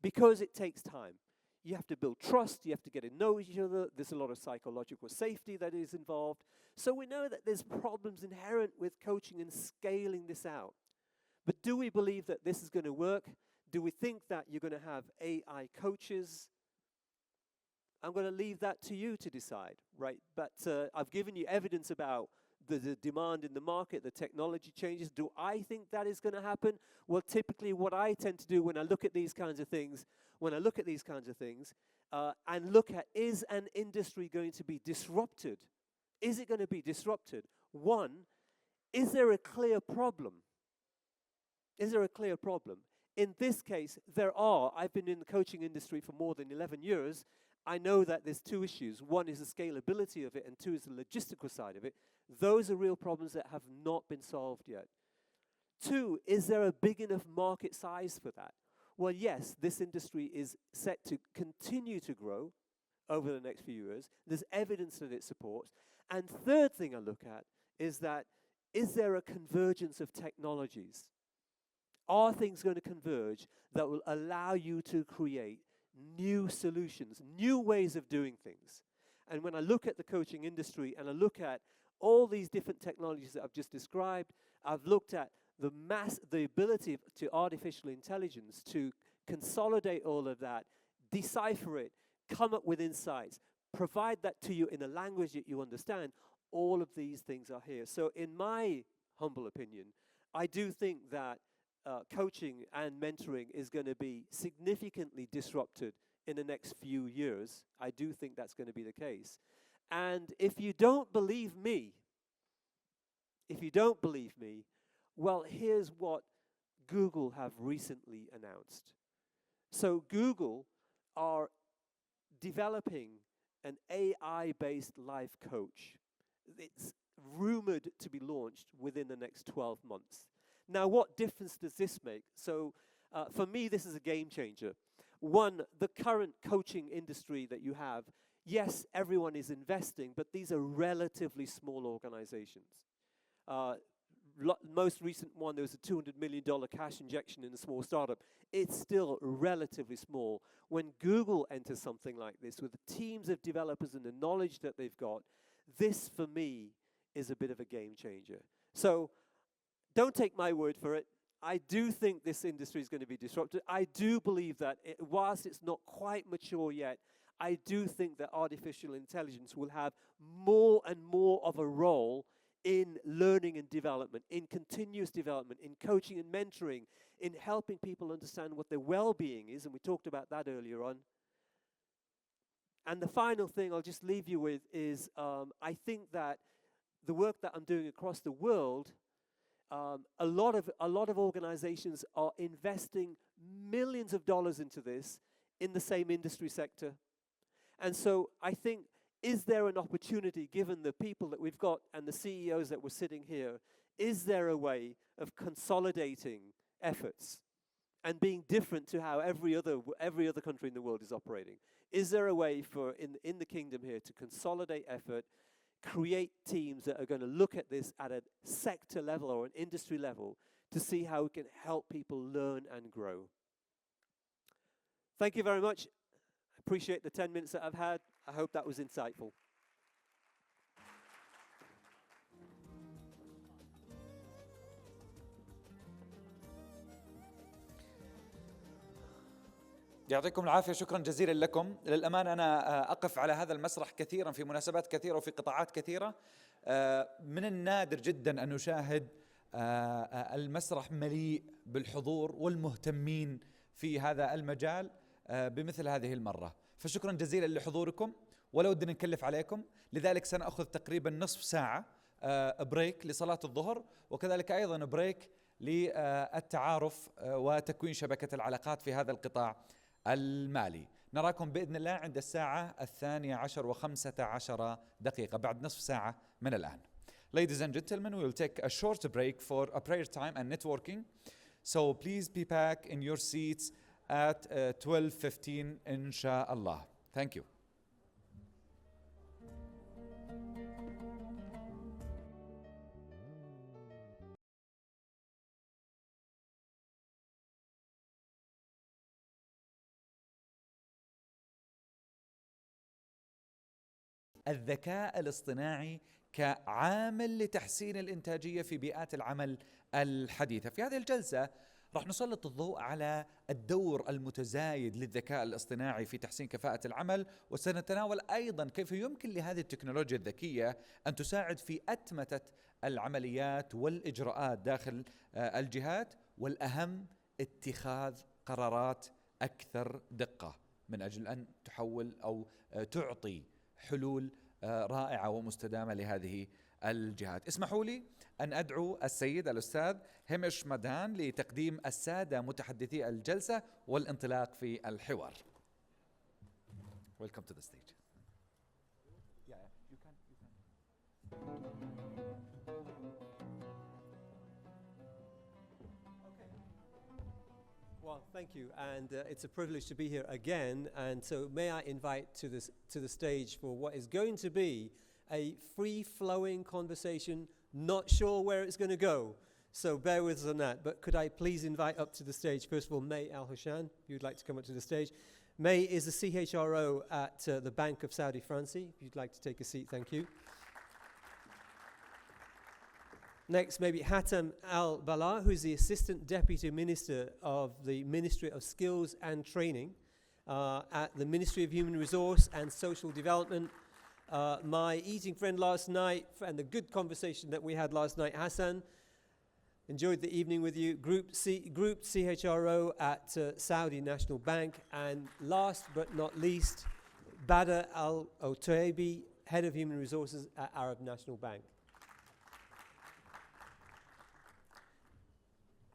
Because it takes time. You have to build trust, you have to get to know each other, there's a lot of psychological safety that is involved. So we know that there's problems inherent with coaching and scaling this out. But do we believe that this is going to work? Do we think that you're going to have AI coaches? I'm going to leave that to you to decide, right? But I've given you evidence about the demand in the market, the technology changes. Do I think that is going to happen? Well, typically what I tend to do when I look at these kinds of things, and look at, is an industry going to be disrupted? Is it going to be disrupted? One, is there a clear problem? Is there a clear problem? In this case, there are. I've been in the coaching industry for more than 11 years. I know that there's two issues. One is the scalability of it, and two is the logistical side of it. Those are real problems that have not been solved yet. Two, is there a big enough market size for that? Well, yes, this industry is set to continue to grow over the next few years. There's evidence that it supports. And third thing I look at is that, is there a convergence of technologies? Are things going to converge that will allow you to create new solutions, new ways of doing things? And when I look at the coaching industry and I look at all these different technologies that I've just described, I've looked at the ability to artificial intelligence to consolidate all of that, decipher it, come up with insights, provide that to you in a language that you understand. All of these things are here. So in my humble opinion, I do think that coaching and mentoring is going to be significantly disrupted in the next few years. I do think that's going to be the case. And if you don't believe me, well, here's what Google have recently announced. So Google are developing an AI-based life coach. It's rumored to be launched within the next 12 months. Now, what difference does this make? So for me, this is a game changer. One, the current coaching industry that you have, yes, everyone is investing, but these are relatively small organizations. Most recent one, there was a $200 million cash injection in a small startup. It's still relatively small. When Google enters something like this with the teams of developers and the knowledge that they've got, this, for me, is a bit of a game changer. So don't take my word for it. I do think this industry is going to be disrupted. I do believe that whilst it's not quite mature yet, I do think that artificial intelligence will have more and more of a role in learning and development, in continuous development, in coaching and mentoring, in helping people understand what their well-being is, and we talked about that earlier on. And the final thing I'll just leave you with is I think that the work that I'm doing across the world, a lot of organizations are investing millions of dollars into this in the same industry sector. And so I think, is there an opportunity, given the people that we've got and the CEOs that were sitting here, is there a way of consolidating efforts and being different to how every other country in the world is operating? Is there a way for, in the kingdom here, to consolidate effort, create teams that are going to look at this at a sector level or an industry level to see how we can help people learn and grow? Thank you very much. I appreciate the 10 minutes that I've had. I hope that was insightful. يعطيكم العافية، شكرا جزيلا لكم. للأمانة أنا أقف على هذا المسرح كثيرا في مناسبات كثيرة وفي قطاعات كثيرة. من النادر جدا أن نشاهد المسرح مليء بالحضور والمهتمين في هذا المجال بمثل هذه المرة. فشكرا جزيلا لحضوركم، ولا ودنا نكلف عليكم، لذلك سنأخذ تقريبا نصف ساعة بريك لصلاة الظهر، وكذلك أيضا بريك للتعارف وتكوين شبكة العلاقات في هذا القطاع المالي. نراكم بإذن الله عند الساعة 12:15 بعد نصف ساعة من الآن. Ladies and gentlemen, we will take a short break for a prayer time and networking. So please be back in your seats at 12:15 إن شاء الله. Thank you. الذكاء الاصطناعي كعامل لتحسين الإنتاجية في بيئات العمل الحديثة. في هذه الجلسة راح نسلط الضوء على الدور المتزايد للذكاء الاصطناعي في تحسين كفاءة العمل، وسنتناول أيضا كيف يمكن لهذه التكنولوجيا الذكية أن تساعد في أتمتة العمليات والإجراءات داخل الجهات، والأهم اتخاذ قرارات أكثر دقة من أجل أن تحول أو تعطي حلول رائعة ومستدامة لهذه الجهات. اسمحوا لي أن أدعو السيد الأستاذ همش مدان لتقديم السادة متحدثي الجلسة والانطلاق في الحوار. Welcome to the stage. Well, thank you, and it's a privilege to be here again. And so, may I invite to the stage for what is going to be a free-flowing conversation. Not sure where it's going to go, so bear with us on that. But could I please invite up to the stage, first of all, May Al-Hushan, if you'd like to come up to the stage. May is the CHRO at the Bank of Saudi Fransi. If you'd like to take a seat, thank you. Next, maybe Hatem Al-Bala, who's the Assistant Deputy Minister of the Ministry of Skills and Training at the Ministry of Human Resource and Social Development. My eating friend last night and the good conversation that we had last night, Hassan, enjoyed the evening with you. Group CHRO at Saudi National Bank. And last but not least, Badr Al-Otaibi, Head of Human Resources at Arab National Bank.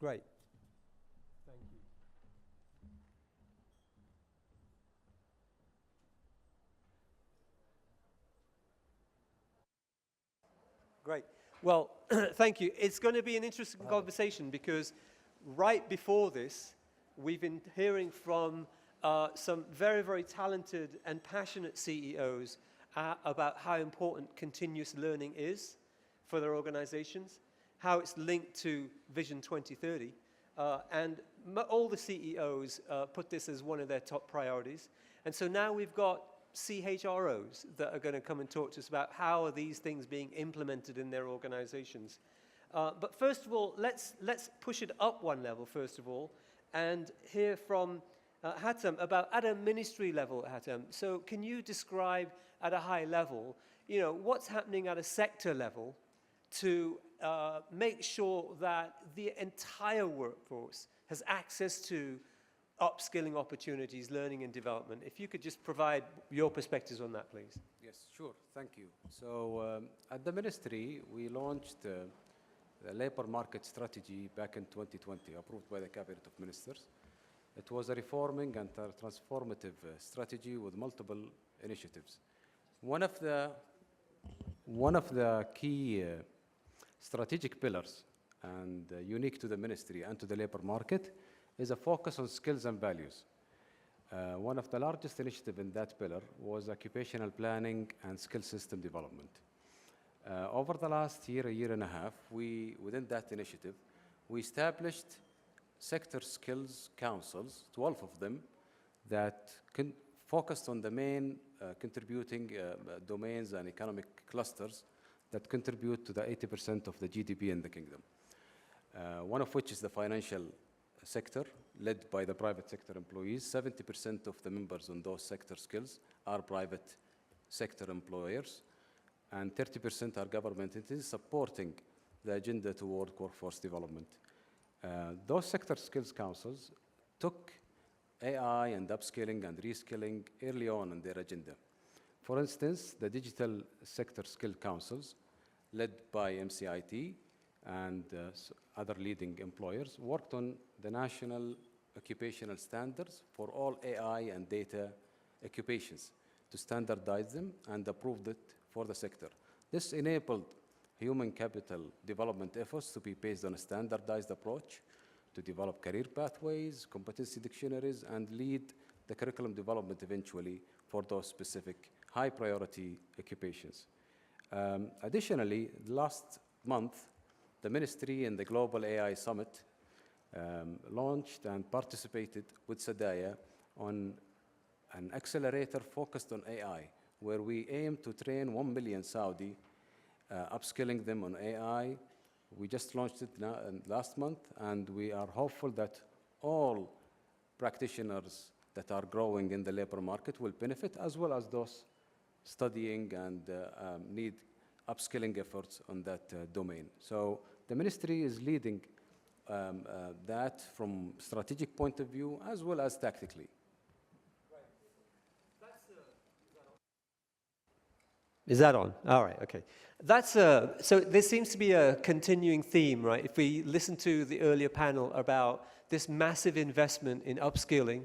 Great. Thank you. Great. Well, thank you. It's going to be an interesting conversation because right before this, we've been hearing from some very, very talented and passionate CEOs about how important continuous learning is for their organizations, how it's linked to Vision 2030. And all the CEOs put this as one of their top priorities. And so now we've got CHROs that are going to come and talk to us about how are these things being implemented in their organizations. But first of all, let's push it up one level, first of all, and hear from Hatem about at a ministry level, Hatem. So can you describe at a high level, what's happening at a sector level to make sure that the entire workforce has access to upskilling opportunities, learning and development? If you could just provide your perspectives on that, please. Yes, sure. Thank you. So at the ministry, we launched the labor market strategy back in 2020, approved by the Cabinet of Ministers. It was a reforming and transformative strategy with multiple initiatives. One of the key strategic pillars and unique to the ministry and to the labor market is a focus on skills and values. One of the largest initiatives in that pillar was occupational planning and skill system development. Over the last year and a half, within that initiative, we established sector skills councils, 12 of them, that focused on the main contributing domains and economic clusters that contribute to the 80% of the GDP in the kingdom. One of which is the financial sector, led by the private sector employees. 70% of the members on those sector skills are private sector employers, and 30% are government entities supporting the agenda toward workforce development. Those sector skills councils took AI and upskilling and reskilling early on in their agenda. For instance, the digital sector skill councils, led by MCIT and other leading employers, worked on the national occupational standards for all AI and data occupations to standardize them and approved it for the sector. This enabled human capital development efforts to be based on a standardized approach to develop career pathways, competency dictionaries, and lead the curriculum development eventually for those specific high priority occupations. Additionally, last month, the Ministry in the Global AI Summit launched and participated with Sadaya on an accelerator focused on AI, where we aim to train 1 million Saudi, upskilling them on AI. We just launched it last month, and we are hopeful that all practitioners that are growing in the labor market will benefit, as well as those studying and need upskilling efforts on that domain. So the ministry is leading that from strategic point of view, as well as tactically. Is that on? All right, okay. So there seems to be a continuing theme, right? If we listen to the earlier panel about this massive investment in upskilling,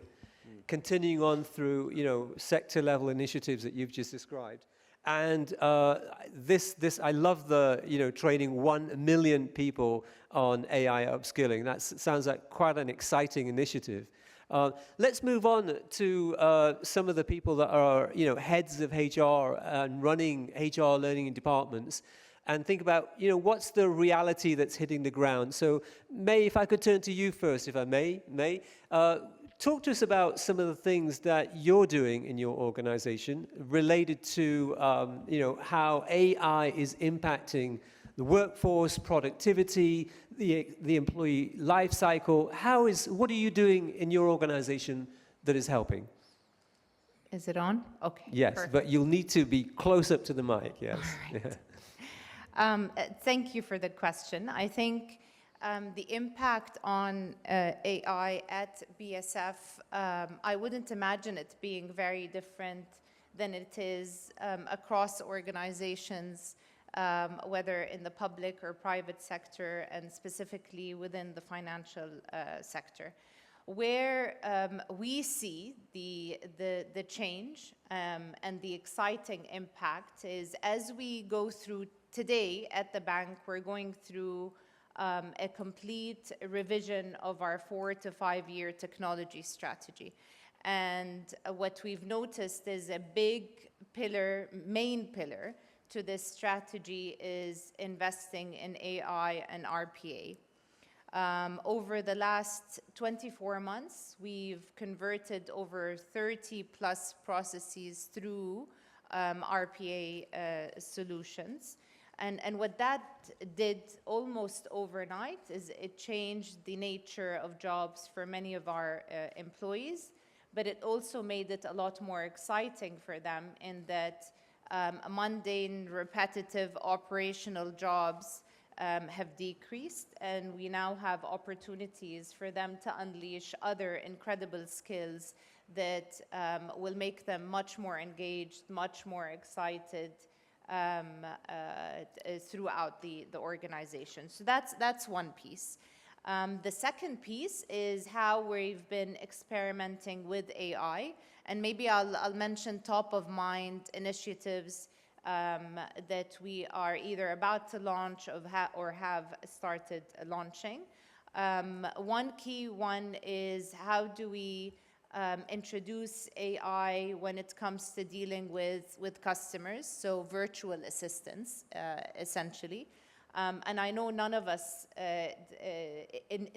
continuing on through, sector level initiatives that you've just described. And this, I love the, training 1 million people on AI upskilling. That sounds like quite an exciting initiative. Let's move on to some of the people that are, heads of HR and running HR learning departments, and think about, what's the reality that's hitting the ground. So, May, if I could turn to you first, if I may. May, talk to us about some of the things that you're doing in your organization related to, how AI is impacting the workforce, productivity, the employee life cycle. What are you doing in your organization that is helping? Is it on? Okay. Yes, perfect. but you'll need to be close up to the mic, yes. Right. Thank you for the question. I think the impact on AI at BSF, I wouldn't imagine it being very different than it is across organizations, whether in the public or private sector, and specifically within the financial sector. Where we see the change and the exciting impact is, as we go through today at the bank, we're going through a complete revision of our 4 to 5 year technology strategy. And what we've noticed is a big pillar, main pillar to this strategy is investing in AI and RPA. Over the last 24 months, we've converted over 30 plus processes through RPA solutions. And what that did almost overnight is it changed the nature of jobs for many of our employees, but it also made it a lot more exciting for them, in that mundane, repetitive, operational jobs have decreased, and we now have opportunities for them to unleash other incredible skills that will make them much more engaged, much more excited throughout the organization. So that's one piece. The second piece is how we've been experimenting with AI, and maybe I'll mention top of mind initiatives that we are either about to launch or have started launching. One key one is, how do we introduce AI when it comes to dealing with customers, so virtual assistants, essentially. And I know none of us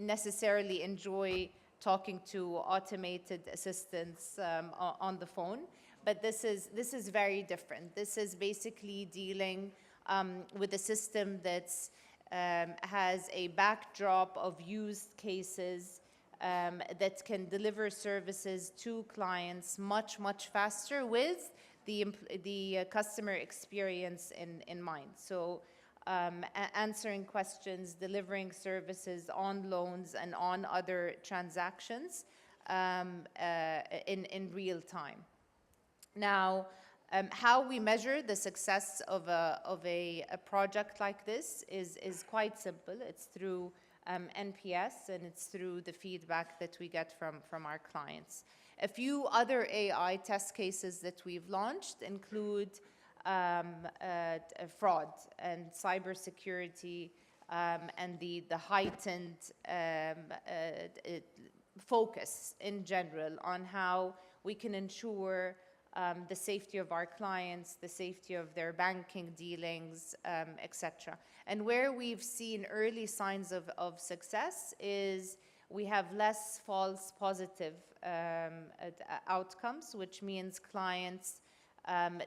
necessarily enjoy talking to automated assistants on the phone, but this is very different. This is basically dealing with a system that's has a backdrop of used cases that can deliver services to clients much faster, with the customer experience in mind. So answering questions, delivering services on loans and on other transactions in real time. Now, how we measure the success of a project like this is quite simple. It's through NPS, and it's through the feedback that we get from our clients. A few other AI test cases that we've launched include fraud and cybersecurity and the heightened focus in general on how we can ensure the safety of our clients, the safety of their banking dealings, etc. And where we've seen early signs of success is we have less false positive outcomes, which means clients'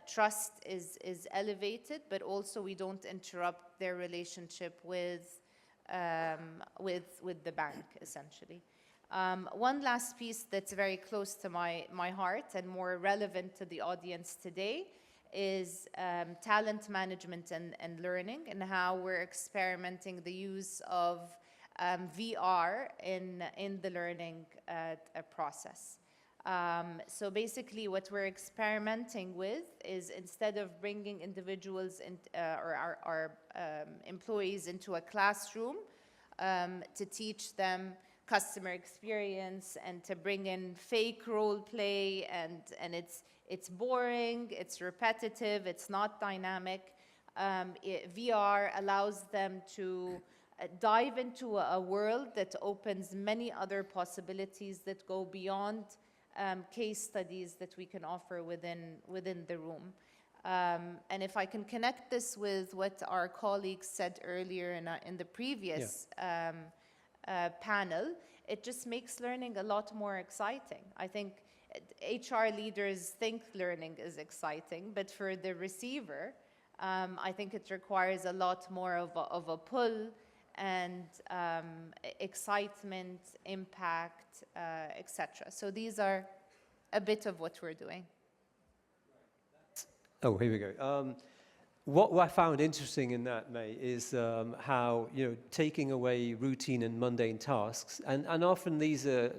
trust is elevated, but also we don't interrupt their relationship with the bank, essentially. One last piece that's very close to my heart and more relevant to the audience today is talent management and learning, and how we're experimenting the use of VR in the learning process. So basically what we're experimenting with is, instead of bringing individuals or our employees into a classroom to teach them customer experience and to bring in fake role play, and it's boring, it's repetitive, it's not dynamic. VR allows them to dive into a world that opens many other possibilities that go beyond case studies that we can offer within the room. And if I can connect this with what our colleagues said earlier in the previous panel, it just makes learning a lot more exciting. I think HR leaders think learning is exciting, but for the receiver, I think it requires a lot more of a pull and excitement, impact, etc. So these are a bit of what we're doing. Oh, here we go. What I found interesting in that, May, is how, taking away routine and mundane tasks, and often these are,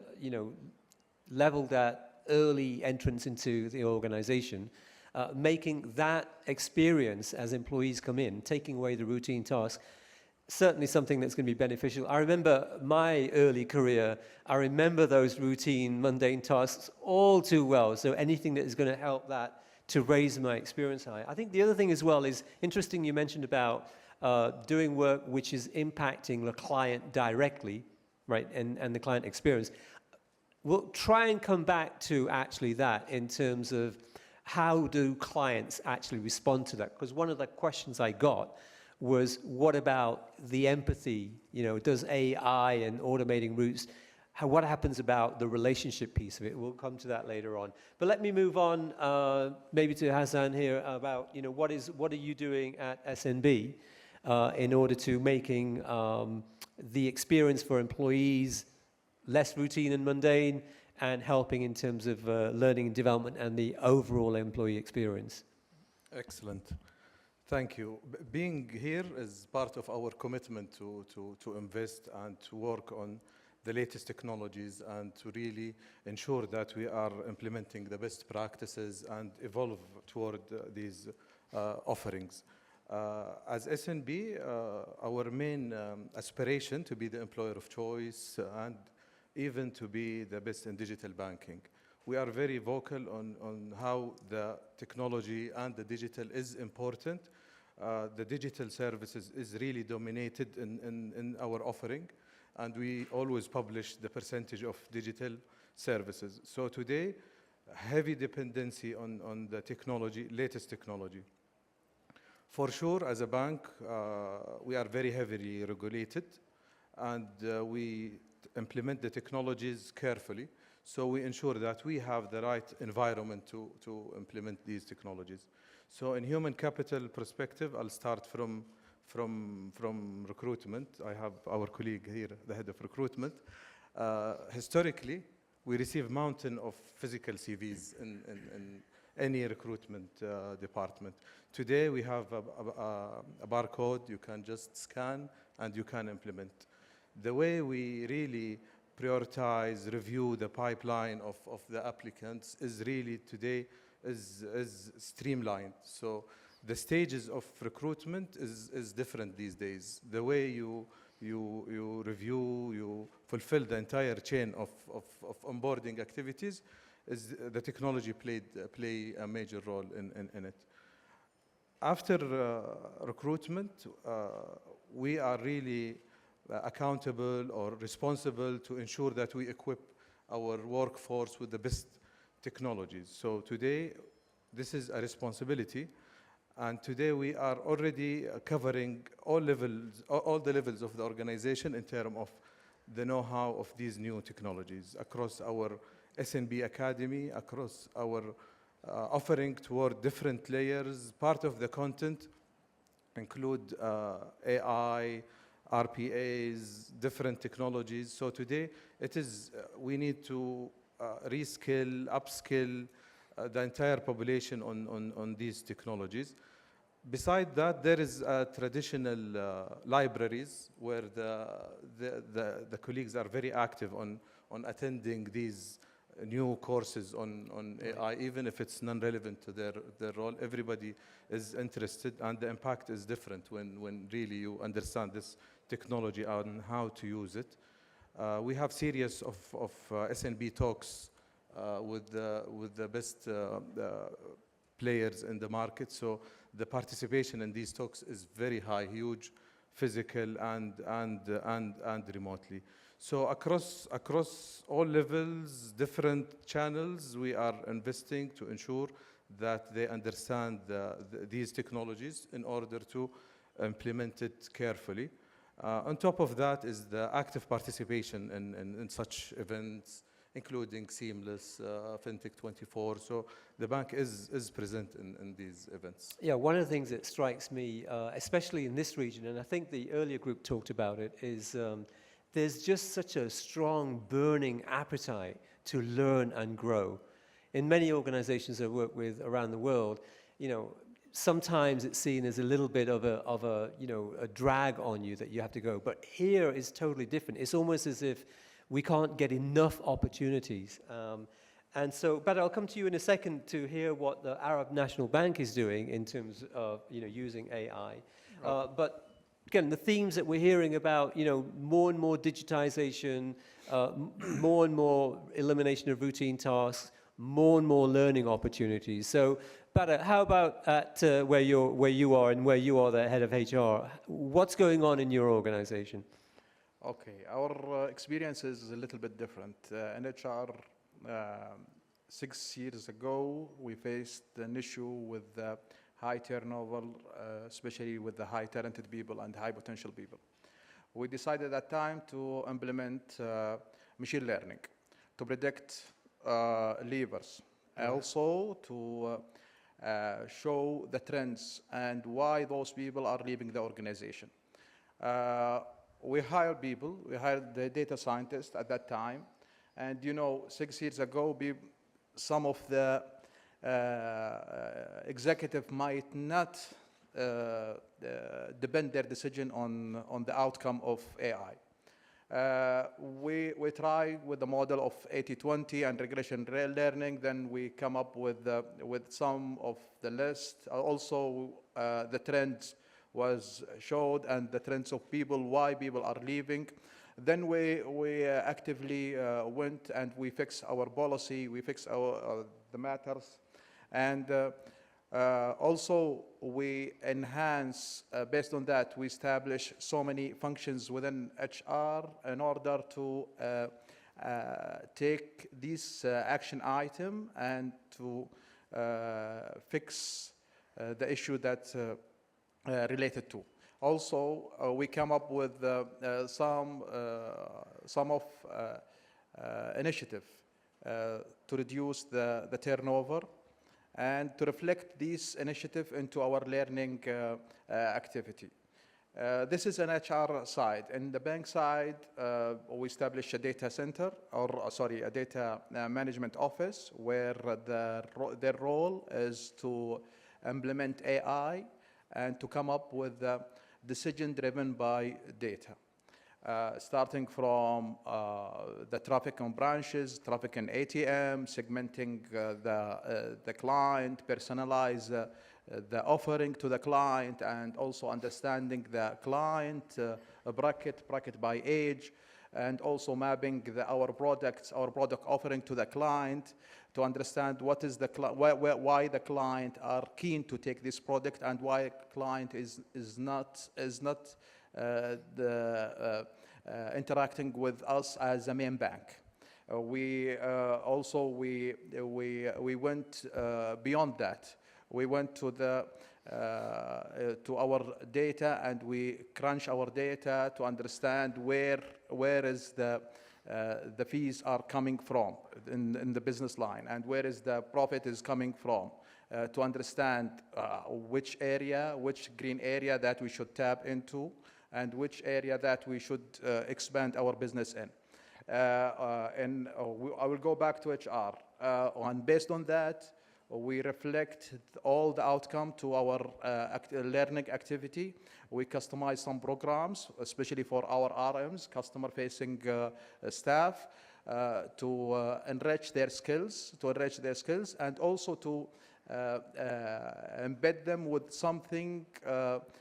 leveled at early entrance into the organization, making that experience as employees come in, taking away the routine tasks, certainly something that's going to be beneficial. I remember my early career, I remember those routine, mundane tasks all too well, so anything that is going to help that to raise my experience high. I think the other thing as well is interesting, you mentioned about doing work which is impacting the client directly, right, and the client experience. We'll try and come back to actually that in terms of how do clients actually respond to that? Because one of the questions I got was, what about the empathy? Does AI and automating routes, what happens about the relationship piece of it? We'll come to that later on. But let me move on maybe to Hassan here about, what are you doing at SNB in order to making the experience for employees less routine and mundane, and helping in terms of learning and development and the overall employee experience? Excellent. Thank you. Being here is part of our commitment to invest and to work on the latest technologies and to really ensure that we are implementing the best practices and evolve toward these offerings. As SNB, our main aspiration to be the employer of choice and even to be the best in digital banking. We are very vocal on how the technology and the digital is important. The digital services is really dominated in our offering, and we always publish the percentage of digital services. So today, heavy dependency on the technology, latest technology. For sure, as a bank, we are very heavily regulated, and we implement the technologies carefully. So we ensure that we have the right environment to implement these technologies. So in human capital perspective, I'll start from recruitment. I have our colleague here, the head of recruitment. Historically, we receive mountain of physical CVs in any recruitment department. Today, we have a barcode you can just scan and you can implement. The way we really prioritize, review the pipeline of the applicants is really today is streamlined. So the stages of recruitment is different these days. The way you review, you fulfill the entire chain of onboarding activities, is the technology play a major role in it. After recruitment, we are really accountable or responsible to ensure that we equip our workforce with the best technologies. So today, this is a responsibility. And today we are already covering all the levels of the organization in terms of the know-how of these new technologies across our S&B Academy, across our offering toward different layers. Part of the content include AI, RPAs, different technologies. So today it is, we need to reskill, upskill the entire population on these technologies. Besides that, there is traditional libraries where the colleagues are very active on attending these new courses on AI, even if it's non-relevant to their role. Everybody is interested, and the impact is different when really you understand this technology and how to use it. We have series of S&B talks with the best players in the market. So the participation in these talks is very high, huge, physical and remotely. So across all levels, different channels, we are investing to ensure that they understand these technologies in order to implement it carefully. On top of that is the active participation in such events, including Seamless, FinTech 24. So the bank is present in these events. Yeah, one of the things that strikes me, especially in this region, and I think the earlier group talked about it, is there's just such a strong burning appetite to learn and grow. In many organizations I work with around the world, you know, sometimes it's seen as a little bit of a drag on you that you have to go. But here is totally different. It's almost as if we can't get enough opportunities. And so, but I'll come to you in a second to hear what the Arab National Bank is doing in terms of using AI. Right. But again, the themes that we're hearing about, more and more digitization, more and more elimination of routine tasks, more and more learning opportunities. So, Bada, how about at where you are and where you are the head of HR? What's going on in your organization? Okay, our experience is a little bit different. In HR, 6 years ago, we faced an issue with high turnover, especially with the high talented people and high potential people. We decided at that time to implement machine learning to predict leavers, also to show the trends and why those people are leaving the organization. We hired people, we hired the data scientists at that time, and 6 years ago, some of the executive might not depend their decision on the outcome of AI. We try with the model of 80-20 and regression learning, then we come up with some of the list. Also, the trends was showed and the trends of people, why people are leaving. Then we actively went and we fixed our policy, we fixed the matters. And also we enhance, based on that, we establish so many functions within HR in order to take this action item and to fix the issue that related to. Also, we come up with some of initiative to reduce the turnover and to reflect this initiative into our learning activity. This is an HR side. In the bank side, we established a data center, a data management office, where their role is to implement AI and to come up with a decision driven by data. Starting from the traffic on branches, traffic in ATM, segmenting the client, personalize the offering to the client, and also understanding the client bracket by age, and also mapping our product offering to the client to understand what is the why the client are keen to take this product and why client is not interacting with us as a main bank. We went beyond that. We went to our data and we crunch our data to understand where is the fees are coming from in the business line and where is the profit is coming from, to understand which green area that we should tap into and which area that we should expand our business in. I will go back to HR. And based on that, we reflect all the outcome to our learning activity. We customize some programs, especially for our RMs, customer-facing staff, to enrich their skills, and also to embed them with something,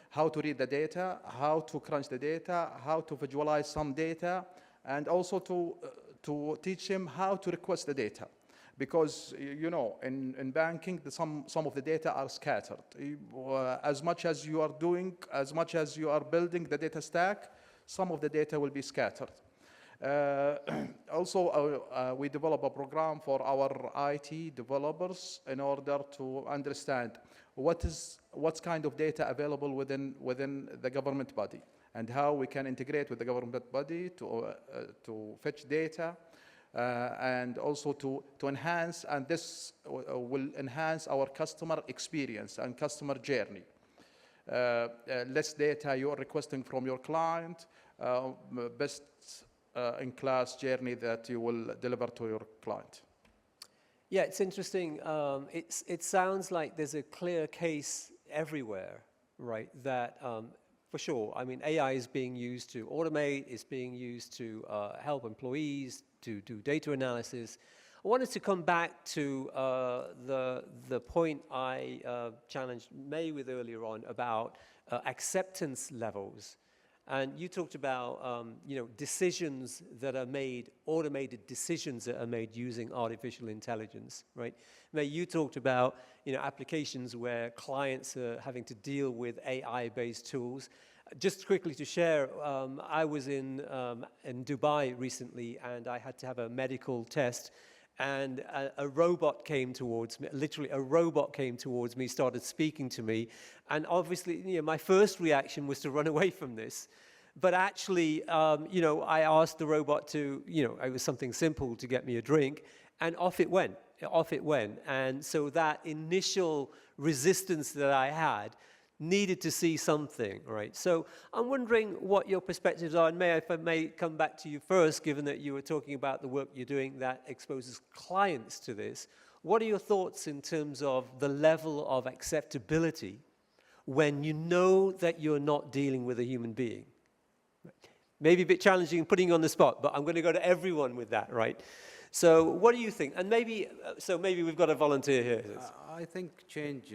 how to read the data, how to crunch the data, how to visualize some data, and also to teach them how to request the data. Because, you know, in banking, some of the data are scattered. As much as you are doing, as much as you are building the data stack, some of the data will be scattered. Also, we develop a program for our IT developers in order to understand what's kind of data available within the government body and how we can integrate with the government body to fetch data. And also to enhance, and this will enhance our customer experience and customer journey. Less data you're requesting from your client, best in-class journey that you will deliver to your client. Yeah, it's interesting. It sounds like there's a clear case everywhere, right? That for sure, I mean, AI is being used to automate, it's being used to help employees, to do data analysis. I wanted to come back to the point I challenged May with earlier on about acceptance levels. And you talked about you know, decisions that are made, automated decisions that are made using artificial intelligence, right? May, you talked about, you know, applications where clients are having to deal with AI-based tools. Just quickly to share, I was in Dubai recently, and I had to have a medical test, and a robot came towards me, literally a robot came towards me, started speaking to me, and obviously, you know, my first reaction was to run away from this. But actually, you know, I asked the robot to, you know, it was something simple to get me a drink, and off it went. And so that initial resistance that I had needed to see something, right? So I'm wondering what your perspectives are, and if I may come back to you first, given that you were talking about the work you're doing that exposes clients to this. What are your thoughts in terms of the level of acceptability when you know that you're not dealing with a human being? Maybe a bit challenging putting you on the spot, but I'm going to go to everyone with that, right? So what do you think? And maybe we've got a volunteer here. I think change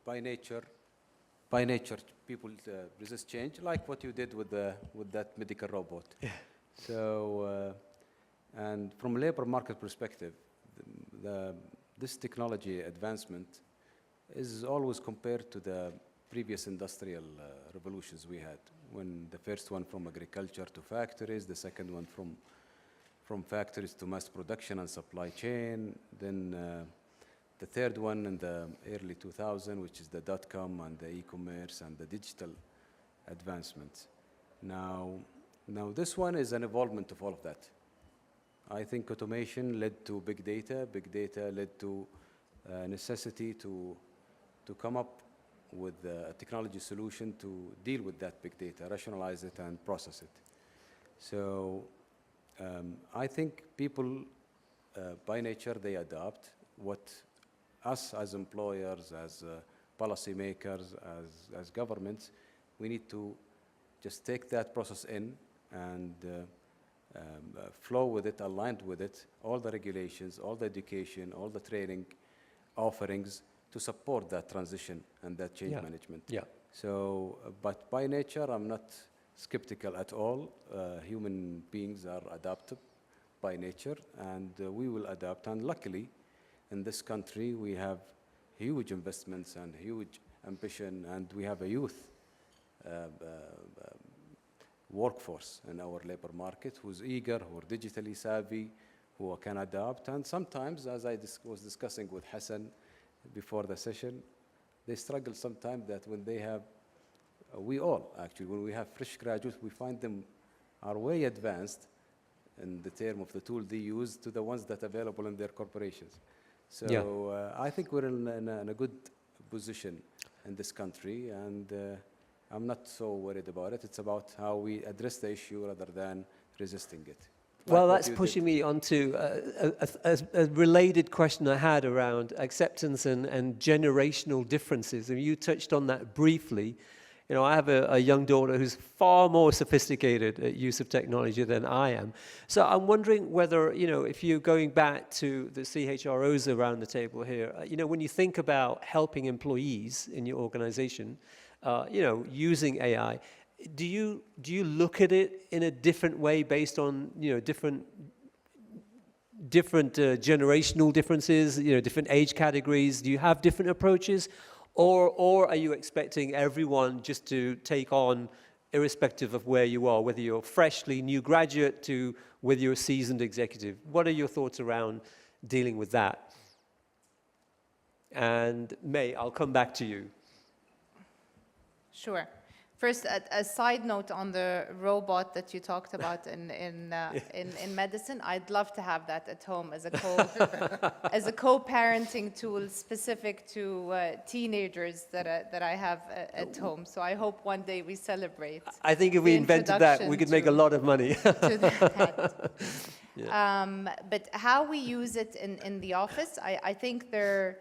by nature, people resist change, like what you did with that medical robot. Yeah. So, and from a labor market perspective, this technology advancement is always compared to the previous industrial revolutions we had. When the first one from agriculture to factories, the second one from factories to mass production and supply chain, then the third one in the early 2000s, which is the .com and the e-commerce and the digital advancements. Now this one is an evolvement of all of that. I think automation led to big data led to necessity to come up with a technology solution to deal with that big data, rationalize it and process it. So I think people, by nature, they adopt what us as employers, as policymakers, as governments, we need to just take that process in and flow with it, aligned with it, all the regulations, all the education, all the training offerings to support that transition and that change management. Yeah. So, but by nature, I'm not skeptical at all. Human beings are adaptive by nature, and we will adapt. And luckily, in this country, we have huge investments and huge ambition, and we have a youth workforce in our labor market who's eager, who are digitally savvy, who can adapt. And sometimes, as I was discussing with Hassan before the session, they struggle sometimes that when they have, we all actually, when we have fresh graduates, we find them are way advanced in the term of the tool they use to the ones that are available in their corporations. So I think we're in a good position in this country, and I'm not so worried about it. It's about how we address the issue rather than resisting it. Well, that's pushing me onto a related question I had around acceptance and generational differences. And you touched on that briefly. You know, I have a young daughter who's far more sophisticated at use of technology than I am. So I'm wondering whether, you know, if you're going back to the CHROs around the table here, you know, when you think about helping employees in your organization, you know, using AI, do you look at it in a different way based on, you know, different generational differences, you know, different age categories? Do you have different approaches? Or are you expecting everyone just to take on, irrespective of where you are, whether you're freshly new graduate to whether you're a seasoned executive? What are your thoughts around dealing with that? And May, I'll come back to you. Sure. First, a side note on the robot that you talked about in medicine. I'd love to have that at home as a co-parenting tool specific to teenagers that I have at home. So I hope one day we celebrate. I think if we invented that, we could make a lot of money. But how we use it in the office, I think there.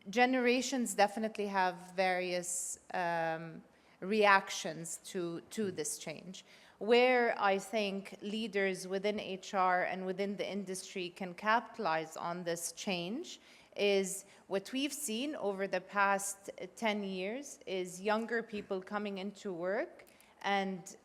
Generations definitely have various reactions to this change. Where I think leaders within HR and within the industry can capitalize on this change is what we've seen over the past 10 years is younger people coming into work and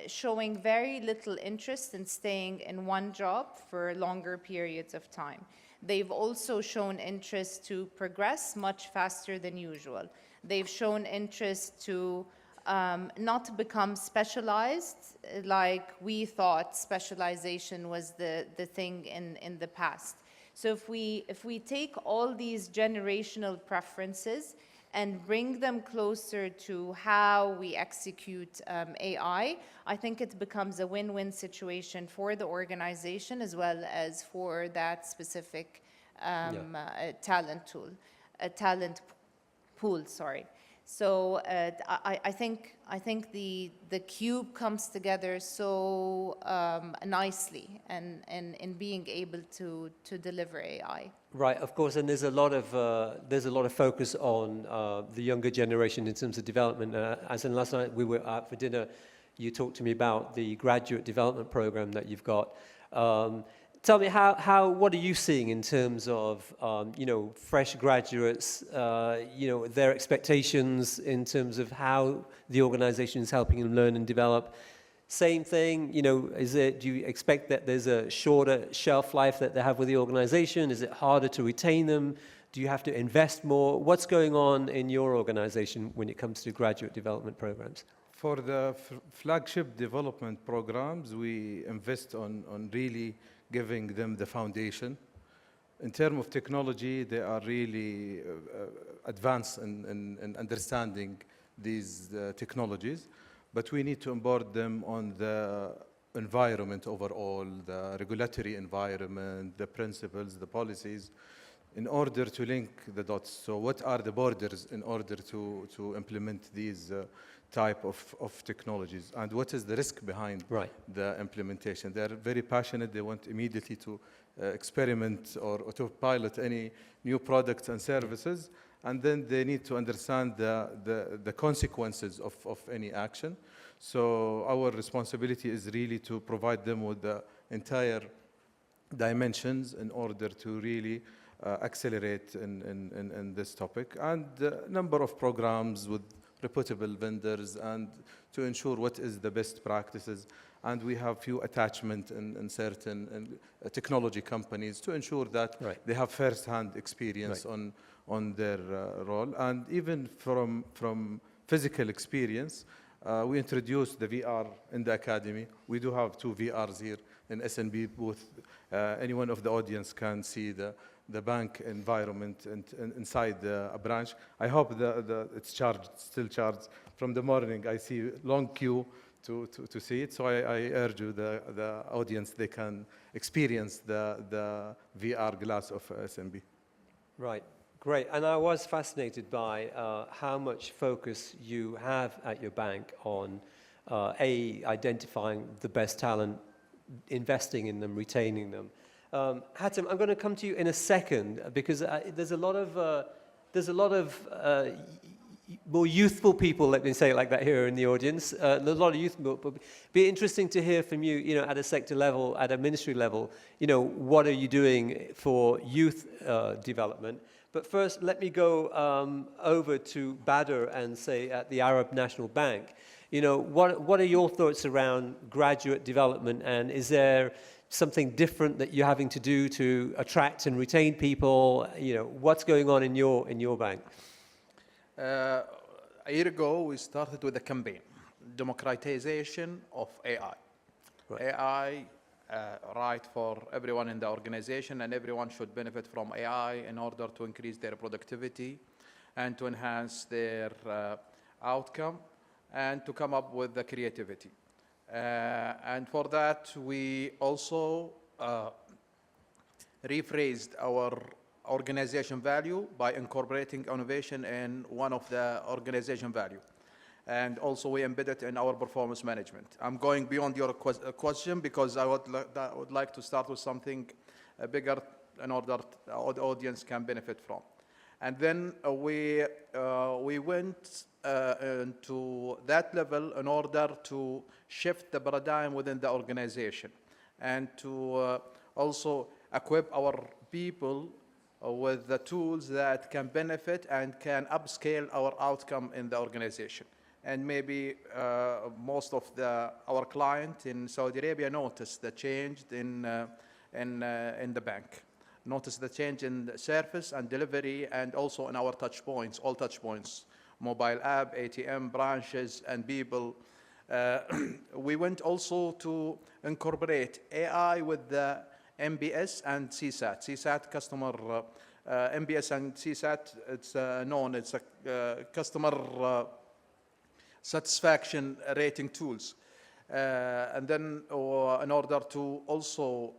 showing very little interest in staying in one job for longer periods of time. They've also shown interest to progress much faster than usual. They've shown interest to not become specialized like we thought specialization was the thing in the past. So if we take all these generational preferences and bring them closer to how we execute AI, I think it becomes a win-win situation for the organization as well as for that specific talent pool. Sorry. So I think the cube comes together so nicely and in being able to deliver AI. Right, of course, and there's a lot of focus on the younger generation in terms of development. As in last night we were out for dinner, you talked to me about the graduate development program that you've got. Tell me what are you seeing in terms of you know, fresh graduates, you know, their expectations in terms of how the organization is helping them learn and develop. Same thing, you know, do you expect that there's a shorter shelf life that they have with the organization? Is it harder to retain them? Do you have to invest more? What's going on in your organization when it comes to graduate development programs? For the flagship development programs, we invest on really giving them the foundation. In terms of technology, they are really advanced in understanding these technologies. But we need to onboard them on the environment overall, the regulatory environment, the principles, the policies, in order to link the dots. So what are the borders in order to implement these type of technologies? And what is the risk behind the implementation? They're very passionate. They want immediately to experiment or to pilot any new products and services. And then they need to understand the consequences of any action. So our responsibility is really to provide them with the entire dimensions in order to really accelerate in this topic. And a number of programs with reputable vendors and to ensure what is the best practices. And we have few attachment in certain technology companies to ensure that they have first-hand experience on their role. And even from physical experience, we introduced the VR in the academy. We do have 2 VRs here in SNB booth. Anyone of the audience can see the bank environment inside a branch. I hope it's charged, still charged. From the morning, I see long queue to see it. So I urge you, the audience, they can experience the VR glass of SNB. Right. Great. And I was fascinated by how much focus you have at your bank on identifying the best talent, investing in them, retaining them. Hatem, I'm going to come to you in a second because there's a lot of more youthful people, let me say it like that, here in the audience. There's a lot of youth, but it'd be interesting to hear from you, at a sector level, at a ministry level, what are you doing for youth development? But first, let me go over to Badr and say at the Arab National Bank, what are your thoughts around graduate development, and is there something different that you're having to do to attract and retain people? What's going on in your bank? A year ago, we started with a campaign, democratization of AI. AI, right for everyone in the organization, and everyone should benefit from AI in order to increase their productivity and to enhance their outcome and to come up with the creativity. And for that, we also rephrased our organization value by incorporating innovation in one of the organization value. And also we embedded in our performance management. I'm going beyond your question because I would like to start with something bigger in order the audience can benefit from. And then we went into that level in order to shift the paradigm within the organization and to also equip our people with the tools that can benefit and can upscale our outcome in the organization. And maybe most of our clients in Saudi Arabia noticed the change in the bank, noticed the change in the service and delivery, and also in our touch points, all touch points, mobile app, ATM, branches, and people. We went also to incorporate AI with the MBS and CSAT. CSAT customer, MBS and CSAT, it's known, it's a customer satisfaction rating tools. And then in order to also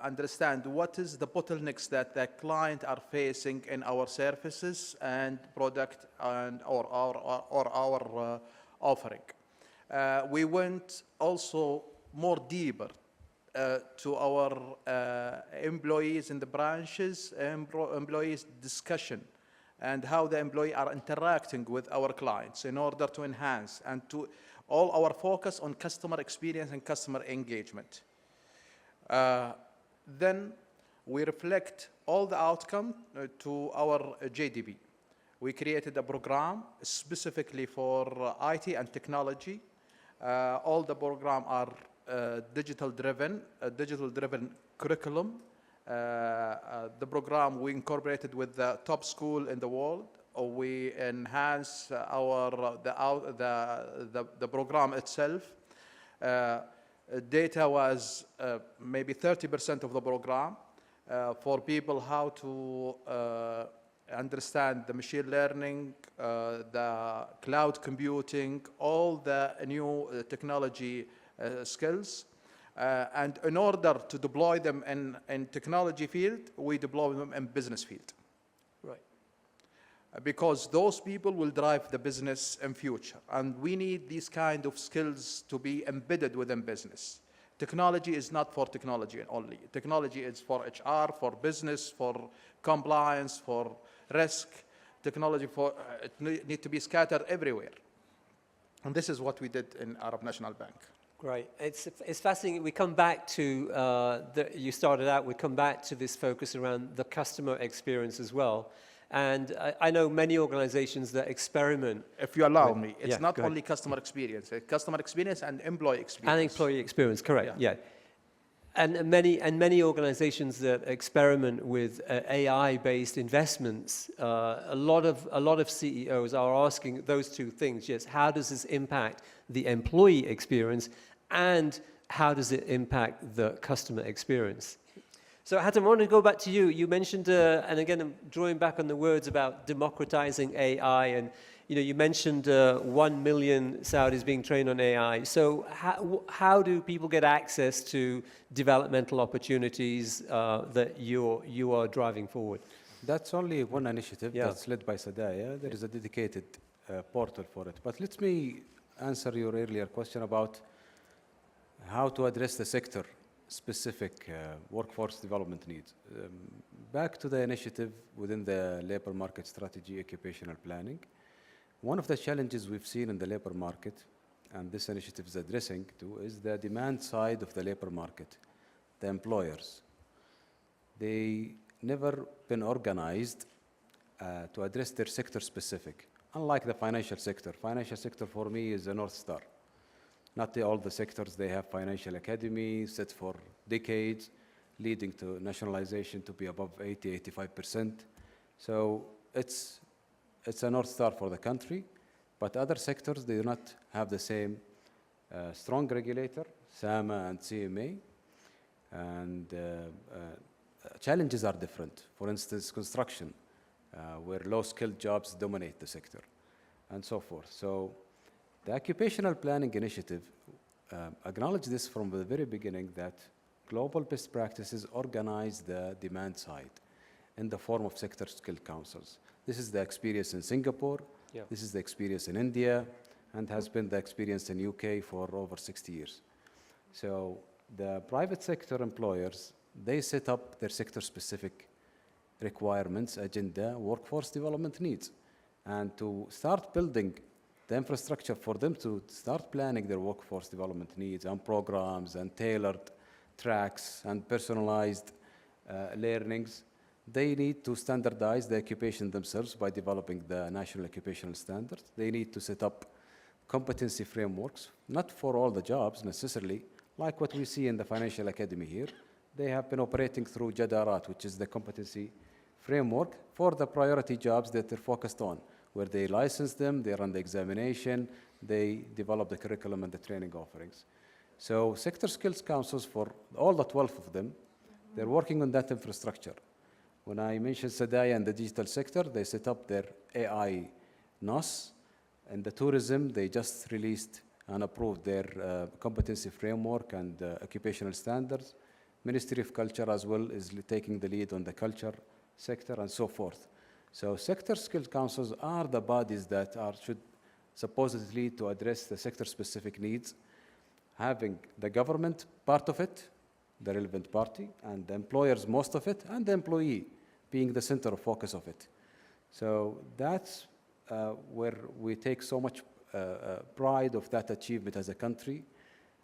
understand what is the bottlenecks that the client are facing in our services and product and or our offering. We went also more deeper to our employees in the branches, employees discussion, and how the employees are interacting with our clients in order to enhance and to all our focus on customer experience and customer engagement. Then we reflect all the outcome to our JDB. We created a program specifically for IT and technology. All the program are digital-driven curriculum. The program we incorporated with the top school in the world. We enhance the program itself. Data was maybe 30% of the program for people how to understand the machine learning, the cloud computing, all the new technology skills. And in order to deploy them in technology field, we deploy them in business field. Right. Because those people will drive the business in future. And we need these kind of skills to be embedded within business. Technology is not for technology only. Technology is for HR, for business, for compliance, for risk. Technology it need to be scattered everywhere. And this is what we did in Arab National Bank. Great. It's fascinating. We come back to, you started out, we come back to this focus around the customer experience as well. And I know many organizations that experiment. If you allow with, me, it's not only customer experience, it's customer experience and employee experience. And employee experience, correct, yeah. And many organizations that experiment with AI-based investments, a lot of CEOs are asking those two things. Yes, how does this impact the employee experience, and how does it impact the customer experience? So Hatem, I want to go back to you. You mentioned, and again, I'm drawing back on the words about democratizing AI, and you mentioned 1 million Saudis being trained on AI. So how do people get access to developmental opportunities that you are driving forward? That's only one initiative that's led by Sadaya. There is a dedicated portal for it. But let me answer your earlier question about how to address the sector-specific workforce development needs. Back to the initiative within the labor market strategy, occupational planning. One of the challenges we've seen in the labor market, and this initiative is addressing to, is the demand side of the labor market, the employers. They never been organized to address their sector-specific. Unlike the financial sector for me is a North Star. Not all the sectors, they have financial academy set for decades, leading to nationalization to be above 80–85%. So it's a North Star for the country, but other sectors, they do not have the same strong regulator, SAMA and CMA, and challenges are different. For instance, construction, where low-skilled jobs dominate the sector, and so forth. So the occupational planning initiative acknowledged this from the very beginning, that global best practices organize the demand side in the form of sector skill councils. This is the experience in Singapore, this is the experience in India, and has been the experience in UK for over 60 years. So the private sector employers, they set up their sector-specific requirements, agenda, workforce development needs, and to start building the infrastructure for them to start planning their workforce development needs and programs and tailored tracks and personalized learnings. They need to standardize the occupation themselves by developing the national occupational standards. They need to set up competency frameworks, not for all the jobs necessarily, like what we see in the Financial Academy here. They have been operating through Jadarat, which is the competency framework for the priority jobs that they're focused on, where they license them, they run the examination, they develop the curriculum and the training offerings. So sector skills councils, for all the 12 of them, they're working on that infrastructure. When I mentioned Sadaya and the digital sector, they set up their AI NOS. And the tourism, they just released and approved their competency framework and occupational standards. Ministry of Culture as well is taking the lead on the culture sector and so forth. So sector skills councils are the bodies that should supposedly to address the sector-specific needs, having the government part of it, the relevant party, and the employers most of it, and the employee being the center of focus of it. So that's where we take so much pride of that achievement as a country,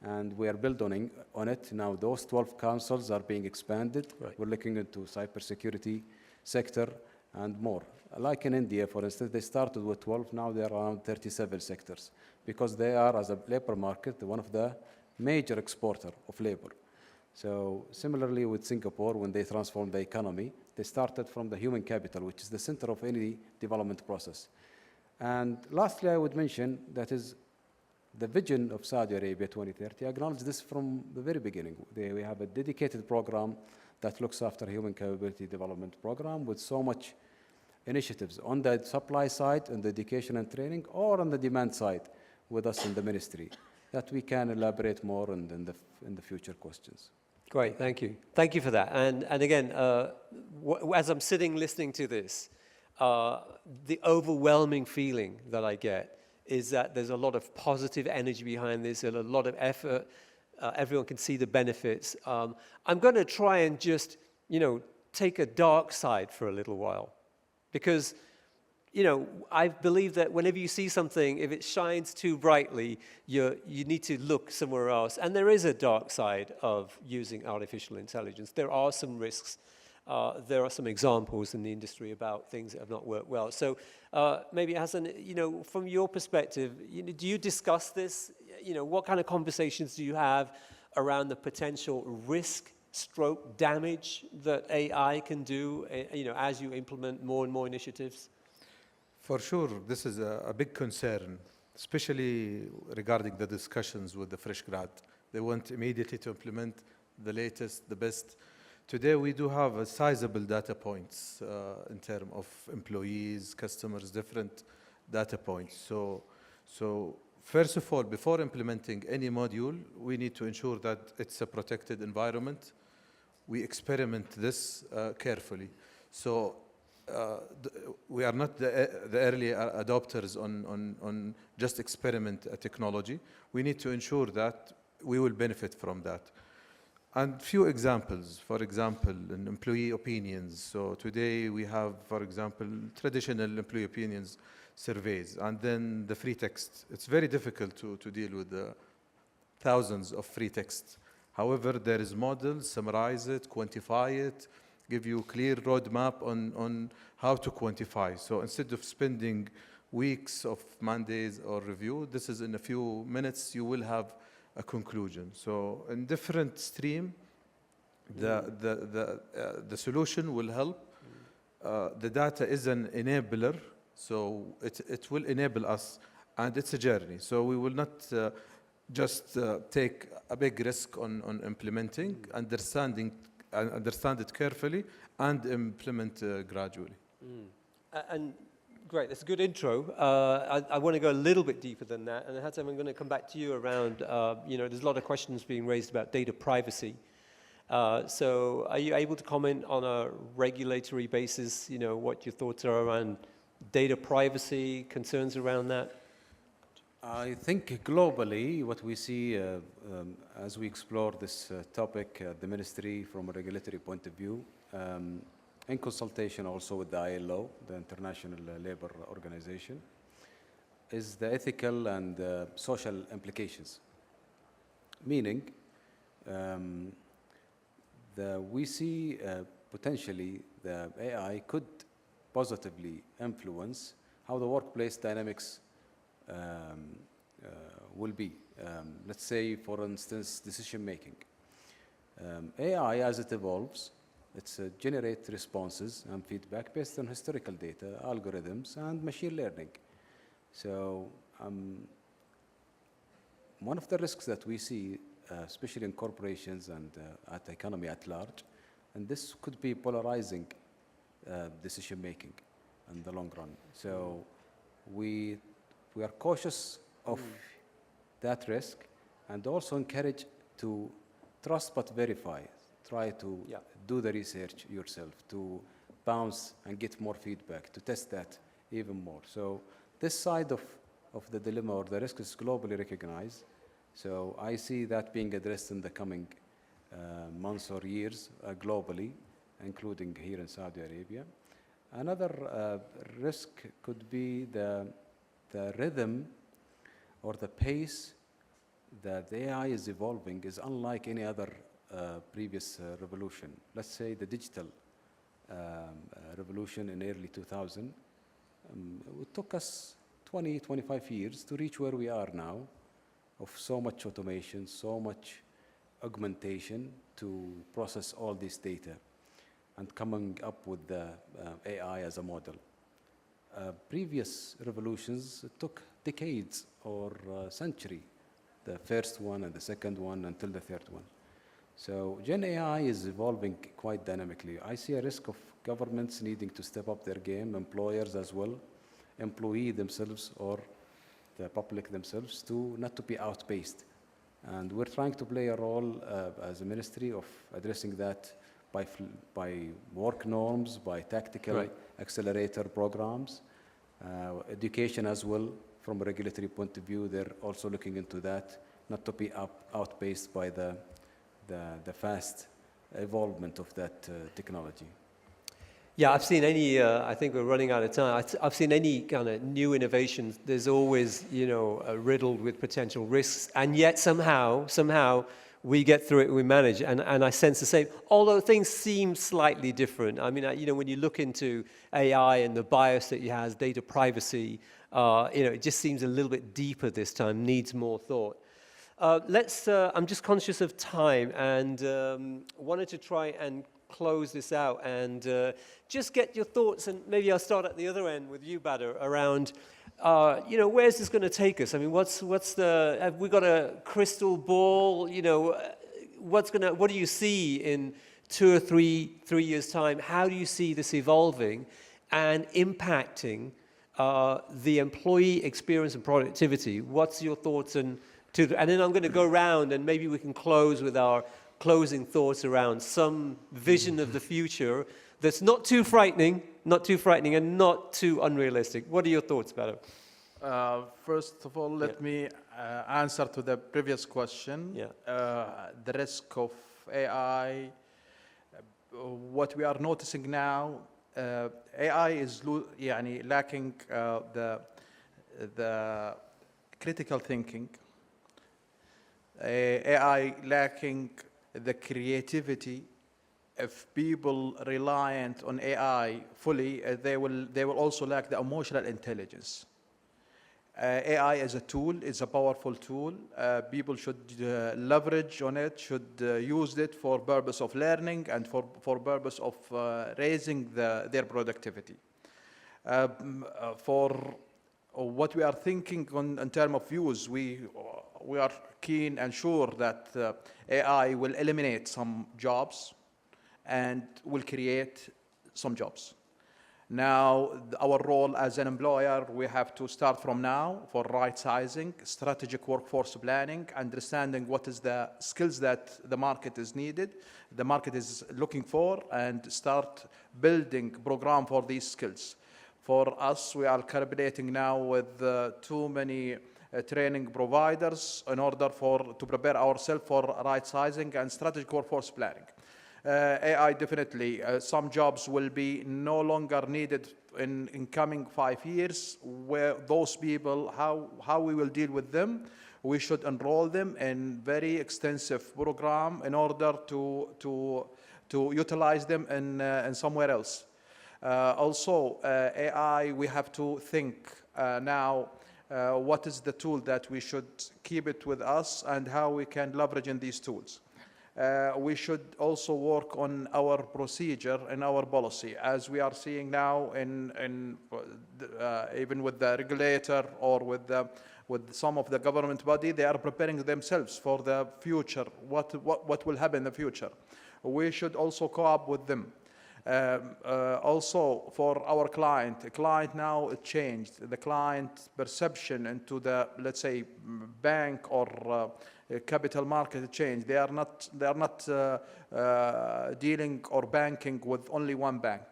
and we are building on it. Now those 12 councils are being expanded. We're looking into cybersecurity sector and more. Like in India, for instance, they started with 12, now they're around 37 sectors, because they are, as a labor market, one of the major exporter of labor. So similarly with Singapore, when they transformed the economy, they started from the human capital, which is the center of any development process. And lastly, I would mention that is the vision of Saudi Arabia 2030. I acknowledge this from the very beginning. We have a dedicated program that looks after human capability development program with so much initiatives on the supply side, on the education and training, or on the demand side with us in the ministry, that we can elaborate more on in the future questions. Great, thank you. Thank you for that. And again, as I'm sitting listening to this, the overwhelming feeling that I get is that there's a lot of positive energy behind this, and a lot of effort. Everyone can see the benefits. I'm going to try and just, take a dark side for a little while, because, I believe that whenever you see something, if it shines too brightly, you need to look somewhere else. And there is a dark side of using artificial intelligence. There are some risks. there are some examples in the industry about things that have not worked well. So maybe Hassan, from your perspective, do you discuss this? What kind of conversations do you have around the potential risk stroke damage that AI can do, as you implement more and more initiatives? For sure, this is a big concern, especially regarding the discussions with the fresh grad. They want immediately to implement the latest, the best. Today, we do have a sizable data points in terms of employees, customers, different data points. So first of all, before implementing any module, we need to ensure that it's a protected environment. We experiment this carefully. So we are not the early adopters on just experiment technology. We need to ensure that we will benefit from that. And few examples, for example, in employee opinions. So today we have, for example, traditional employee opinions surveys, and then the free text. It's very difficult to deal with the thousands of free text. However, there is models, summarize it, quantify it, give you clear roadmap on how to quantify. So instead of spending weeks of Mondays or review, this is in a few minutes, you will have a conclusion. So in different stream, the solution will help. The data is an enabler, so it will enable us, and it's a journey. So we will not just take a big risk on implementing, understand it carefully, and implement gradually. And great, that's a good intro. I want to go a little bit deeper than that, and Hassan, I'm going to come back to you around, there's a lot of questions being raised about data privacy. So are you able to comment on a regulatory basis, what your thoughts are around data privacy, concerns around that? I think globally, what we see as we explore this topic at the ministry from a regulatory point of view, in consultation also with the ILO, the International Labour Organization, is the ethical and social implications. Meaning, we see potentially the AI could positively influence how the workplace dynamics will be. Let's say, for instance, decision making. AI, as it evolves, it's generate responses and feedback based on historical data, algorithms, and machine learning. So one of the risks that we see, especially in corporations and at the economy at large, and this could be polarizing decision making in the long run. So we are cautious of that risk, and also encourage to trust but verify. Try to do the research yourself, to bounce and get more feedback, to test that even more. So this side of the dilemma or the risk is globally recognized. So I see that being addressed in the coming months or years globally, including here in Saudi Arabia. Another risk could be the rhythm or the pace that the AI is evolving is unlike any other previous revolution. Let's say the digital revolution in early 2000. It took us 20, 25 years to reach where we are now, of so much automation, so much augmentation to process all this data and coming up with the AI as a model. Previous revolutions took decades or a century, the first one and the second one until the third one. So Gen AI is evolving quite dynamically. I see a risk of governments needing to step up their game, employers as well, employee themselves or the public themselves, not to be outpaced. And we're trying to play a role as a ministry of addressing that by work norms, by tactical accelerator programs, education as well. From a regulatory point of view, they're also looking into that, not to be outpaced by the fast evolvement of that technology. Yeah, I've seen any, I think we're running out of time. I've seen any kind of new innovations. There's always, riddled with potential risks. And yet somehow we get through it and we manage. And I sense the same, although things seem slightly different. I mean, when you look into AI and the bias that it has, data privacy, it just seems a little bit deeper this time, needs more thought. I'm just conscious of time and wanted to try and close this out and just get your thoughts, and maybe I'll start at the other end with you, Badr, around, where's this going to take us? I mean, have we got a crystal ball? What do you see in 2 or 3 years' time? How do you see this evolving and impacting the employee experience and productivity? What's your thoughts? And then I'm going to go around and maybe we can close with our closing thoughts around some vision of the future that's not too frightening and not too unrealistic. What are your thoughts about it? First of all, let me answer to the previous question. The risk of AI, what we are noticing now, AI is lacking the critical thinking. AI lacking the creativity. If people reliant on AI fully, they will also lack the emotional intelligence. AI is a tool, it's a powerful tool. People should leverage on it, should use it for purpose of learning and for purpose of raising their productivity. For what we are thinking in terms of views, we are keen and sure that AI will eliminate some jobs and will create some jobs. Now, our role as an employer, we have to start from now for right sizing, strategic workforce planning, understanding what is the skills that the market is needed, the market is looking for, and start building program for these skills. For us, we are collaborating now with too many training providers in order to prepare ourselves for right sizing and strategic workforce planning. AI definitely, some jobs will be no longer needed in coming 5 years, where those people, how we will deal with them, we should enroll them in very extensive program in order to utilize them in somewhere else. Also, AI, we have to think now what is the tool that we should keep it with us and how we can leverage in these tools. We should also work on our procedure and our policy, as we are seeing now even with the regulator or with some of the government body, they are preparing themselves for the future, what will happen in the future. We should also co-op with them. Also for our client now it changed. The client perception into the, let's say, bank or capital market change. They are not dealing or banking with only one bank.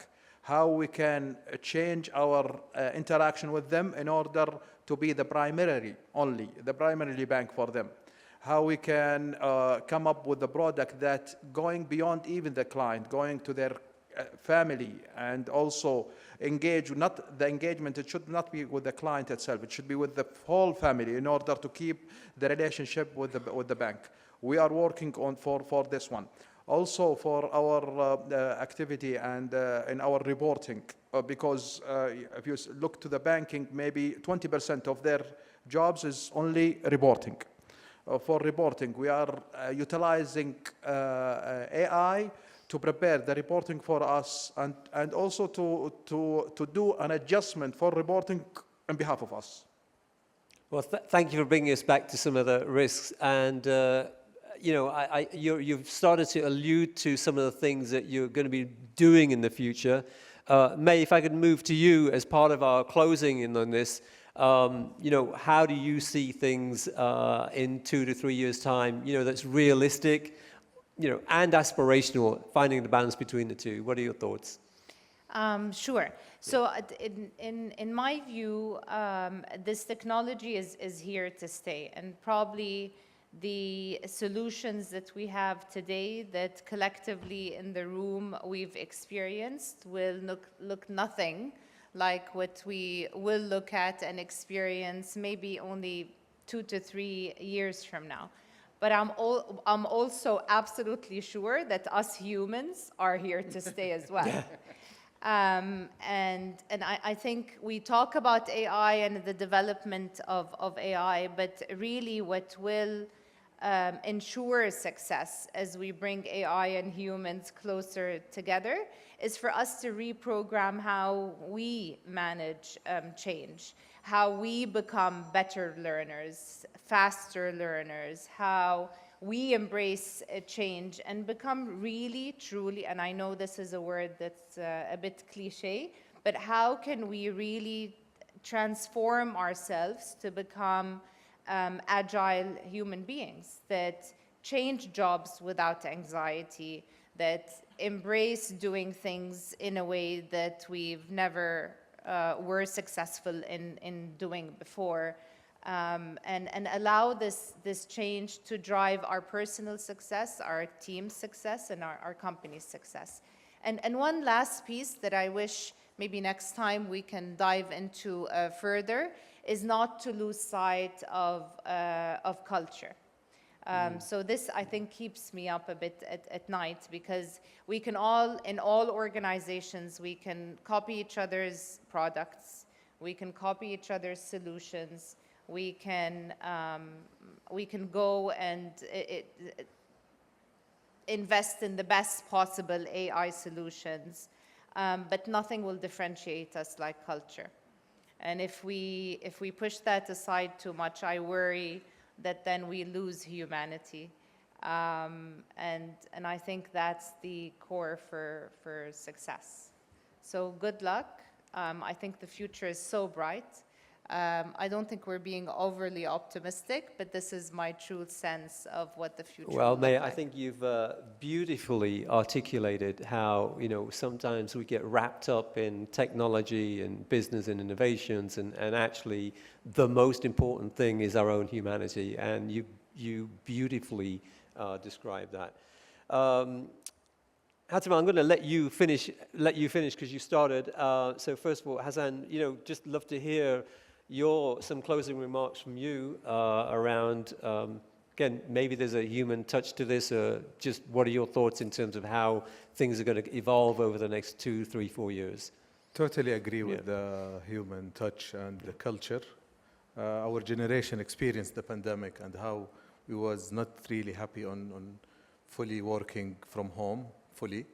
How we can change our interaction with them in order to be the primary bank for them. How we can come up with a product that going beyond even the client, going to their family, and also the engagement, it should not be with the client itself, it should be with the whole family in order to keep the relationship with the bank. We are working on for this one. Also for our activity and in our reporting, because if you look to the banking, maybe 20% of their jobs is only reporting. For reporting, we are utilizing AI to prepare the reporting for us and also to do an adjustment for reporting on behalf of us. Well, thank you for bringing us back to some of the risks. And, you've started to allude to some of the things that you're going to be doing in the future. May, if I could move to you as part of our closing in on this, how do you see things in 2 to 3 years' time, that's realistic, and aspirational, finding the balance between the two? What are your thoughts? Sure. So in my view, this technology is here to stay, and probably the solutions that we have today that collectively in the room we've experienced will look nothing like what we will look at and experience maybe only 2 to 3 years from now. but I'm also absolutely sure that us humans are here to stay as well. And I think we talk about AI and the development of AI, but really what will ensure success as we bring AI and humans closer together is for us to reprogram how we manage change, how we become better learners, faster learners, how we embrace change and become really, truly, and I know this is a word that's a bit cliche, but how can we really transform ourselves to become agile human beings that change jobs without anxiety, that embrace doing things in a way that we've never were successful in doing before, and allow this change to drive our personal success, our team's success, and our company's success. And one last piece that I wish maybe next time we can dive into further is not to lose sight of culture. So this, I think, keeps me up a bit at night, because we can all, in all organizations, we can copy each other's products, we can copy each other's solutions, we can go and invest in the best possible AI solutions, but nothing will differentiate us like culture. And if we push that aside too much, I worry that then we lose humanity. And I think that's the core for success. So good luck. I think the future is so bright. I don't think we're being overly optimistic, but this is my true sense of what the future will look like. I think you've beautifully articulated how, sometimes we get wrapped up in technology and business and innovations, and actually the most important thing is our own humanity, and you beautifully described that. Hatima, I'm going to let you finish because you started. So first of all, Hassan, just love to hear some closing remarks from you around, again, maybe there's a human touch to this, just what are your thoughts in terms of how things are going to evolve over the next 2, 3, 4 years? Totally agree with the human touch and the culture. Our generation experienced the pandemic and how we was not really happy on fully working from home, fully.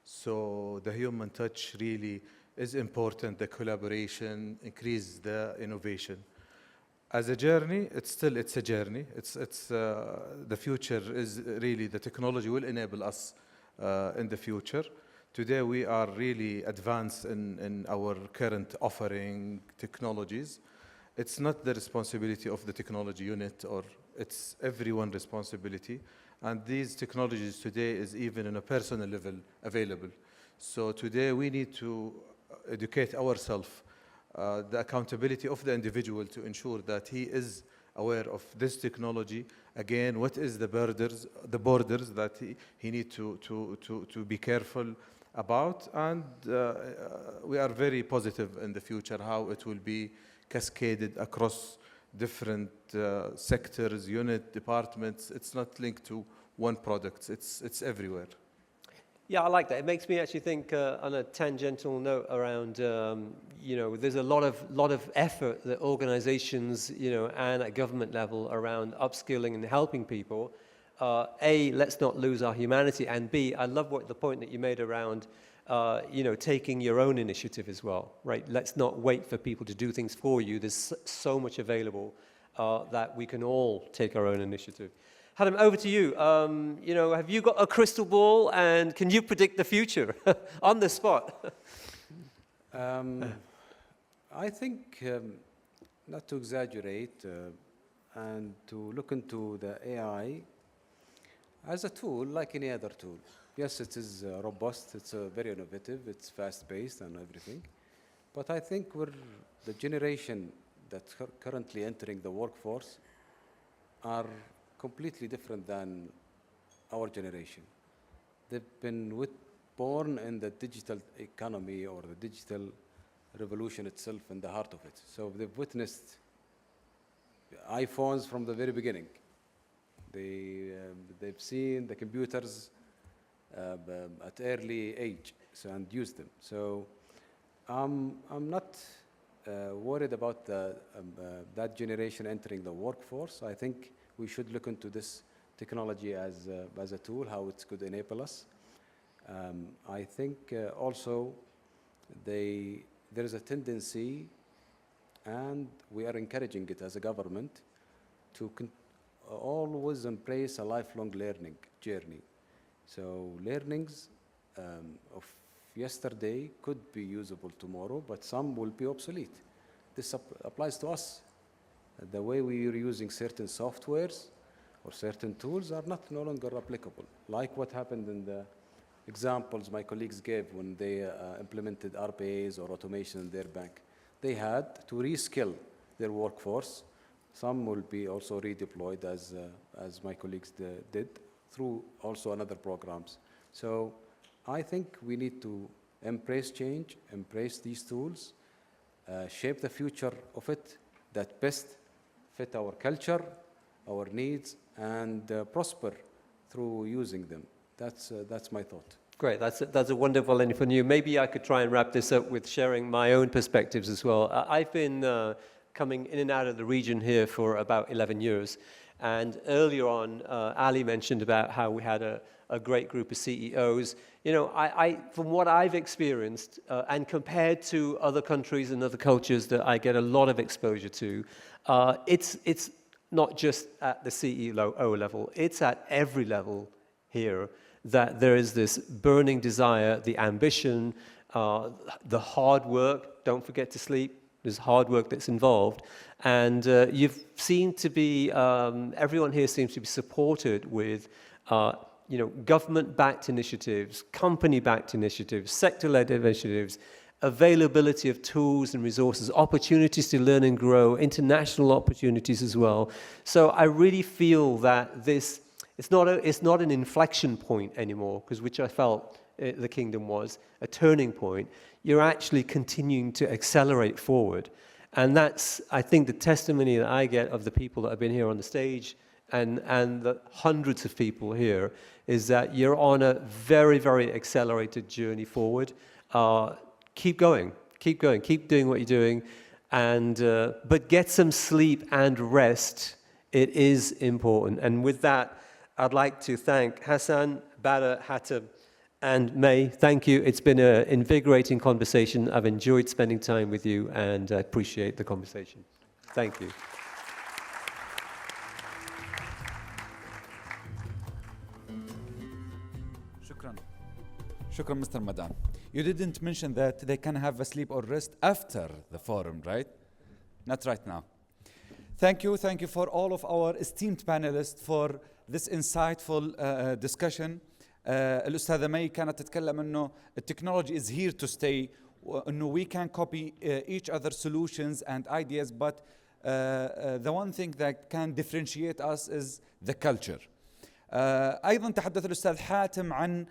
So the human touch really is important, the collaboration, increase the innovation. As a journey, it's a journey. The future is really, the technology will enable us in the future. Today we are really advanced in our current offering technologies. It's not the responsibility of the technology unit, or it's everyone's responsibility. And these technologies today is even on a personal level available. So today we need to educate ourselves, the accountability of the individual to ensure that he is aware of this technology. Again, what is the borders that he need to be careful about. And we are very positive in the future how it will be cascaded across different sectors, unit, departments. It's not linked to one product. It's everywhere. Yeah, I like that. It makes me actually think on a tangential note around, there's a lot of effort that organizations, and at government level around upskilling and helping people. A, let's not lose our humanity, and B, I love the point that you made around, taking your own initiative as well, right? Let's not wait for people to do things for you. There's so much available that we can all take our own initiative. Hatim, over to you. Have you got a crystal ball, and can you predict the future on the spot? I think, not to exaggerate, and to look into the AI as a tool like any other tool. Yes, it is robust, it's very innovative, it's fast-paced and everything. But I think we're the generation that's currently entering the workforce are completely different than our generation. They've been born in the digital economy or the digital revolution itself in the heart of it. So they've witnessed iPhones from the very beginning. They've seen the computers at early age, and use them. So I'm not worried about that generation entering the workforce. I think we should look into this technology as a tool, how it could enable us. I think also there is a tendency, and we are encouraging it as a government, to always embrace a lifelong learning journey. So learnings of yesterday could be usable tomorrow, but some will be obsolete. This applies to us. The way we are using certain softwares or certain tools are no longer applicable, like what happened in the examples my colleagues gave when they implemented RPAs or automation in their bank. They had to reskill their workforce. Some will be also redeployed, as my colleagues did, through also another programs. So I think we need to embrace change, embrace these tools, shape the future of it that best fit our culture, our needs, and prosper through using them. That's my thought. Great, that's a wonderful ending for you. Maybe I could try and wrap this up with sharing my own perspectives as well. I've been coming in and out of the region here for about 11 years. And earlier on, Ali mentioned about how we had a great group of CEOs. You know, from what I've experienced, and compared to other countries and other cultures that I get a lot of exposure to, it's not just at the CEO level, it's at every level here that there is this burning desire, the ambition, the hard work. Don't forget to sleep. There's hard work that's involved. And you've seemed to be, everyone here seems to be supported with, you know, government-backed initiatives, company-backed initiatives, sector-led initiatives, availability of tools and resources, opportunities to learn and grow, international opportunities as well. So I really feel that this, it's not an inflection point anymore, because which I felt the kingdom was, a turning point. You're actually continuing to accelerate forward. And that's, I think, the testimony that I get of the people that have been here on the stage and the hundreds of people here is that you're on a very, very accelerated journey forward. Keep going, keep doing what you're doing, and but get some sleep and rest. It is important. And with that, I'd like to thank Hassan, Badr, Hatem, and May. Thank you. It's been an invigorating conversation. I've enjoyed spending time with you, and I appreciate the conversation. Thank you. Shukran, Mr. Madan. You didn't mention that they can have a sleep or rest after the forum, right? Not right now. Thank you for all of our esteemed panelists for this insightful discussion. الأستاذة مي كانت تتكلم إنه التكنولوجي is here to stay, إنه we can copy each other's solutions and ideas, but the one thing that can differentiate us is the culture. أيضا تحدث الأستاذ حاتم عن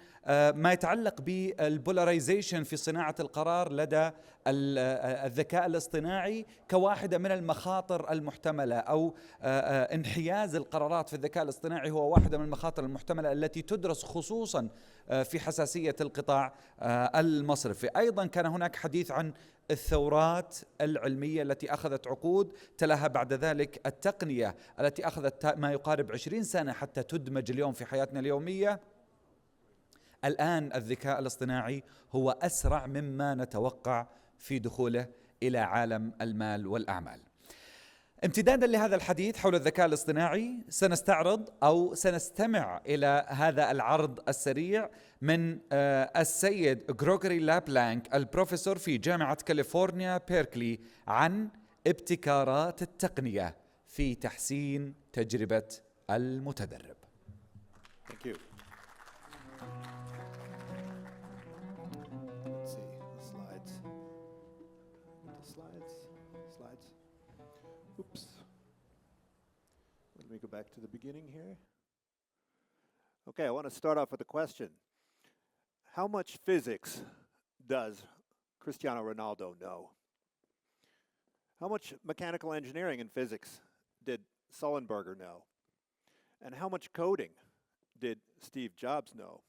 ما يتعلق بالبولاريزيشن في صناعة القرار لدى الذكاء الاصطناعي كواحدة من المخاطر المحتملة، أو انحياز القرارات في الذكاء الاصطناعي هو واحدة من المخاطر المحتملة التي تدرس خصوصا في حساسية القطاع المصرفي. أيضا كان هناك حديث عن الثورات العلمية التي أخذت عقود، تلاها بعد ذلك التقنية التي أخذت ما يقارب 20 سنة حتى تدمج اليوم في حياتنا اليومية. الآن الذكاء الاصطناعي هو أسرع مما نتوقع في دخوله إلى عالم المال والأعمال. امتدادا لهذا الحديث حول الذكاء الاصطناعي سنستعرض أو سنستمع إلى هذا العرض السريع من السيد غريغوري لابلانك البروفيسور في جامعة كاليفورنيا بيركلي عن ابتكارات التقنية في تحسين تجربة المتدرب. Thank you. Let's see, slides. Oops. Let me go back to the beginning here. Okay, I want to start off with a question. How much physics does Cristiano Ronaldo know? How much mechanical engineering and physics did Sullenberger know? And how much coding did Steve Jobs know?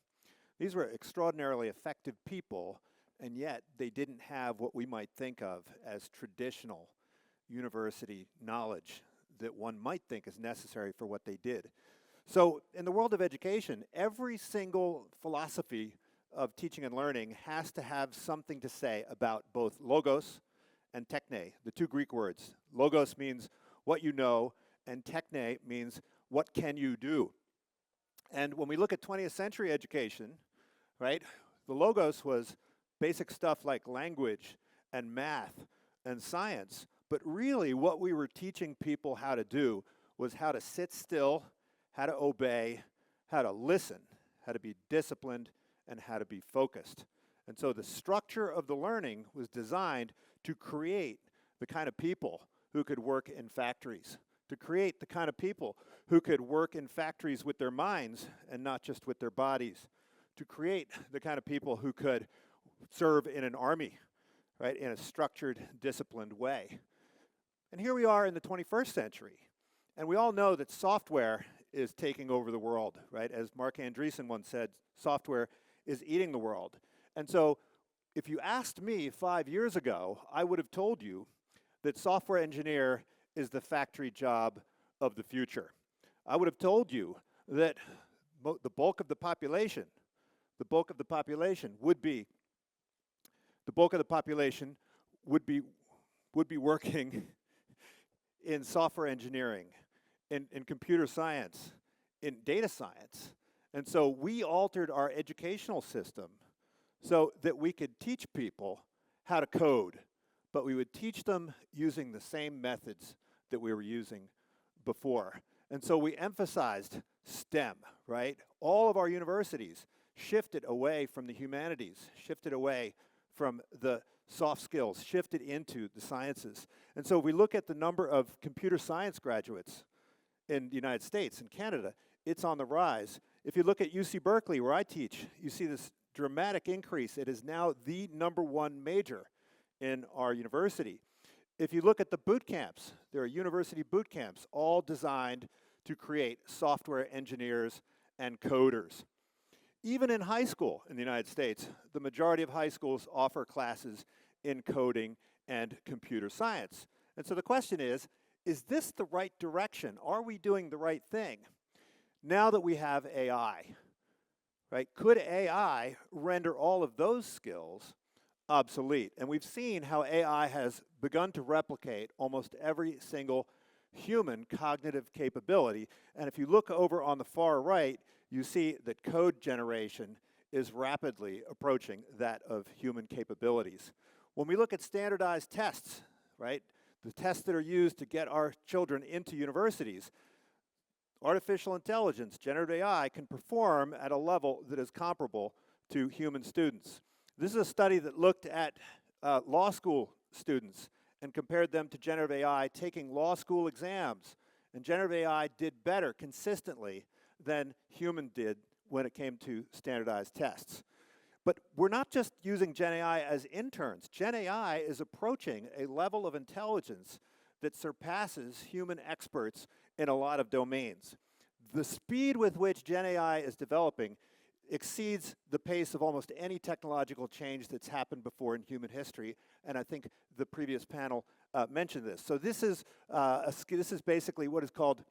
These were extraordinarily effective people, and yet they didn't have what we might think of as traditional university knowledge that one might think is necessary for what they did. So in the world of education, every single philosophy of teaching and learning has to have something to say about both logos and techne, the two Greek words. Logos means what you know, and techne means what can you do. And when we look at 20th century education, right, the logos was basic stuff like language and math and science, but really what we were teaching people how to do was how to sit still, how to obey, how to listen, how to be disciplined, and how to be focused. And so the structure of the learning was designed to create the kind of people who could work in factories, to create the kind of people who could work in factories with their minds and not just with their bodies, to create the kind of people who could serve in an army, right, in a structured, disciplined way. And here we are in the 21st century, and we all know that software is taking over the world, right? As Mark Andreessen once said, software is eating the world. And so if you asked me 5 years ago, I would have told you that software engineer is the factory job of the future. I would have told you that the bulk of the population would be working in software engineering, in computer science, in data science. And so we altered our educational system so that we could teach people how to code, but we would teach them using the same methods that we were using before. And so we emphasized STEM, right? All of our universities shifted away from the humanities, shifted away from the soft skills, shifted into the sciences. And so we look at the number of computer science graduates in the United States and Canada, it's on the rise. If you look at UC Berkeley, where I teach, you see this dramatic increase. It is now the #1 major in our university. If you look at the boot camps, there are university boot camps, all designed to create software engineers and coders. Even in high school in the United States, the majority of high schools offer classes in coding and computer science. And so the question is this the right direction? Are we doing the right thing? Now that we have AI, right? Could AI render all of those skills obsolete? And we've seen how AI has begun to replicate almost every single human cognitive capability. And if you look over on the far right, you see that code generation is rapidly approaching that of human capabilities. When we look at standardized tests, right, the tests that are used to get our children into universities, artificial intelligence, generative AI, can perform at a level that is comparable to human students. This is a study that looked at law school students and compared them to generative AI taking law school exams. And generative AI did better consistently than human did when it came to standardized tests. But we're not just using Gen AI as interns. Gen AI is approaching a level of intelligence that surpasses human experts in a lot of domains. The speed with which Gen AI is developing exceeds the pace of almost any technological change that's happened before in human history, and I think the previous panel mentioned this. So this is basically what is called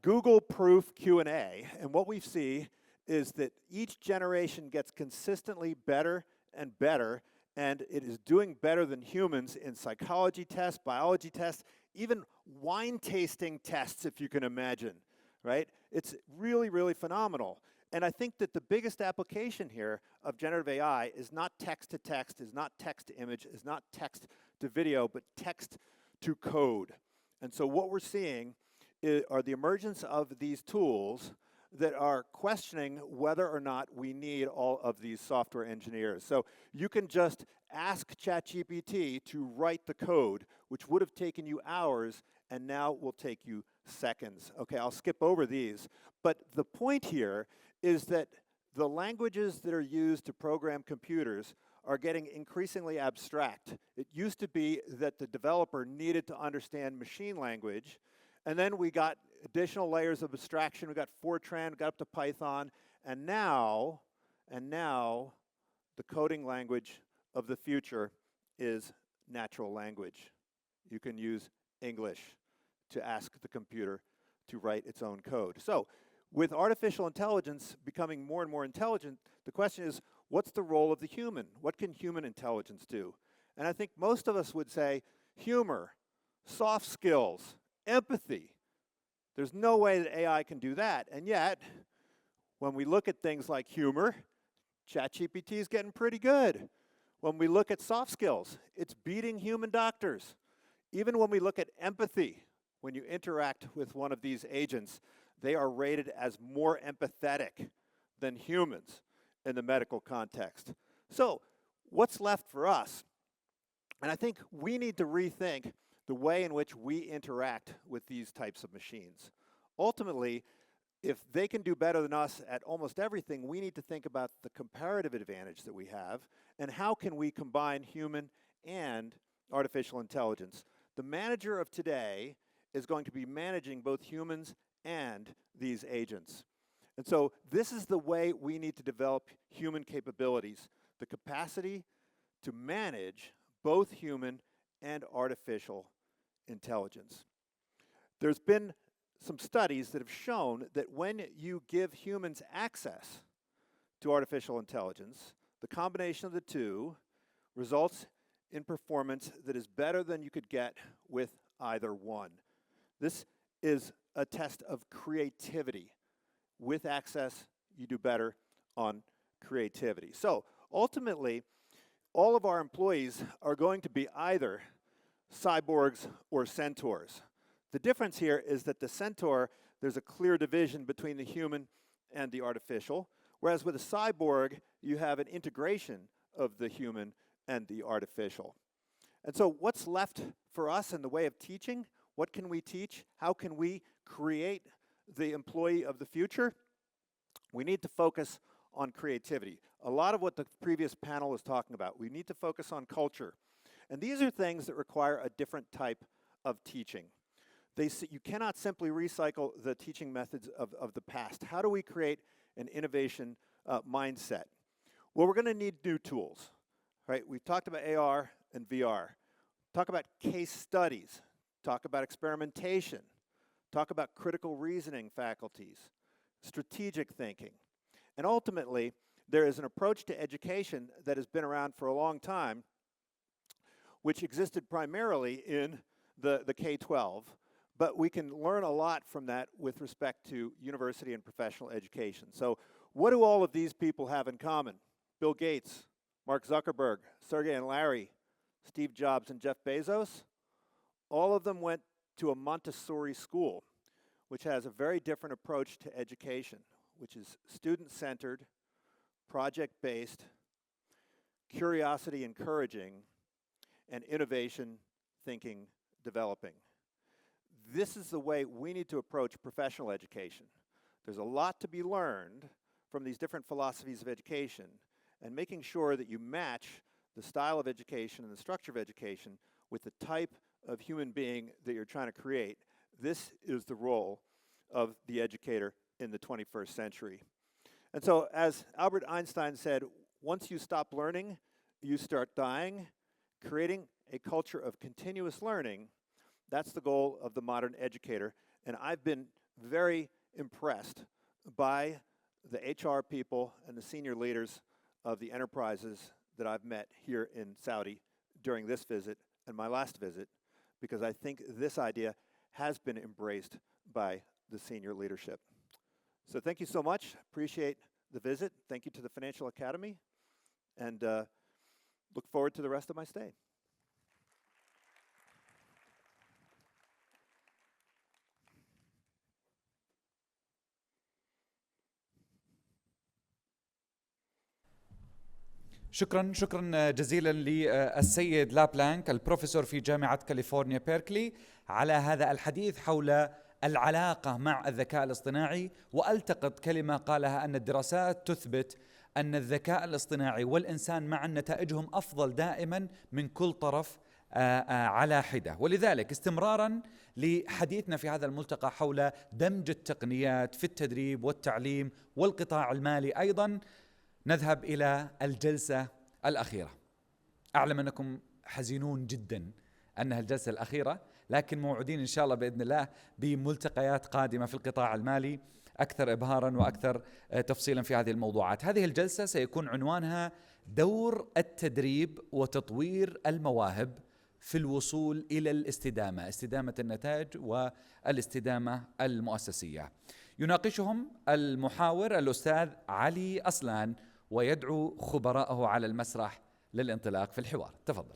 Google-proof Q&A, and what we see is that each generation gets consistently better and better, and it is doing better than humans in psychology tests, biology tests, even wine tasting tests, if you can imagine, right? It's really, really phenomenal. And I think that the biggest application here of generative AI is not text to text, is not text to image, is not text to video, but text to code. And so what we're seeing are the emergence of these tools that are questioning whether or not we need all of these software engineers. So you can just ask ChatGPT to write the code, which would have taken you hours, and now will take you seconds. Okay, I'll skip over these. But the point here is that the languages that are used to program computers are getting increasingly abstract. It used to be that the developer needed to understand machine language, and then we got additional layers of abstraction. We got Fortran, we got up to Python, and now the coding language of the future is natural language. You can use English to ask the computer to write its own code. So with artificial intelligence becoming more and more intelligent, the question is, what's the role of the human? What can human intelligence do? And I think most of us would say humor, soft skills, empathy. There's no way that AI can do that. And yet, when we look at things like humor, ChatGPT is getting pretty good. When we look at soft skills, it's beating human doctors. Even when we look at empathy, when you interact with one of these agents, they are rated as more empathetic than humans in the medical context. So, what's left for us? And I think we need to rethink the way in which we interact with these types of machines. Ultimately, if they can do better than us at almost everything, we need to think about the comparative advantage that we have and how can we combine human and artificial intelligence. The manager of today is going to be managing both humans and these agents. And so this is the way we need to develop human capabilities, the capacity to manage both human and artificial intelligence. There's been some studies that have shown that when you give humans access to artificial intelligence, the combination of the two results in performance that is better than you could get with either one. This is a test of creativity. With access, you do better on creativity. So ultimately, all of our employees are going to be either cyborgs or centaurs. The difference here is that the centaur, there's a clear division between the human and the artificial, whereas with a cyborg, you have an integration of the human and the artificial. And so what's left for us in the way of teaching? What can we teach? How can we create the employee of the future? We need to focus on creativity. A lot of what the previous panel was talking about. We need to focus on culture. And these are things that require a different type of teaching. You cannot simply recycle the teaching methods of the past. How do we create an innovation mindset? Well, we're going to need new tools, right? We've talked about AR and VR. Talk about case studies. Talk about experimentation. Talk about critical reasoning faculties, strategic thinking. And ultimately, there is an approach to education that has been around for a long time, which existed primarily in the K-12. But we can learn a lot from that with respect to university and professional education. So what do all of these people have in common? Bill Gates, Mark Zuckerberg, Sergey and Larry, Steve Jobs and Jeff Bezos, all of them went to a Montessori school, which has a very different approach to education, which is student-centered, project-based, curiosity encouraging, and innovation thinking developing. This is the way we need to approach professional education. There's a lot to be learned from these different philosophies of education, and making sure that you match the style of education and the structure of education with the type of human being that you're trying to create. This is the role of the educator in the 21st century. And so, as Albert Einstein said, once you stop learning, you start dying. Creating a culture of continuous learning, that's the goal of the modern educator. And I've been very impressed by the HR people and the senior leaders of the enterprises that I've met here in Saudi during this visit and my last visit, because I think this idea has been embraced by the senior leadership. So thank you so much. Appreciate the visit. Thank you to the Financial Academy, and look forward to the rest of my stay. شكرا جزيلا للسيد لابلانك البروفيسور في جامعة كاليفورنيا بيركلي على هذا الحديث حول العلاقة مع الذكاء الاصطناعي. وألتقط كلمة قالها أن الدراسات تثبت أن الذكاء الاصطناعي والإنسان معا نتائجهم أفضل دائما من كل طرف على حدة. ولذلك استمرارا لحديثنا في هذا الملتقى حول دمج التقنيات في التدريب والتعليم والقطاع المالي أيضا، نذهب إلى الجلسة الأخيرة. أعلم أنكم حزينون جدا أنها الجلسة الأخيرة، لكن موعودين إن شاء الله بإذن الله بملتقيات قادمة في القطاع المالي أكثر إبهاراً وأكثر تفصيلاً في هذه الموضوعات. هذه الجلسة سيكون عنوانها دور التدريب وتطوير المواهب في الوصول إلى الاستدامة، استدامة النتائج والاستدامة المؤسسية. يناقشهم المحاور الأستاذ علي أصلان، ويدعو خبراءه على المسرح للانطلاق في الحوار. تفضل.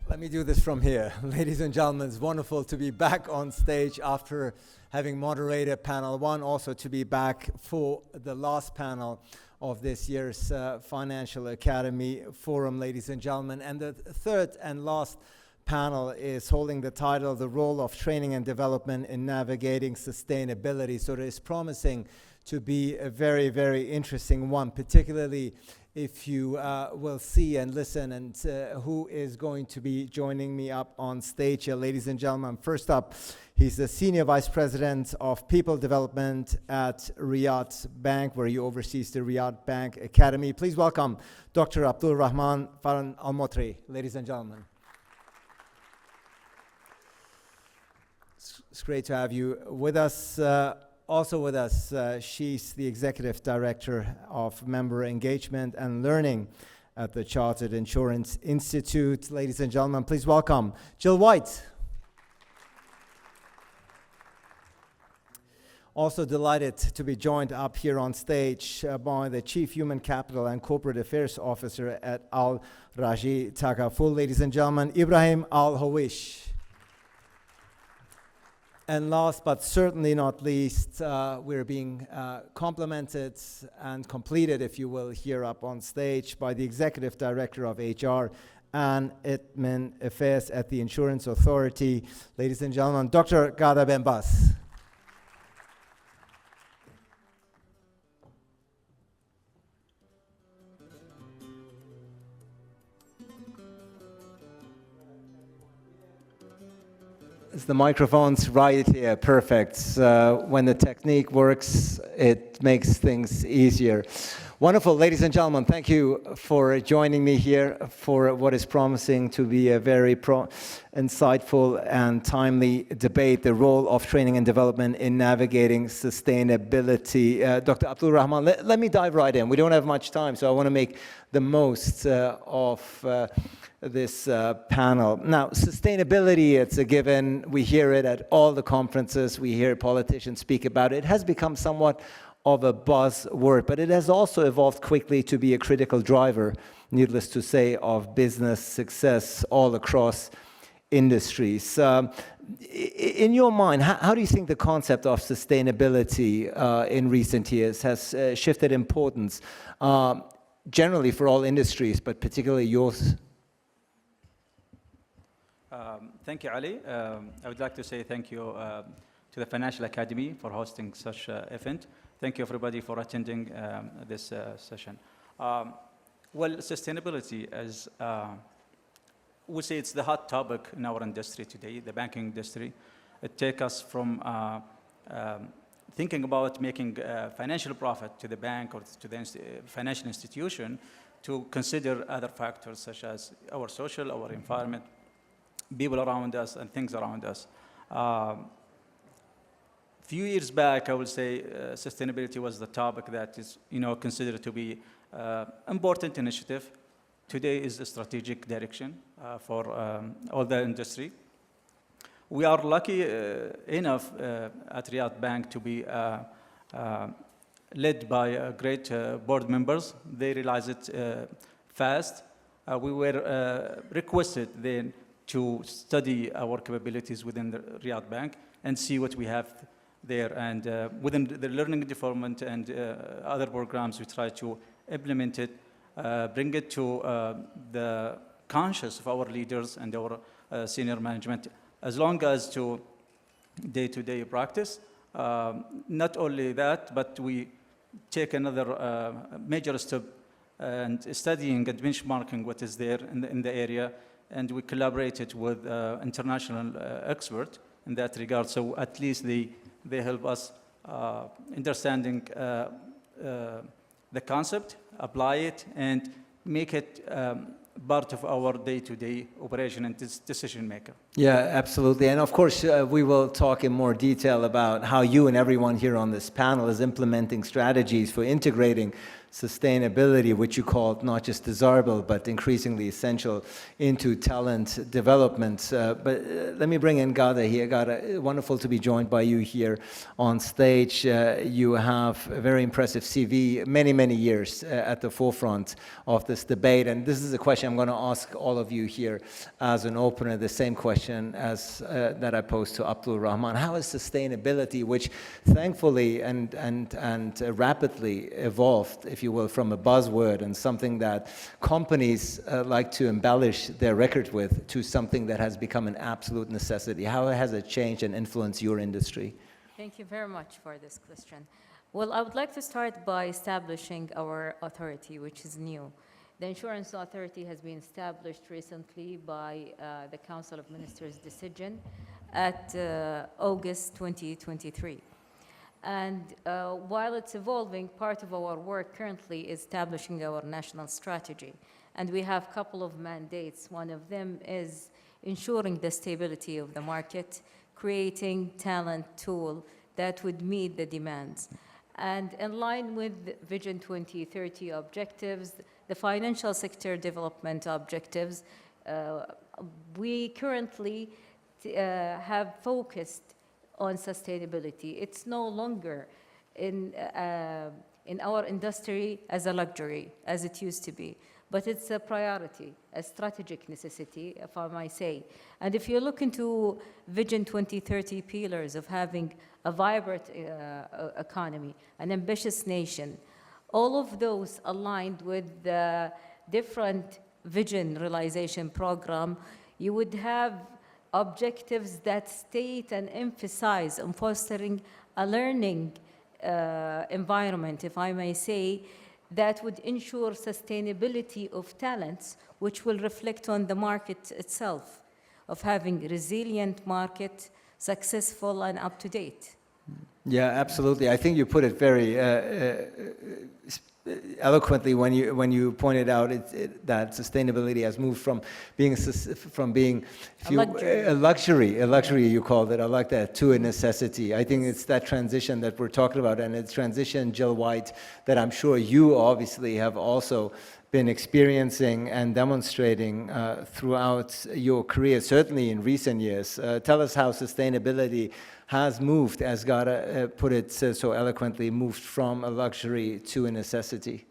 Let me do this from here. Ladies and gentlemen, it's wonderful to be back on stage after having moderated panel one, also to be back for the last panel of this year's Financial Academy Forum, ladies and gentlemen. And the third and last panel is holding the title, The Role of Training and Development in Navigating Sustainability. So it is promising to be a very, very interesting one, particularly if you will see and listen and who is going to be joining me up on stage here. Ladies and gentlemen, first up, he's the Senior Vice President of People Development at Riyadh Bank, where he oversees the Riyadh Bank Academy. Please welcome Dr. Abdul Rahman Farhan Al-Motri. Ladies and gentlemen. It's great to have you with us. Also with us, she's the Executive Director of Member Engagement and Learning at the Chartered Insurance Institute. Ladies and gentlemen, please welcome Jill White. Also delighted to be joined up here on stage by the Chief Human Capital and Corporate Affairs Officer at Al Raji Takaful. Ladies and gentlemen, Ibrahim Al-Hawish. And last but certainly not least, we're being complemented and completed, if you will, here up on stage by the Executive Director of HR and Admin Affairs at the Insurance Authority. Ladies and gentlemen, Dr. Ghada Bembas. The microphone's right here, perfect. When the technique works, it makes things easier. Wonderful, ladies and gentlemen, thank you for joining me here for what is promising to be a very insightful and timely debate, the role of training and development in navigating sustainability. Dr. Abdul Rahman, let me dive right in. We don't have much time, so I want to make the most of this panel. Now, sustainability, it's a given. We hear it at all the conferences. We hear politicians speak about it. It has become somewhat of a buzzword, but it has also evolved quickly to be a critical driver, needless to say, of business success all across industries. In your mind, how do you think the concept of sustainability in recent years has shifted importance, generally for all industries, but particularly yours? Thank you, Ali. I would like to say thank you to the Financial Academy for hosting such an event. Thank you, everybody, for attending this session. Well, sustainability, as we say, it's the hot topic in our industry today, the banking industry. It takes us from thinking about making financial profit to the bank or to the financial institution to consider other factors such as our social, our environment, people around us, and things around us. Few years back, I would say sustainability was the topic that is, considered to be important initiative. Today is a strategic direction for all the industry. We are lucky enough at Riyadh Bank to be led by great board members. They realized it fast. We were requested then to study our capabilities within the Riyadh Bank and see what we have there. And within the learning development and other programs, we try to implement it, bring it to the conscious of our leaders and our senior management, as long as to day-to-day practice. Not only that, but we take another major step and studying and benchmarking what is there in the area, and we collaborated with international experts in that regard. So at least they help us understanding the concept, apply it, and make it part of our day-to-day operation and decision maker. Yeah, absolutely. And of course, we will talk in more detail about how you and everyone here on this panel is implementing strategies for integrating sustainability, which you called not just desirable, but increasingly essential, into talent development. But let me bring in Gada here. Gada, wonderful to be joined by you here on stage. You have a very impressive CV, many, many years at the forefront of this debate. And this is a question I'm going to ask all of you here as an opener, the same question as that I posed to Abdul Rahman. How is sustainability, which thankfully and rapidly evolved, if you will, from a buzzword and something that companies like to embellish their record with, to something that has become an absolute necessity? How has it changed and influenced your industry? Thank you very much for this question. Well, I would like to start by establishing our authority, which is new. The Insurance Authority has been established recently by the Council of Ministers decision at August 2023. And while it's evolving, part of our work currently is establishing our national strategy. And we have a couple of mandates. One of them is ensuring the stability of the market, creating talent tool that would meet the demands. And in line with Vision 2030 objectives, the financial sector development objectives, we currently have focused on sustainability. It's no longer in our industry as a luxury, as it used to be, but it's a priority, a strategic necessity, if I might say. And if you look into Vision 2030 pillars of having a vibrant economy, an ambitious nation, all of those aligned with the different vision realization program, you would have objectives that state and emphasize on fostering a learning environment, if I may say, that would ensure sustainability of talents, which will reflect on the market itself, of having a resilient market, successful and up to date. Yeah, absolutely. I think you put it very eloquently when you pointed out that sustainability has moved from being a luxury you called it. I like that, to a necessity. I think it's that transition that we're talking about, and it's transition, Jill White, that I'm sure you obviously have also been experiencing and demonstrating throughout your career, certainly in recent years. Tell us how sustainability has moved, as Gada put it so eloquently, moved from a luxury to a necessity.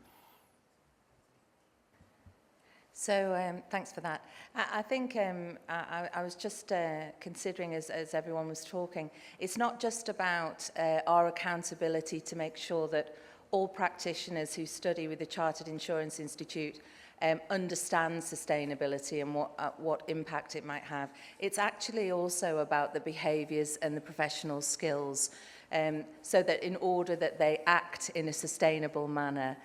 So thanks for that. I think I was just considering as everyone was talking, it's not just about our accountability to make sure that all practitioners who study with the Chartered Insurance Institute understand sustainability and what impact it might have. It's actually also about the behaviours and the professional skills, so that in order that they act in a sustainable manner.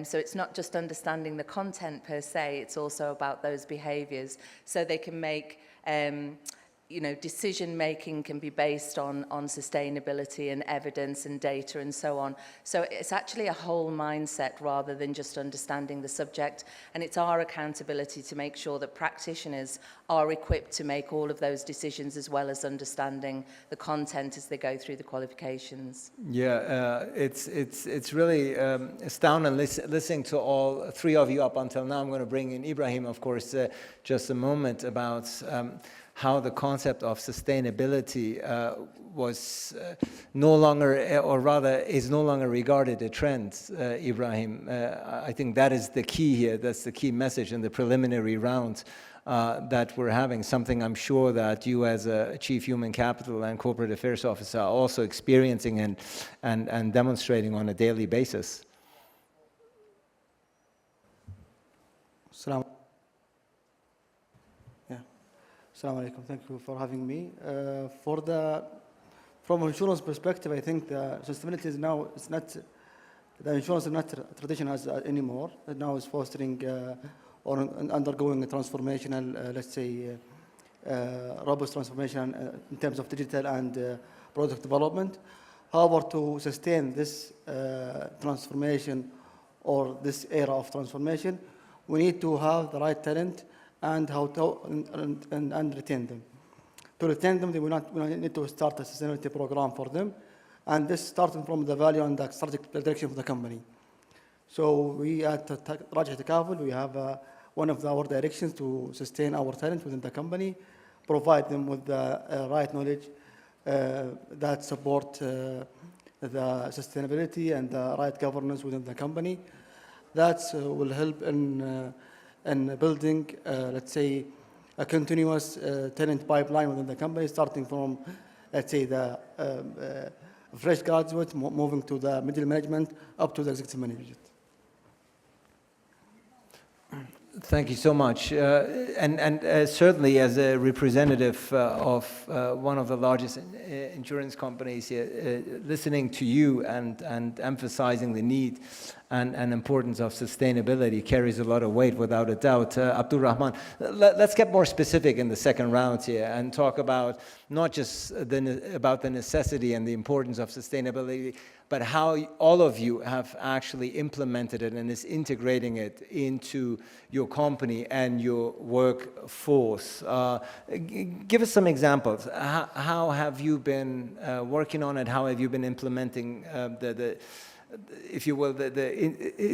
So it's not just understanding the content per se, it's also about those behaviours, so they can make decision making can be based on sustainability and evidence and data and so on. So it's actually a whole mindset rather than just understanding the subject. And it's our accountability to make sure that practitioners are equipped to make all of those decisions, as well as understanding the content as they go through the qualifications. Yeah, it's really astounding listening to all three of you up until now. I'm going to bring in Ibrahim, of course, just a moment, about how the concept of sustainability was no longer, or rather is no longer regarded a trend, Ibrahim. I think that is the key here. That's the key message in the preliminary round that we're having, something I'm sure that you as a Chief Human Capital and Corporate Affairs Officer are also experiencing and demonstrating on a daily basis. Assalamu alaikum. Thank you for having me. For the from an insurance perspective, I think the sustainability is now, it's not, the insurance is not traditional anymore. It now is fostering or undergoing a transformational, let's say, robust transformation in terms of digital and product development. However, to sustain this transformation or this era of transformation, we need to have the right talent and how to and retain them. To retain them, we need to start a sustainability program for them, and this starting from the value and the strategic direction of the company. So we at Raja Takaful, we have one of our directions to sustain our talent within the company, provide them with the right knowledge that support the sustainability and the right governance within the company. That will help in building, let's say, a continuous talent pipeline within the company, starting from, let's say, the fresh graduates, moving to the middle management, up to the executive management. Thank you so much. And certainly as a representative of one of the largest insurance companies here, listening to you and emphasizing the need and importance of sustainability carries a lot of weight, without a doubt. Abdul Rahman, let's get more specific in the second round here and talk about not just about the necessity and the importance of sustainability, but how all of you have actually implemented it and is integrating it into your company and your workforce. Give us some examples. How have you been working on it? How have you been implementing if you will, the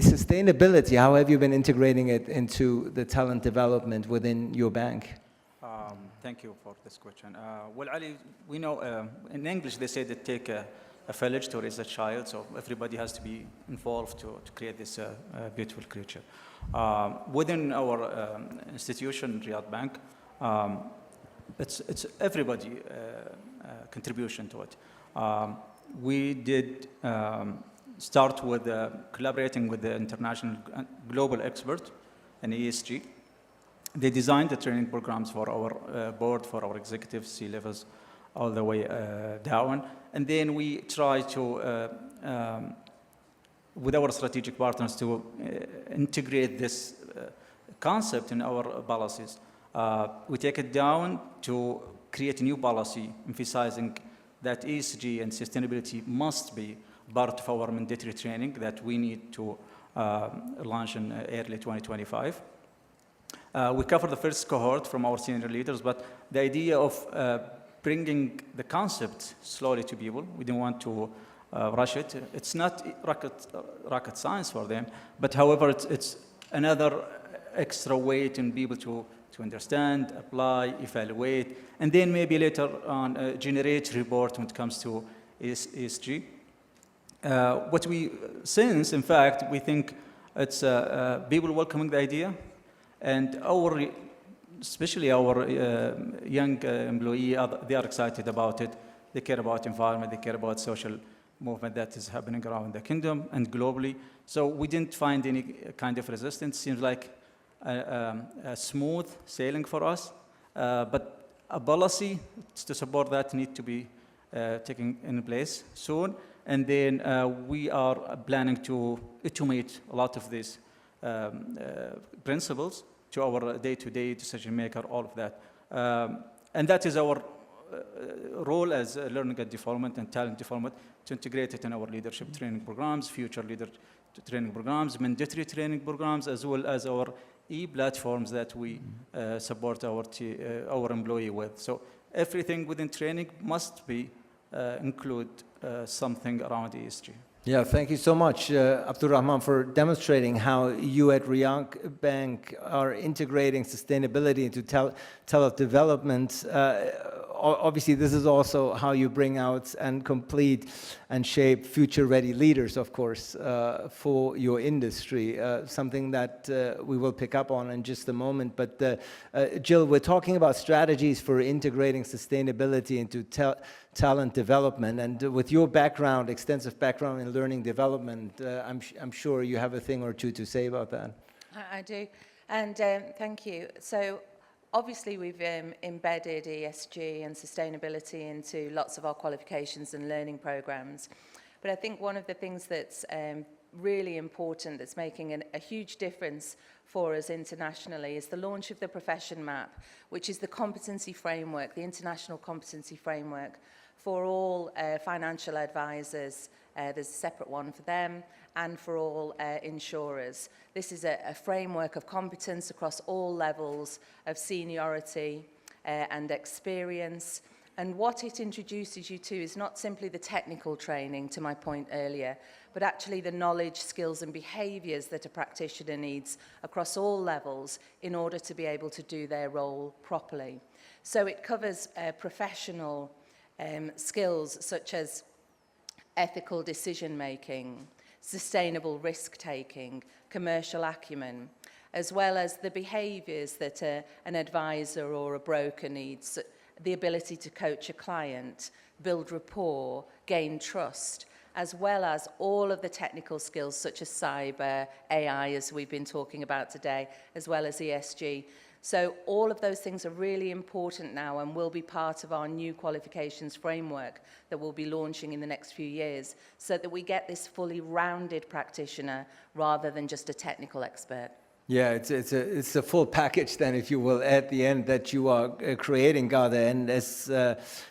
sustainability? How have you been integrating it into the talent development within your bank? Thank you for this question. Well, Ali, we know in English they say that take a village to raise a child, so everybody has to be involved to create this beautiful creature. Within our institution, Riyadh Bank, it's everybody contribution to it. We did start with collaborating with the international global expert in ESG. They designed the training programs for our board, for our executives, C-levels, all the way down. And then we try to, with our strategic partners, to integrate this concept in our policies. We take it down to create a new policy, emphasizing that ESG and sustainability must be part of our mandatory training that we need to launch in early 2025. We cover the first cohort from our senior leaders, but the idea of bringing the concept slowly to people, we didn't want to rush it. It's not rocket science for them, but however, it's another extra way to be able to understand, apply, evaluate, and then maybe later on generate report when it comes to ESG. What we sense, in fact, we think it's people welcoming the idea, and especially our young employee, they are excited about it. They care about environment, they care about social movement that is happening around the kingdom and globally. So we didn't find any kind of resistance. Seems like a smooth sailing for us, but a policy to support that need to be taken in place soon. And then we are planning to automate a lot of these principles to our day-to-day decision maker, all of that. And that is our role as learning and development and talent development, to integrate it in our leadership training programs, future leader training programs, mandatory training programs, as well as our e-platforms that we support our employee with. So everything within training must be include something around ESG. Yeah, thank you so much, Abdul Rahman, for demonstrating how you at Riyadh Bank are integrating sustainability into talent development. Obviously, this is also how you bring out and complete and shape future-ready leaders, of course, for your industry, something that we will pick up on in just a moment. But Jill, we're talking about strategies for integrating sustainability into talent development. And with your background, extensive background in learning development, I'm sure you have a thing or two to say about that. I do, and thank you. So Obviously, we've embedded ESG and sustainability into lots of our qualifications and learning programs. But I think one of the things that's really important, that's making a huge difference for us internationally, is the launch of the profession map, which is the competency framework, the international competency framework for all financial advisors. There's a separate one for them and for all insurers. This is a framework of competence across all levels of seniority and experience. And what it introduces you to is not simply the technical training, to my point earlier, but actually the knowledge, skills and behaviours that a practitioner needs across all levels in order to be able to do their role properly. So it covers professional skills such as ethical decision-making, sustainable risk-taking, commercial acumen, as well as the behaviours that an advisor or a broker needs, the ability to coach a client, build rapport, gain trust, as well as all of the technical skills such as cyber, AI, as we've been talking about today, as well as ESG. So all of those things are really important now and will be part of our new qualifications framework that we'll be launching in the next few years, so that we get this fully rounded practitioner rather than just a technical expert. Yeah, it's a full package then, if you will, at the end that you are creating, Gada. And as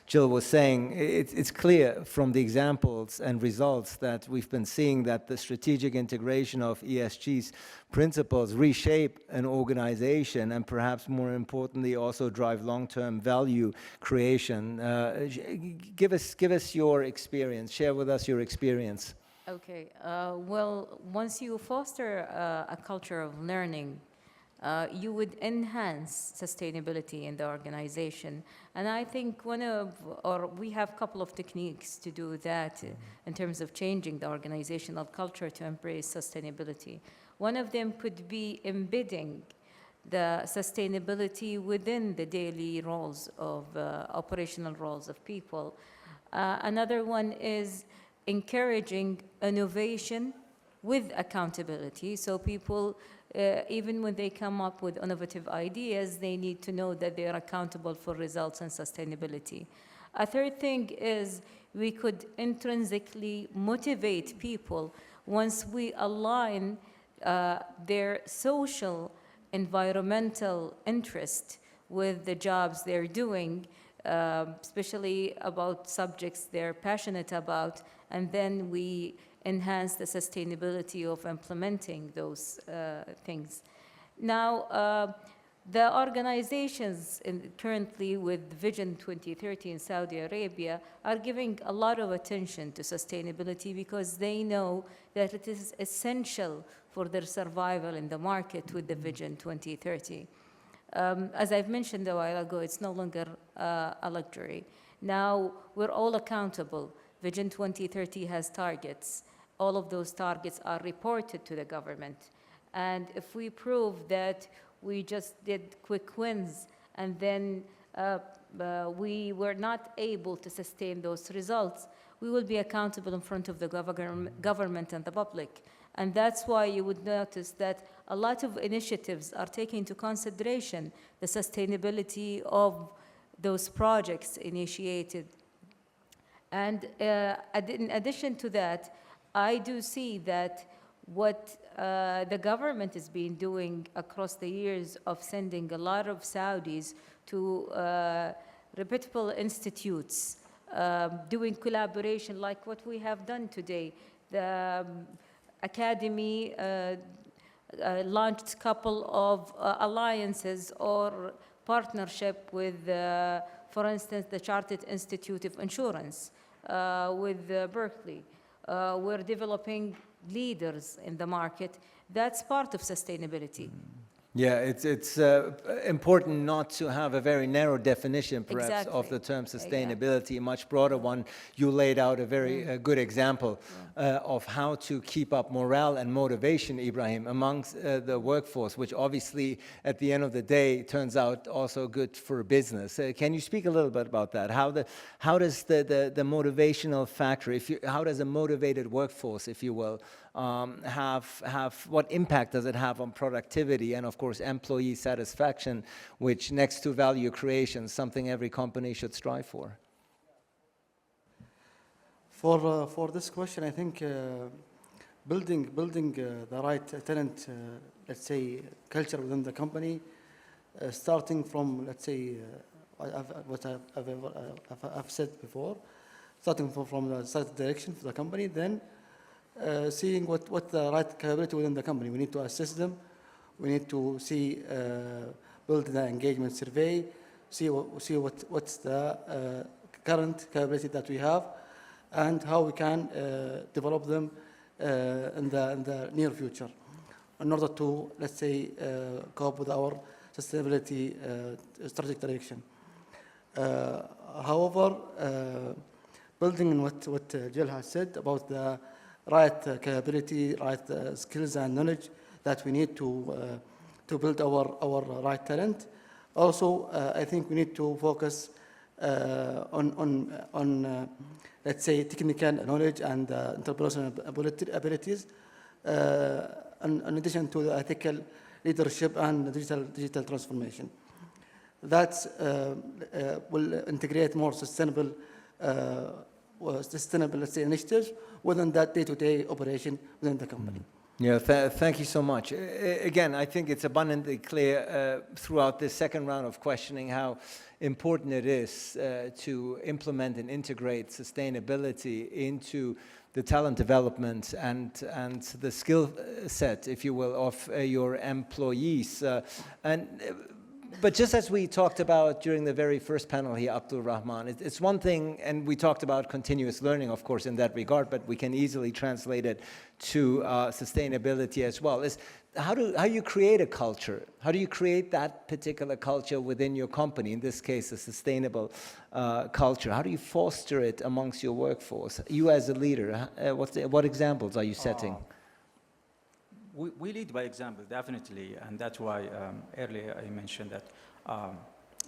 Jill was saying, it's clear from the examples and results that we've been seeing that the strategic integration of ESG's principles reshape an organization and perhaps more importantly also drive long-term value creation. Give us your experience, share with us your experience. Okay, well, once you foster a culture of learning, you would enhance sustainability in the organization. And I think we have a couple of techniques to do that in terms of changing the organizational culture to embrace sustainability. One of them could be embedding the sustainability within the daily roles of operational roles of people. Another one is encouraging innovation with accountability. So people, even when they come up with innovative ideas, they need to know that they are accountable for results and sustainability. A third thing is we could intrinsically motivate people once we align their social, environmental interest with the jobs they're doing, especially about subjects they're passionate about, and then we enhance the sustainability of implementing those things. Now, the organizations currently with Vision 2030 in Saudi Arabia are giving a lot of attention to sustainability because they know that it is essential for their survival in the market with the Vision 2030. As I've mentioned a while ago, it's no longer a luxury. Now, we're all accountable. Vision 2030 has targets. All of those targets are reported to the government. And if we prove that we just did quick wins and then we were not able to sustain those results, we will be accountable in front of the government and the public. And that's why you would notice that a lot of initiatives are taking into consideration the sustainability of those projects initiated. And in addition to that, I do see that what the government has been doing across the years of sending a lot of Saudis to reputable institutes, doing collaboration like what we have done today. The Academy launched a couple of alliances or partnership with, for instance, the Chartered Institute of Insurance with Berkeley. We're developing leaders in the market. That's part of sustainability. Yeah, it's important not to have a very narrow definition, perhaps, of the term sustainability, a much broader one. You laid out a very good example of how to keep up morale and motivation, Ibrahim, amongst the workforce, which obviously, at the end of the day, turns out also good for business. Can you speak a little bit about that? How does the motivational factor, how does a motivated workforce, if you will, what impact does it have on productivity and, of course, employee satisfaction, which next to value creation, something every company should strive for. For this question, I think building the right talent, let's say, culture within the company, starting from, let's say, what I've said before, starting from the strategic direction for the company, then seeing what the right capability within the company. We need to assess them. We need to build the engagement survey, see what's the current capability that we have, and how we can develop them in the near future in order to, let's say, cope with our sustainability strategic direction. However, building on what Jill has said about the right capability, right skills and knowledge that we need to build our right talent. Also, I think we need to focus on let's say, technical knowledge and interpersonal abilities, in addition to the ethical leadership and digital transformation. That will integrate more sustainable, let's say, initiatives within that day-to-day operation within the company. Yeah, thank you so much. Again, I think it's abundantly clear throughout this second round of questioning how important it is to implement and integrate sustainability into the talent development and the skill set, if you will, of your employees. But just as we talked about during the very first panel here, Abdul Rahman, it's one thing, and we talked about continuous learning, of course, in that regard, but we can easily translate it to sustainability as well. Is how you create a culture? How do you create that particular culture within your company, in this case, a sustainable culture? How do you foster it amongst your workforce? You as a leader, what examples are you setting? We lead by example, definitely, and that's why earlier I mentioned that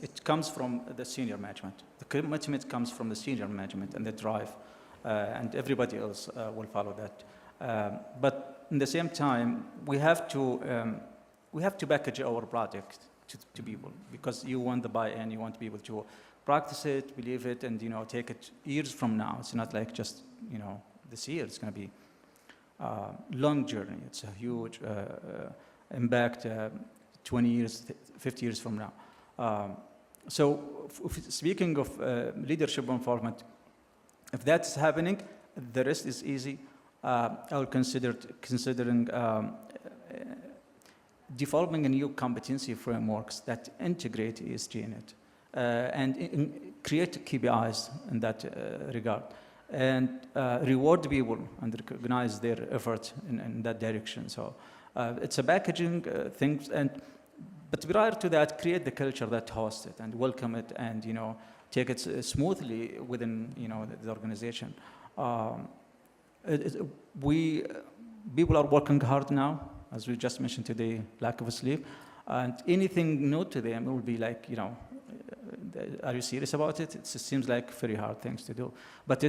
it comes from the senior management. The commitment comes from the senior management and the drive, and everybody else will follow that. But at the same time, we have to package our product to people, because you want the buy-in, you want people to practice it, believe it, and take it years from now. It's not like just this year. It's going to be long journey. It's a huge impact 20 years, 50 years from now. So speaking of leadership involvement, if that's happening, the rest is easy. I'll considering developing a new competency frameworks that integrate ESG in it and create KPIs in that regard. And reward people and recognize their effort in that direction. So it's a packaging thing, but prior to that, create the culture that hosts it and welcome it, and take it smoothly within the organization. People are working hard now, as we just mentioned today, lack of sleep, and anything new to them will be like are you serious about it? It seems like very hard things to do. But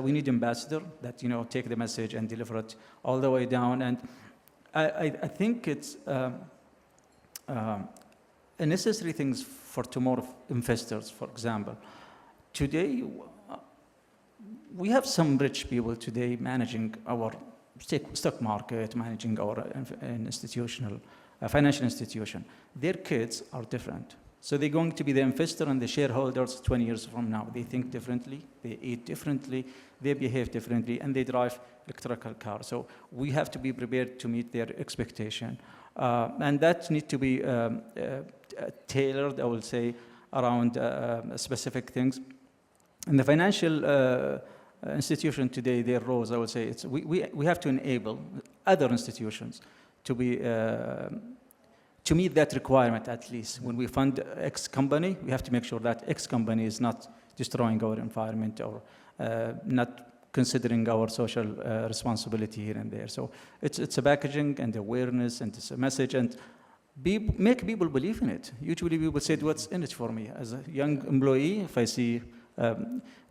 we need ambassador that take the message and deliver it all the way down. And I think it's a necessary things for tomorrow investors, for example. Today, we have some rich people today managing our stock market, managing our financial institution. Their kids are different. So they're going to be the investor and the shareholders 20 years from now. They think differently, they eat differently, they behave differently, and they drive electrical cars. So we have to be prepared to meet their expectation. And that needs to be tailored, I will say, around specific things. In the financial institution today, their roles, I would say, we have to enable other institutions to be to meet that requirement. At least when we fund X company, we have to make sure that X company is not destroying our environment or not considering our social responsibility here and there. So it's a packaging and awareness, and it's a message, and make people believe in it. Usually people say, what's in it for me? As a young employee, if I see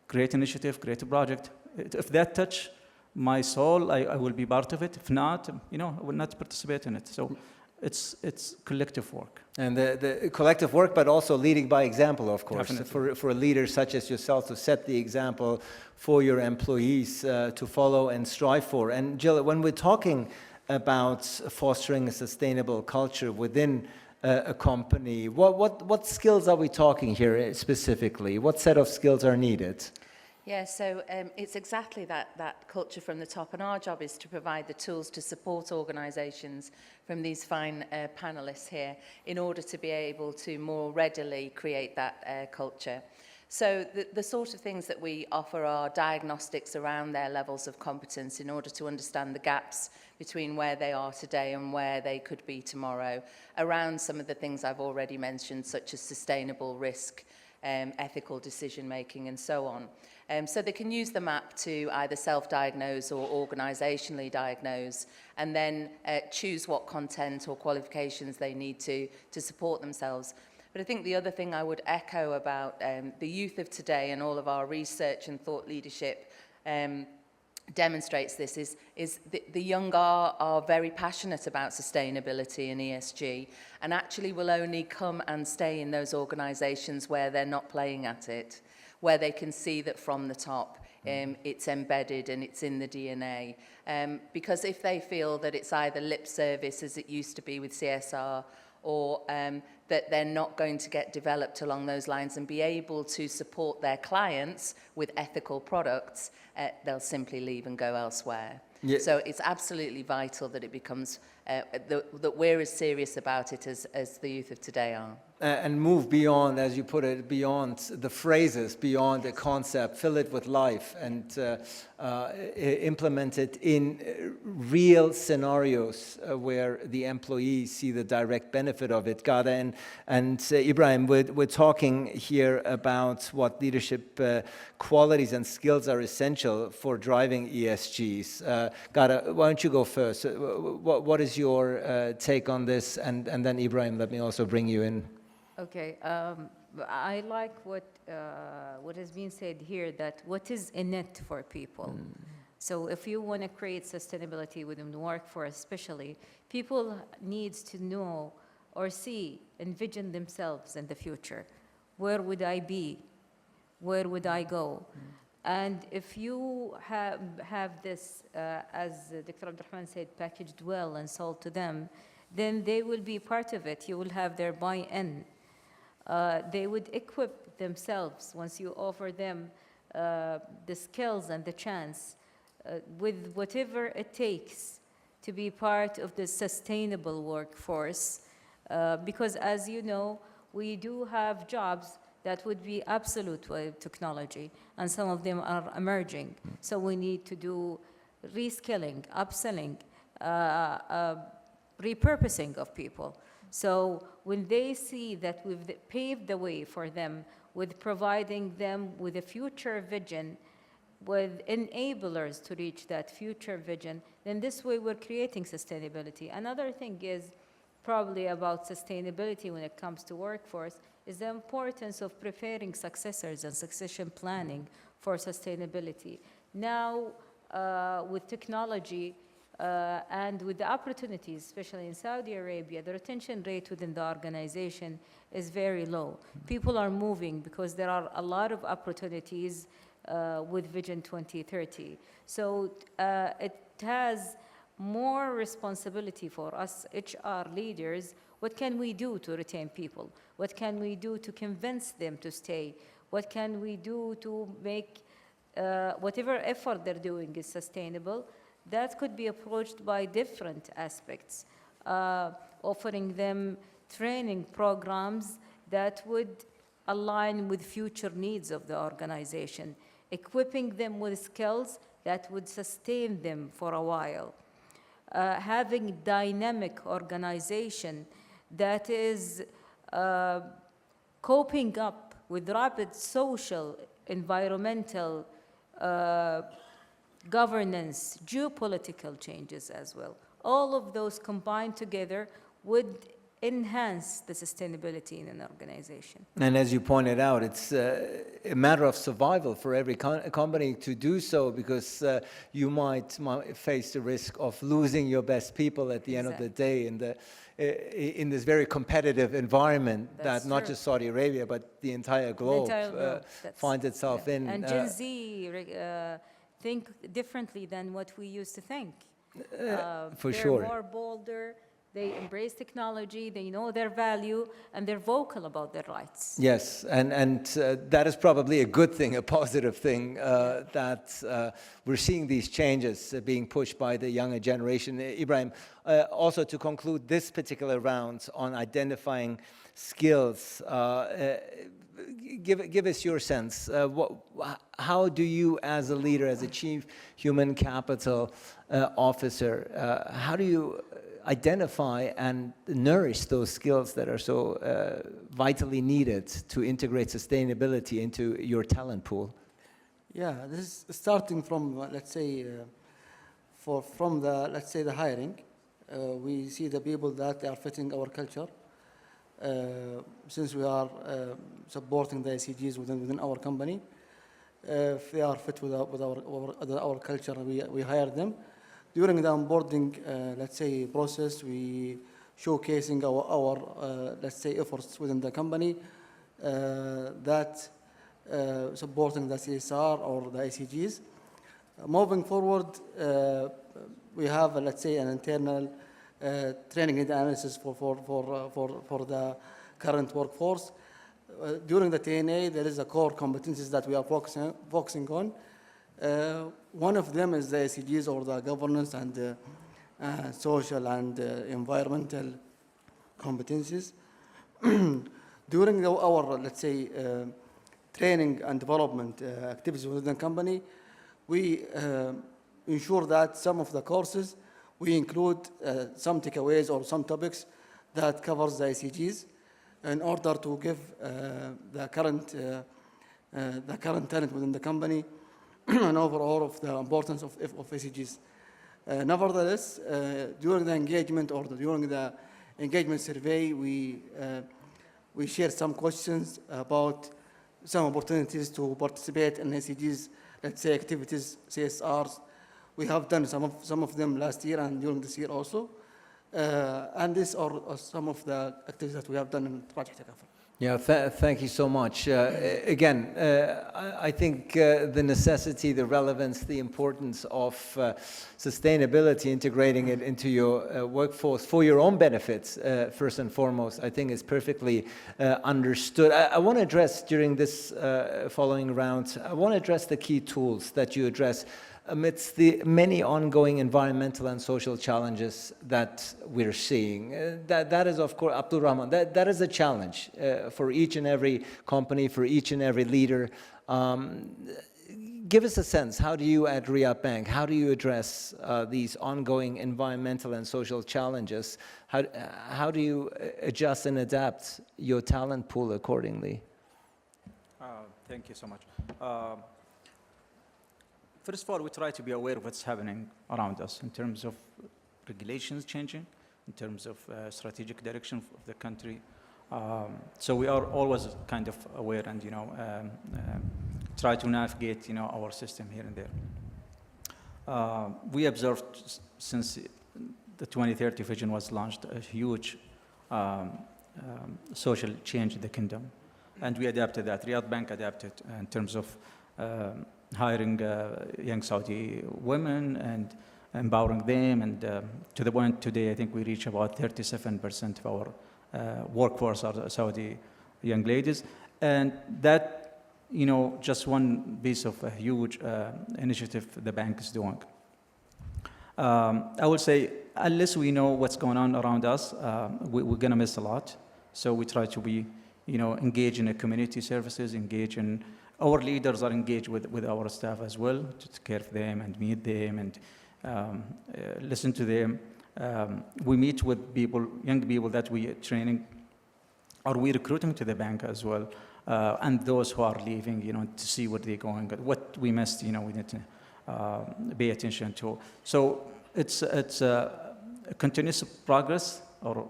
great initiative, great project, if that touch my soul, I will be part of it. If not, I will not participate in it. So it's collective work. And the collective work, but also leading by example, of course. Definitely. For a leader such as yourself to set the example for your employees to follow and strive for. And Jill, when we're talking about fostering a sustainable culture within a company, what skills are we talking here specifically? What set of skills are needed? Yeah, so it's exactly that culture from the top, and our job is to provide the tools to support organisations from these fine panellists here in order to be able to more readily create that culture. So the sort of things that we offer are diagnostics around their levels of competence in order to understand the gaps between where they are today and where they could be tomorrow, around some of the things I've already mentioned, such as sustainable risk, ethical decision-making, and so on. So they can use the map to either self-diagnose or organisationally diagnose, and then choose what content or qualifications they need to support themselves. But I think the other thing I would echo about the youth of today, and all of our research and thought leadership demonstrates this, is the young are very passionate about sustainability and ESG, and actually will only come and stay in those organisations where they're not playing at it, where they can see that from the top it's embedded and it's in the DNA. Because if they feel that it's either lip service, as it used to be with CSR, or that they're not going to get developed along those lines and be able to support their clients with ethical products, they'll simply leave and go elsewhere. Yeah. So it's absolutely vital that it becomes, that we're as serious about it as the youth of today are. And move beyond, as you put it, beyond the phrases, beyond the concept, fill it with life, and implement it in real scenarios where the employees see the direct benefit of it. Ghada and Ibrahim, we're talking here about what leadership qualities and skills are essential for driving ESGs. Ghada, why don't you go first? What is your take on this? And then Ibrahim, let me also bring you in. Okay, I like what has been said here, that what is in it for people. So if you want to create sustainability within the workforce especially, people need to know or see, envision themselves in the future. Where would I be? Where would I go? And if you have this, as Dr. Abdurrahman said, packaged well and sold to them, then they will be part of it. You will have their buy-in. They would equip themselves once you offer them the skills and the chance with whatever it takes to be part of the sustainable workforce. Because as you know, we do have jobs that would be absolute with technology, and some of them are emerging. So we need to do reskilling, upselling, repurposing of people. So when they see that we've paved the way for them with providing them with a future vision, with enablers to reach that future vision, then this way we're creating sustainability. Another thing is probably about sustainability when it comes to workforce is the importance of preparing successors and succession planning for sustainability. Now, with technology, and with the opportunities, especially in Saudi Arabia, the retention rate within the organization is very low. People are moving because there are a lot of opportunities with Vision 2030. So it has more responsibility for us HR leaders. What can we do to retain people? What can we do to convince them to stay? What can we do to make whatever effort they're doing is sustainable? That could be approached by different aspects, offering them training programs that would align with future needs of the organization, equipping them with skills that would sustain them for a while, having dynamic organization that is coping up with rapid social, environmental, governance, geopolitical changes as well. All of those combined together would enhance the sustainability in an organization. And as you pointed out, it's a matter of survival for every company to do so, because you might face the risk of losing your best people at the end of the day in this very competitive environment that not just Saudi Arabia, but the entire globe, finds itself in. And Gen Z think differently than what we used to think. For they're sure. more bolder. They embrace technology, they know their value, and they're vocal about their rights. Yes, and that is probably a good thing, a positive thing, that we're seeing these changes being pushed by the younger generation. Ibrahim, also to conclude this particular round on identifying skills, give us your sense. How do you, as a leader, as a chief human capital officer, how do you identify and nourish those skills that are so vitally needed to integrate sustainability into your talent pool? Yeah, this is starting from, let's say, from the hiring. We see the people that are fitting our culture. Since we are supporting the SDGs within our company, if they are fit with our culture, we hire them. During the onboarding, let's say, process, we showcasing our let's say, efforts within the company that supporting the CSR or the SDGs. Moving forward, we have, let's say, an internal training and analysis for the current workforce. During the TNA, there is a core competencies that we are focusing on. One of them is the SDGs, or the governance and social and environmental competencies. During our, let's say, training and development activities within the company, we ensure that some of the courses, we include some takeaways or some topics that covers the SDGs in order to give the current talent within the company and overall of the importance of SDGs. Nevertheless, during the engagement or during the engagement survey, we shared some questions about some opportunities to participate in SDGs, let's say, activities, CSRs. We have done some of them last year and during this year also. And these are some of the activities that we have done in Project Takaful. Yeah, thank you so much. Again, I think the necessity, the relevance, the importance of sustainability, integrating it into your workforce for your own benefits, first and foremost, I think is perfectly understood. I want to address during this following round, I want to address the key tools that you address amidst the many ongoing environmental and social challenges that we're seeing. That is, of course, Abdul Rahman, that is a challenge for each and every company, for each and every leader. Give us a sense, how do you at Riyadh Bank, how do you address these ongoing environmental and social challenges? How do you adjust and adapt your talent pool accordingly? Thank you so much. First of all, we try to be aware of what's happening around us in terms of regulations changing, in terms of strategic direction of the country. So we are always kind of aware and, try to navigate, our system here and there. We observed since the 2030 vision was launched a huge social change in the kingdom. And we adapted that. Riyadh Bank adapted in terms of hiring young Saudi women and empowering them, and to the point today, I think we reach about 37% of our workforce are Saudi young ladies, and that, just one piece of a huge initiative the bank is doing. I would say, unless we know what's going on around us, we're going to miss a lot. So we try to be, engage in the community services, engage in. Our leaders are engaged with our staff as well, to take care of them and meet them and listen to them. We meet with people, young people that we are training, or we recruiting to the bank as well, and those who are leaving, to see where they're going, what we missed, we need to pay attention to. So it's a continuous progress or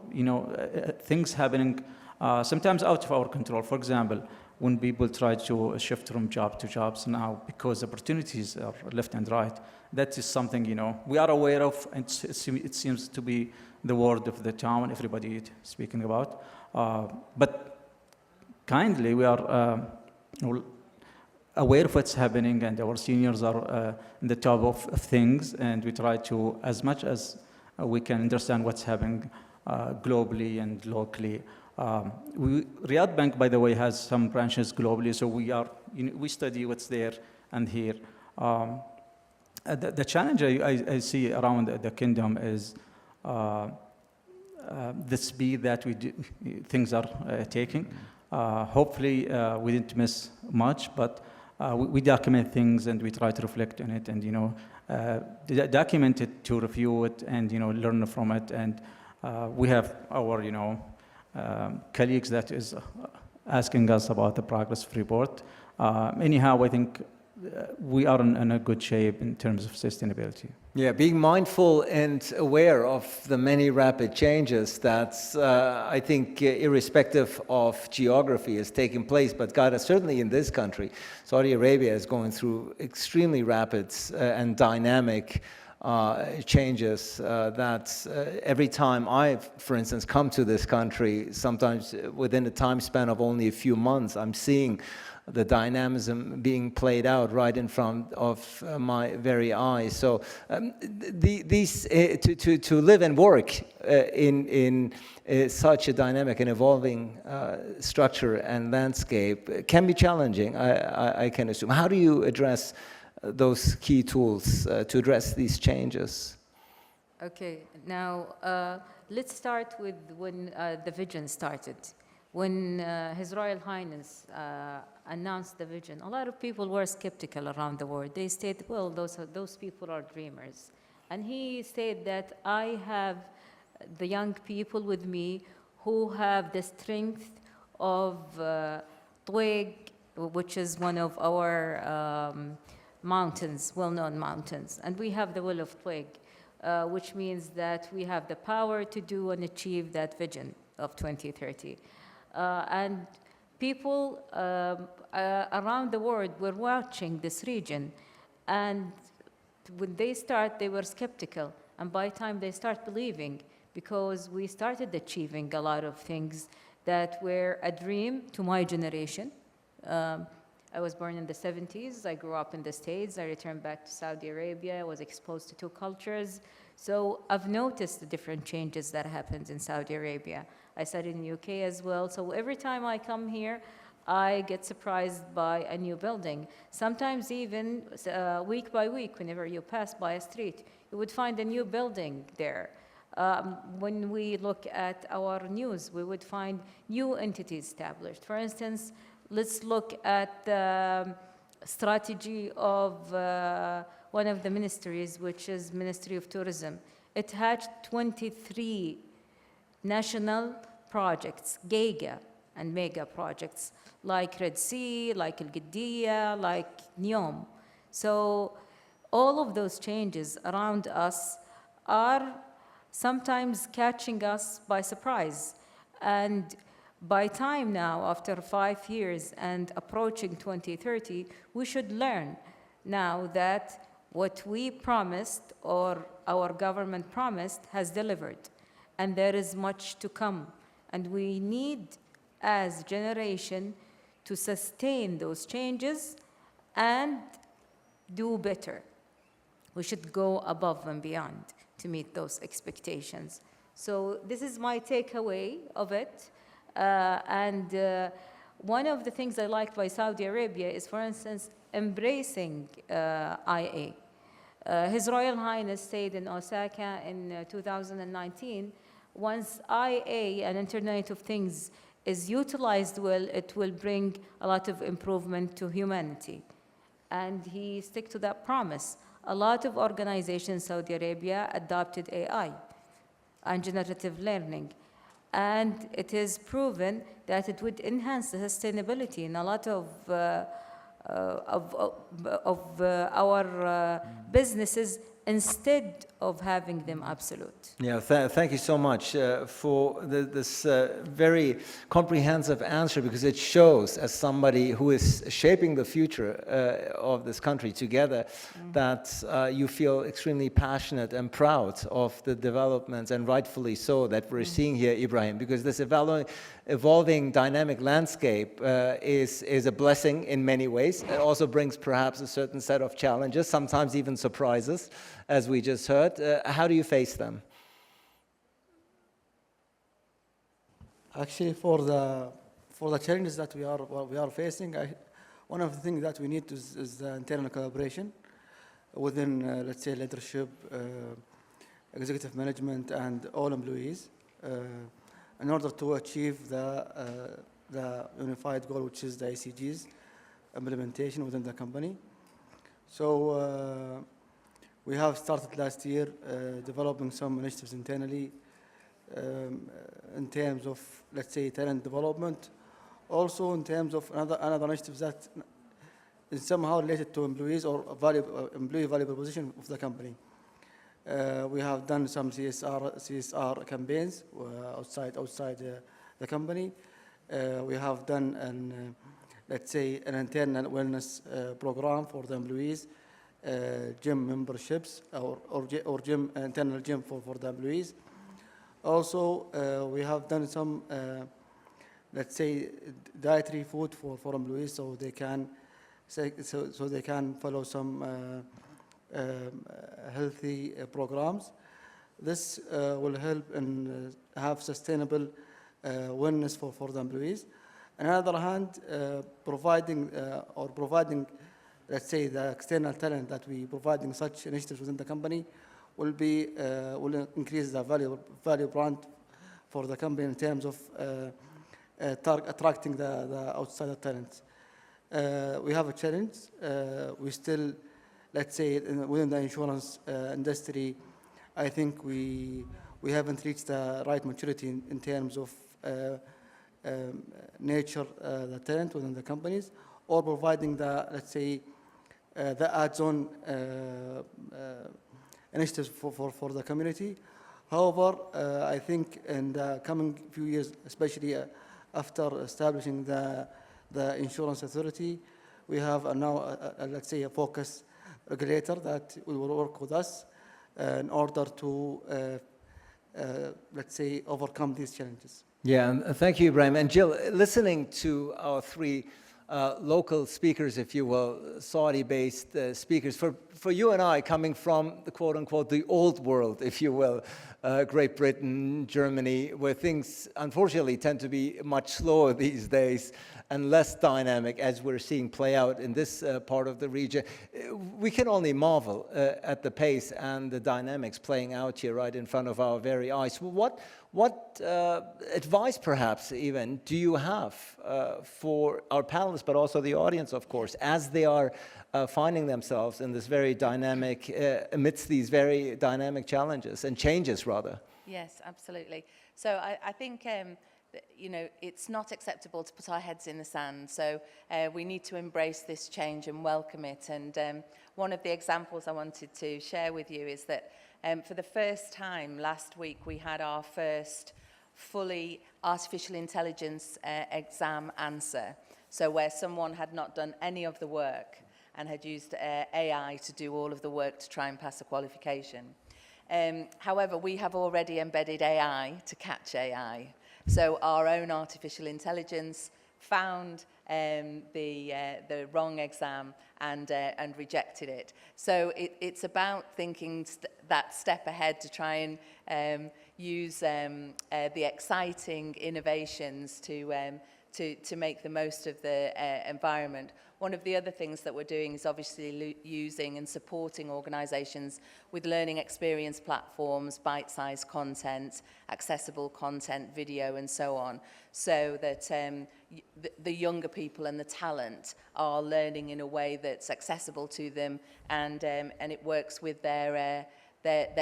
things happening sometimes out of our control. For example, when people try to shift from job to jobs now because opportunities are left and right, that is something we are aware of, and it seems to be the word of the town, everybody is speaking about. But kindly, we are aware of what's happening, and our seniors are in the top of things, and we try to, as much as we can, understand what's happening globally and locally. Riyadh Bank, by the way, has some branches globally, so we study what's there and here. The challenge I see around the kingdom is the speed that things are taking. Hopefully, we didn't miss much, but we document things and we try to reflect on it, and document it to review it and learn from it. And we have our colleagues that is asking us about the progress report. Anyhow, I think we are in a good shape in terms of sustainability. Yeah, being mindful and aware of the many rapid changes that I think irrespective of geography is taking place, but God, certainly in this country, Saudi Arabia is going through extremely rapid and dynamic changes that every time I, for instance, come to this country, sometimes within a time span of only a few months, I'm seeing the dynamism being played out right in front of my very eyes. So to live and work in such a dynamic and evolving structure and landscape can be challenging, I can assume. How do you address those key tools to address these changes? Okay, now let's start with when the vision started. When His Royal Highness announced the vision, a lot of people were skeptical around the world. They said, well, those people are dreamers. And he said that I have the young people with me who have the strength of Twig, which is one of our mountains, well-known mountains. And we have the will of Twig, which means that we have the power to do and achieve that vision of 2030. And people around the world were watching this region, and when they were skeptical, and by the time they start believing, because we started achieving a lot of things that were a dream to my generation. I was born in the 70s, I grew up in the States, I returned back to Saudi Arabia, I was exposed to 2 cultures. So I've noticed the different changes that happened in Saudi Arabia. I studied in the UK as well, so every time I come here, I get surprised by a new building. Sometimes even week by week, whenever you pass by a street, you would find a new building there. When we look at our news, we would find new entities established. For instance, let's look at the strategy of one of the ministries, which is Ministry of Tourism. It had 23 national projects, giga and mega projects, like Red Sea, like Al-Qadiyya, like NEOM. So all of those changes around us are sometimes catching us by surprise. And by time now, after 5 years and approaching 2030, we should learn now that what we promised or our government promised has delivered. And there is much to come. And we need, as generation, to sustain those changes and do better. We should go above and beyond to meet those expectations. So this is my takeaway of it. One of the things I like by Saudi Arabia is, for instance, embracing IA. His Royal Highness said in Osaka in 2019, once IA, an Internet of Things, is utilized well, it will bring a lot of improvement to humanity. And he stuck to that promise. A lot of organizations in Saudi Arabia adopted AI and generative learning. And it is proven that it would enhance the sustainability in a lot of our businesses instead of having them absolute. Yeah, thank you so much for this very comprehensive answer, because it shows, as somebody who is shaping the future of this country together, that you feel extremely passionate and proud of the developments, and rightfully so, that we're seeing here, Ibrahim, because this evolving dynamic landscape is a blessing in many ways. It also brings perhaps a certain set of challenges, sometimes even surprises, as we just heard. How do you face them? Actually, for the challenges that we are facing, one of the things that we need is the internal collaboration within, let's say, leadership, executive management, and all employees, in order to achieve the unified goal, which is the ICG's implementation within the company. So we have started last year developing some initiatives internally in terms of, let's say, talent development. Also in terms of another initiatives that is somehow related to employees or employee value proposition of the company. We have done some CSR campaigns outside the company. We have done let's say an internal wellness program for the employees, gym memberships or gym internal gym for the employees. Also, we have done some let's say dietary food for employees, so they can follow some healthy programs. This will help and have sustainable wellness for the employees. On the other hand, providing, let's say, the external talent that we providing such initiatives within the company will increase the value brand for the company in terms of attracting the outsider talents. We have a challenge. We still, let's say, within the insurance industry, I think we haven't reached the right maturity in terms of nurture the talent within the companies, or providing the, let's say, the add-on initiatives for the community. However, I think in the coming few years, especially after establishing the insurance authority, we have now, let's say, a focus regulator that will work with us in order to, let's say, overcome these challenges. Yeah, and thank you, Ibrahim. And Jill, listening to our three local speakers, if you will, Saudi-based speakers, for you and I, coming from the quote-unquote the old world, if you will, Great Britain, Germany, where things unfortunately tend to be much slower these days and less dynamic, as we're seeing play out in this part of the region, we can only marvel at the pace and the dynamics playing out here right in front of our very eyes. What advice, perhaps even, do you have for our panelists, but also the audience, of course, as they are finding themselves in this very dynamic, amidst these very dynamic challenges and changes, rather? Yes, absolutely. So I think, you know, it's not acceptable to put our heads in the sand. So we need to embrace this change and welcome it. And one of the examples I wanted to share with you is that for the first time last week, we had our first fully artificial intelligence exam answer. So where someone had not done any of the work and had used AI to do all of the work to try and pass a qualification. However, we have already embedded AI to catch AI. So our own artificial intelligence found the wrong exam and rejected it. So it's about thinking that step ahead to try and use the exciting innovations to make the most of the environment. One of the other things that we're doing is obviously using and supporting organisations with learning experience platforms, bite-sized content, accessible content, video, and so on, so that the younger people and the talent are learning in a way that's accessible to them, and it works with their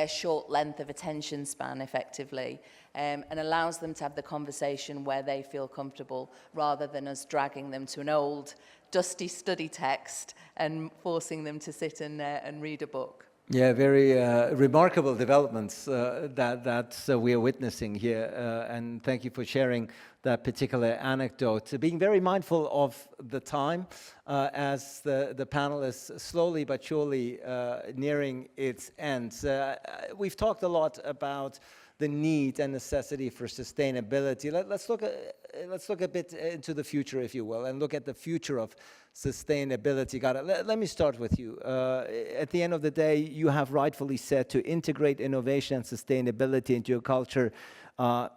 short length of attention span effectively, and allows them to have the conversation where they feel comfortable, rather than us dragging them to an old dusty study text and forcing them to sit and read a book. Yeah, very remarkable developments that we are witnessing here, and thank you for sharing that particular anecdote. Being very mindful of the time as the panel is slowly but surely nearing its end. We've talked a lot about the need and necessity for sustainability. Let's look a bit into the future, if you will, and look at the future of sustainability. Let me start with you. At the end of the day, you have rightfully said to integrate innovation and sustainability into your culture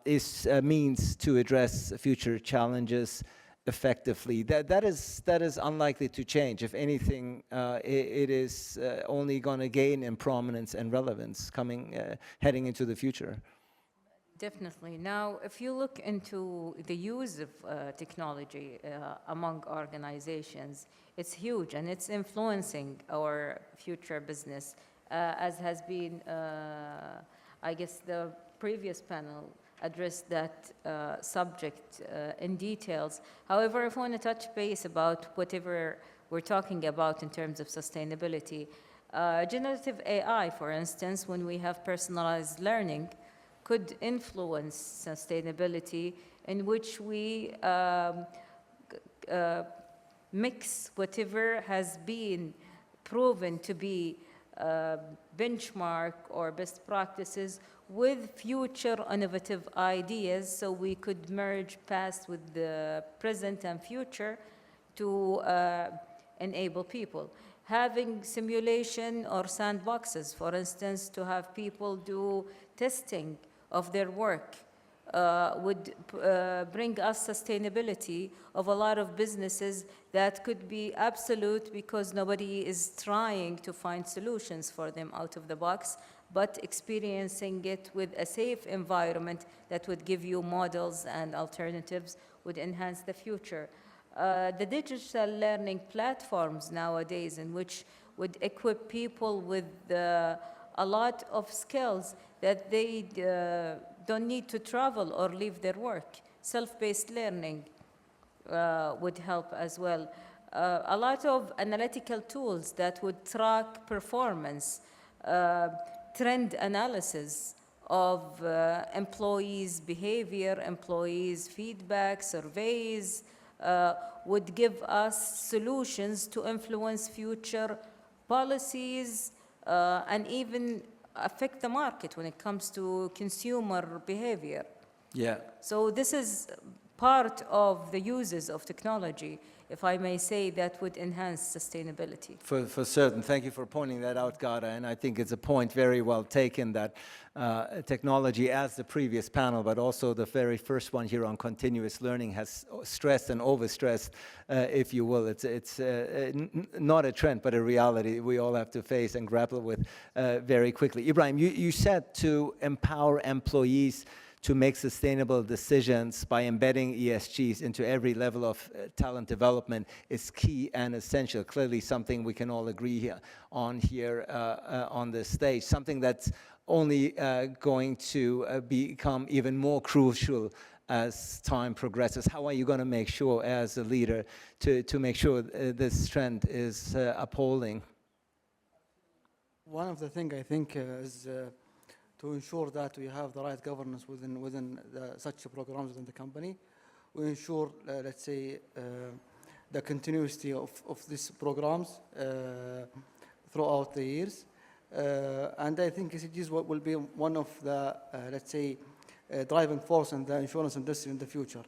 is a means to address future challenges effectively. That is unlikely to change. If anything, it is only going to gain in prominence and relevance heading into the future. Definitely. Now, if you look into the use of technology among organizations, it's huge and it's influencing our future business, as has been, I guess, the previous panel addressed that subject in details. However, if I want to touch base about whatever we're talking about in terms of sustainability, generative AI, for instance, when we have personalized learning, could influence sustainability, in which we mix whatever has been proven to be benchmark or best practices with future innovative ideas, so we could merge past with the present and future to enable people. Having simulation or sandboxes, for instance, to have people do testing of their work would bring us sustainability of a lot of businesses that could be absolute because nobody is trying to find solutions for them out of the box, but experiencing it with a safe environment that would give you models and alternatives would enhance the future. The digital learning platforms nowadays, in which would equip people with a lot of skills that they don't need to travel or leave their work. Self-paced learning would help as well. A lot of analytical tools that would track performance, trend analysis of employees' behavior, employees' feedback, surveys, would give us solutions to influence future policies and even affect the market when it comes to consumer behavior. Yeah. So this is part of the uses of technology, if I may say, that would enhance sustainability. For certain. Thank you for pointing that out, Gada. And I think it's a point very well taken that technology, as the previous panel, but also the very first one here on continuous learning, has stressed and overstressed, if you will. It's not a trend, but a reality we all have to face and grapple with very quickly. Ibrahim, you said to empower employees to make sustainable decisions by embedding ESGs into every level of talent development is key and essential. Clearly something we can all agree on here on this stage, something that's only going to become even more crucial as time progresses. How are you going to make sure, as a leader, to make sure this trend is upholding? One of the things I think is to ensure that we have the right governance within such programs within the company. We ensure, let's say, the continuity of these programs throughout the years. And I think ESGs will be one of the, let's say, driving force in the insurance industry in the future.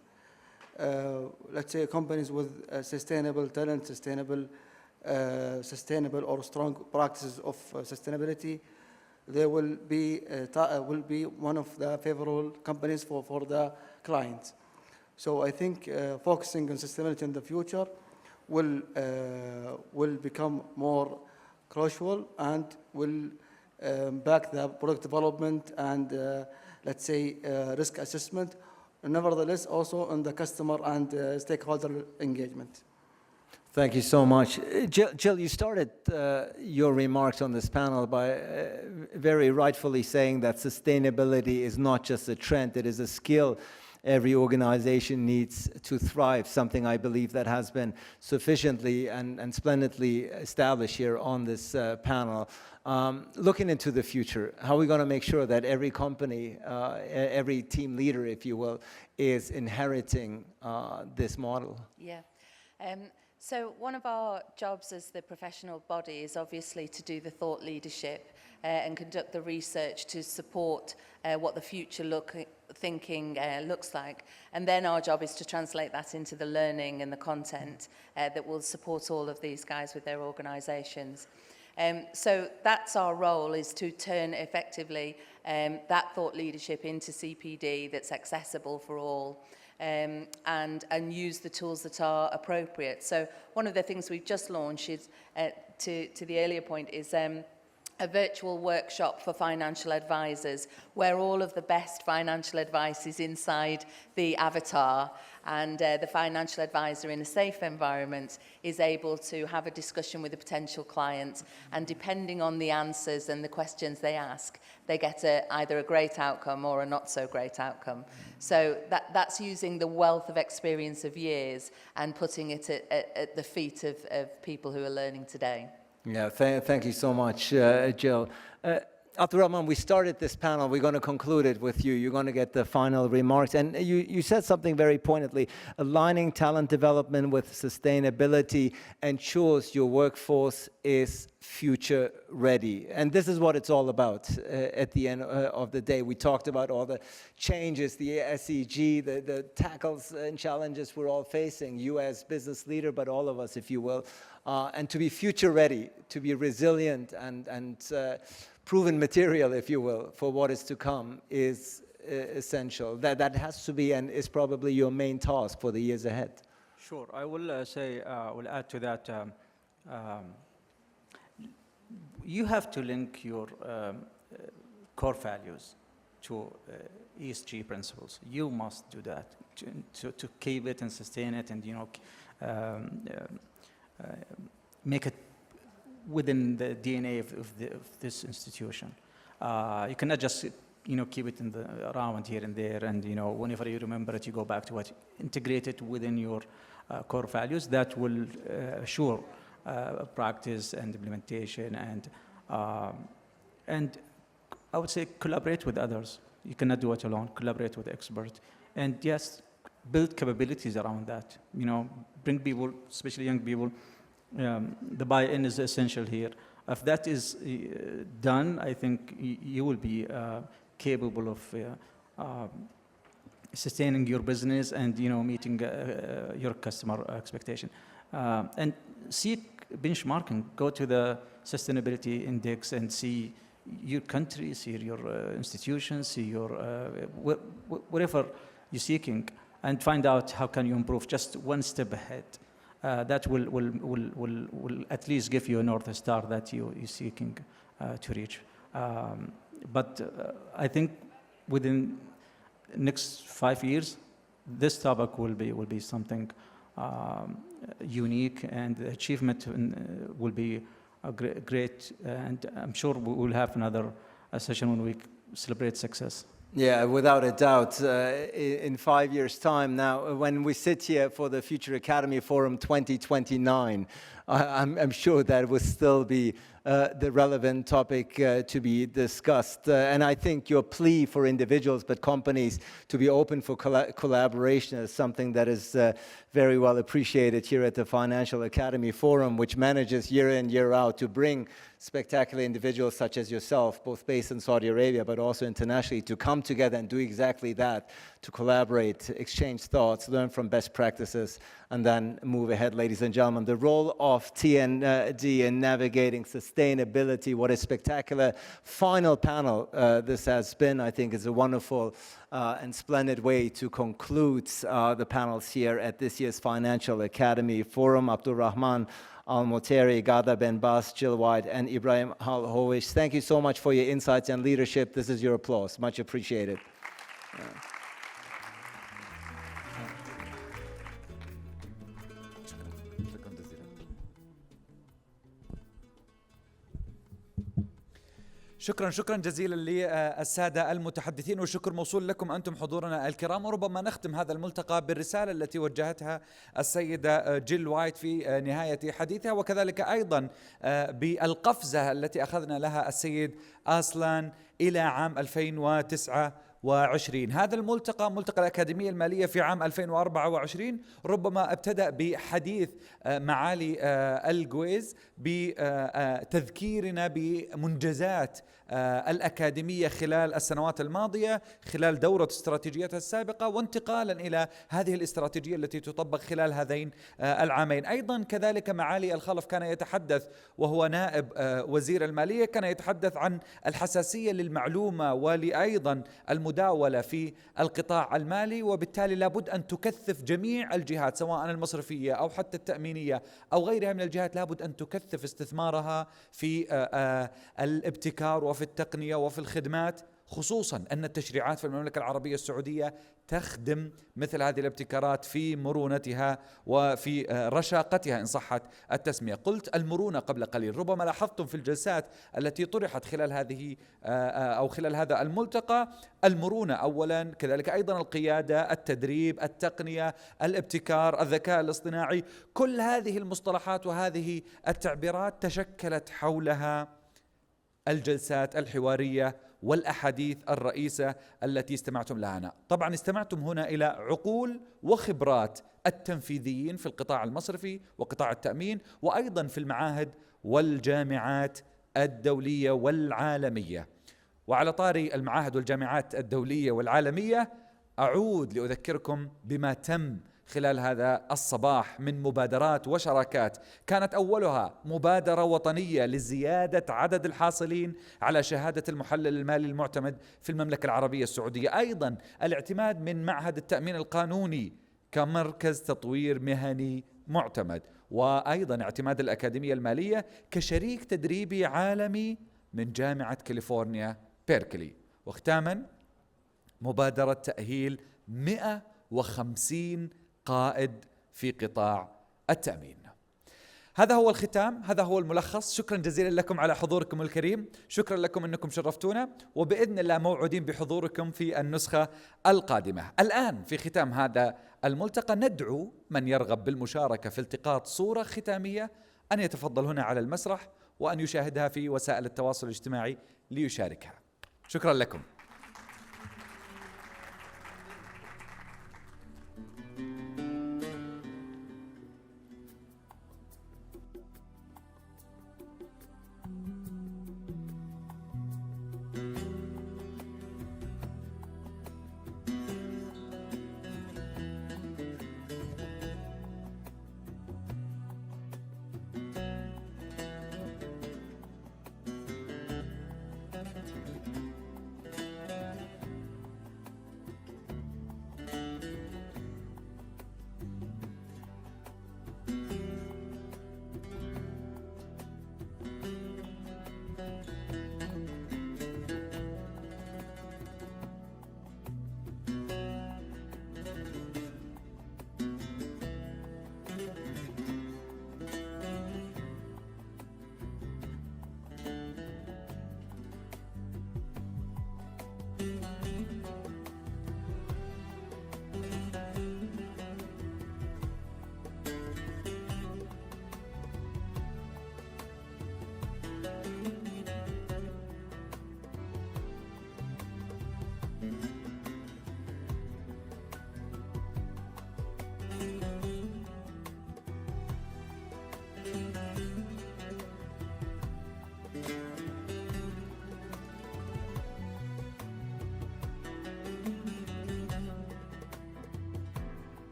Let's say companies with sustainable talent, sustainable or strong practices of sustainability, they will be one of the favorable companies for the clients. So I think focusing on sustainability in the future will become more crucial and will back the product development and let's say risk assessment. Nevertheless, also on the customer and stakeholder engagement. Thank you so much. Jill, you started your remarks on this panel by very rightfully saying that sustainability is not just a trend, it is a skill every organization needs to thrive, something I believe that has been sufficiently and splendidly established here on this panel. Looking into the future, how are we going to make sure that every company, every team leader, if you will, is inheriting this model? Yeah. So one of our jobs as the professional body is obviously to do the thought leadership and conduct the research to support what the future thinking looks like. And then our job is to translate that into the learning and the content that will support all of these guys with their organizations. So that's our role, is to turn effectively that thought leadership into CPD that's accessible for all. And use the tools that are appropriate. So one of the things we've just launched is, to the earlier point, is a virtual workshop for financial advisors, where all of the best financial advice is inside the avatar, and the financial advisor in a safe environment is able to have a discussion with a potential client, and depending on the answers and the questions they ask, they get either a great outcome or a not so great outcome. So that's using the wealth of experience of years and putting it at the feet of people who are learning today. Yeah, thank you so much, Jill. Abdurrahman, we started this panel. We're going to conclude it with you. You're going to get the final remarks. And you said something very pointedly. Aligning talent development with sustainability ensures your workforce is future ready. And this is what it's all about at the end of the day. We talked about all the changes, the SEG, the tackles and challenges we're all facing, you as business leader, but all of us, if you will. And to be future ready, to be resilient and proven material, if you will, for what is to come is essential. That has to be and is probably your main task for the years ahead. Sure. I will will add to that. You have to link your core values to ESG principles. You must do that to keep it and sustain it, and make it within the DNA of this institution. You cannot just keep it around here and there, and whenever you remember it, you go back to it. Integrate it within your core values. That will assure practice and implementation, and I would say collaborate with others. You cannot do it alone. Collaborate with experts, and yes, build capabilities around that. Bring people, especially young people. The buy-in is essential here. If that is done, I think you will be capable of sustaining your business and meeting your customer expectation. And seek benchmarking. Go to the sustainability index and see your country, see your institutions, see your whatever you're seeking, and find out how can you improve just one step ahead. That will at least give you a North Star that you're seeking to reach. But I think within next 5 years, this topic will be something unique, and the achievement will be great. And I'm sure we will have another session when we celebrate success. Yeah, without a doubt. In 5 years' time now, when we sit here for the Future Academy Forum 2029, I'm sure that will still be the relevant topic to be discussed. And I think your plea for individuals but companies to be open for collaboration is something that is very well appreciated here at the Financial Academy Forum, which manages year in, year out to bring spectacular individuals such as yourself, both based in Saudi Arabia but also internationally, to come together and do exactly that, to collaborate, exchange thoughts, learn from best practices, and then move ahead. Ladies and gentlemen, the role of TND in navigating sustainability, what a spectacular final panel this has been. I think is a wonderful and splendid way to conclude the panels here at this year's Financial Academy Forum. Abdurrahman Al-Moteri, Ghada Ben Bas, Jill White, and Ibrahim Al-Howish. Thank you so much for your insights and leadership. This is your applause. Much appreciated. شكرا جزيلا للسادة المتحدثين، والشكر موصول لكم أنتم حضورنا الكرام. وربما نختم هذا الملتقى بالرسالة التي وجهتها السيدة جيل وايت في نهاية حديثها، وكذلك أيضا بالقفزة التي أخذنا لها السيد أسلان إلى عام 2029. هذا الملتقى، ملتقى الأكاديمية المالية في عام 2024، ربما ابتدأ بحديث معالي الجويز بتذكيرنا بمنجزات الأكاديمية خلال السنوات الماضية، خلال دورة استراتيجيتها السابقة، وانتقالا إلى هذه الاستراتيجية التي تطبق خلال هذين العامين. أيضا كذلك معالي الخلف كان يتحدث وهو نائب وزير المالية، كان يتحدث عن الحساسية للمعلومة ولأيضا المداولة في القطاع المالي، وبالتالي لابد أن تكثف جميع الجهات سواء المصرفية أو حتى التأمينية أو غيرها من الجهات، لابد أن تكثف استثمارها في الابتكار وفي التقنية وفي الخدمات، خصوصا أن التشريعات في المملكة العربية السعودية تخدم مثل هذه الابتكارات في مرونتها وفي رشاقتها إن صحت التسمية. قلت المرونة قبل قليل، ربما لاحظتم في الجلسات التي طرحت خلال هذه أو خلال هذا الملتقى، المرونة أولا، كذلك أيضا القيادة، التدريب، التقنية، الابتكار، الذكاء الاصطناعي، كل هذه المصطلحات وهذه التعبيرات تشكلت حولها الجلسات الحوارية والأحاديث الرئيسة التي استمعتم لها. طبعا استمعتم هنا إلى عقول وخبرات التنفيذيين في القطاع المصرفي وقطاع التأمين، وأيضا في المعاهد والجامعات الدولية والعالمية. وعلى طاري المعاهد والجامعات الدولية والعالمية، أعود لأذكركم بما تم خلال هذا الصباح من مبادرات وشراكات. كانت أولها مبادرة وطنية لزيادة عدد الحاصلين على شهادة المحلل المالي المعتمد في المملكة العربية السعودية، أيضا الاعتماد من معهد التأمين القانوني كمركز تطوير مهني معتمد، وأيضا اعتماد الأكاديمية المالية كشريك تدريبي عالمي من جامعة كاليفورنيا بيركلي، وختاما مبادرة تأهيل 150 قائد في قطاع التأمين. هذا هو الختام، هذا هو الملخص. شكرا جزيلا لكم على حضوركم الكريم، شكرا لكم أنكم شرفتونا، وبإذن الله موعودين بحضوركم في النسخة القادمة. الآن في ختام هذا الملتقى ندعو من يرغب بالمشاركة في التقاط صورة ختامية أن يتفضل هنا على المسرح وأن يشاهدها في وسائل التواصل الاجتماعي ليشاركها. شكرا لكم.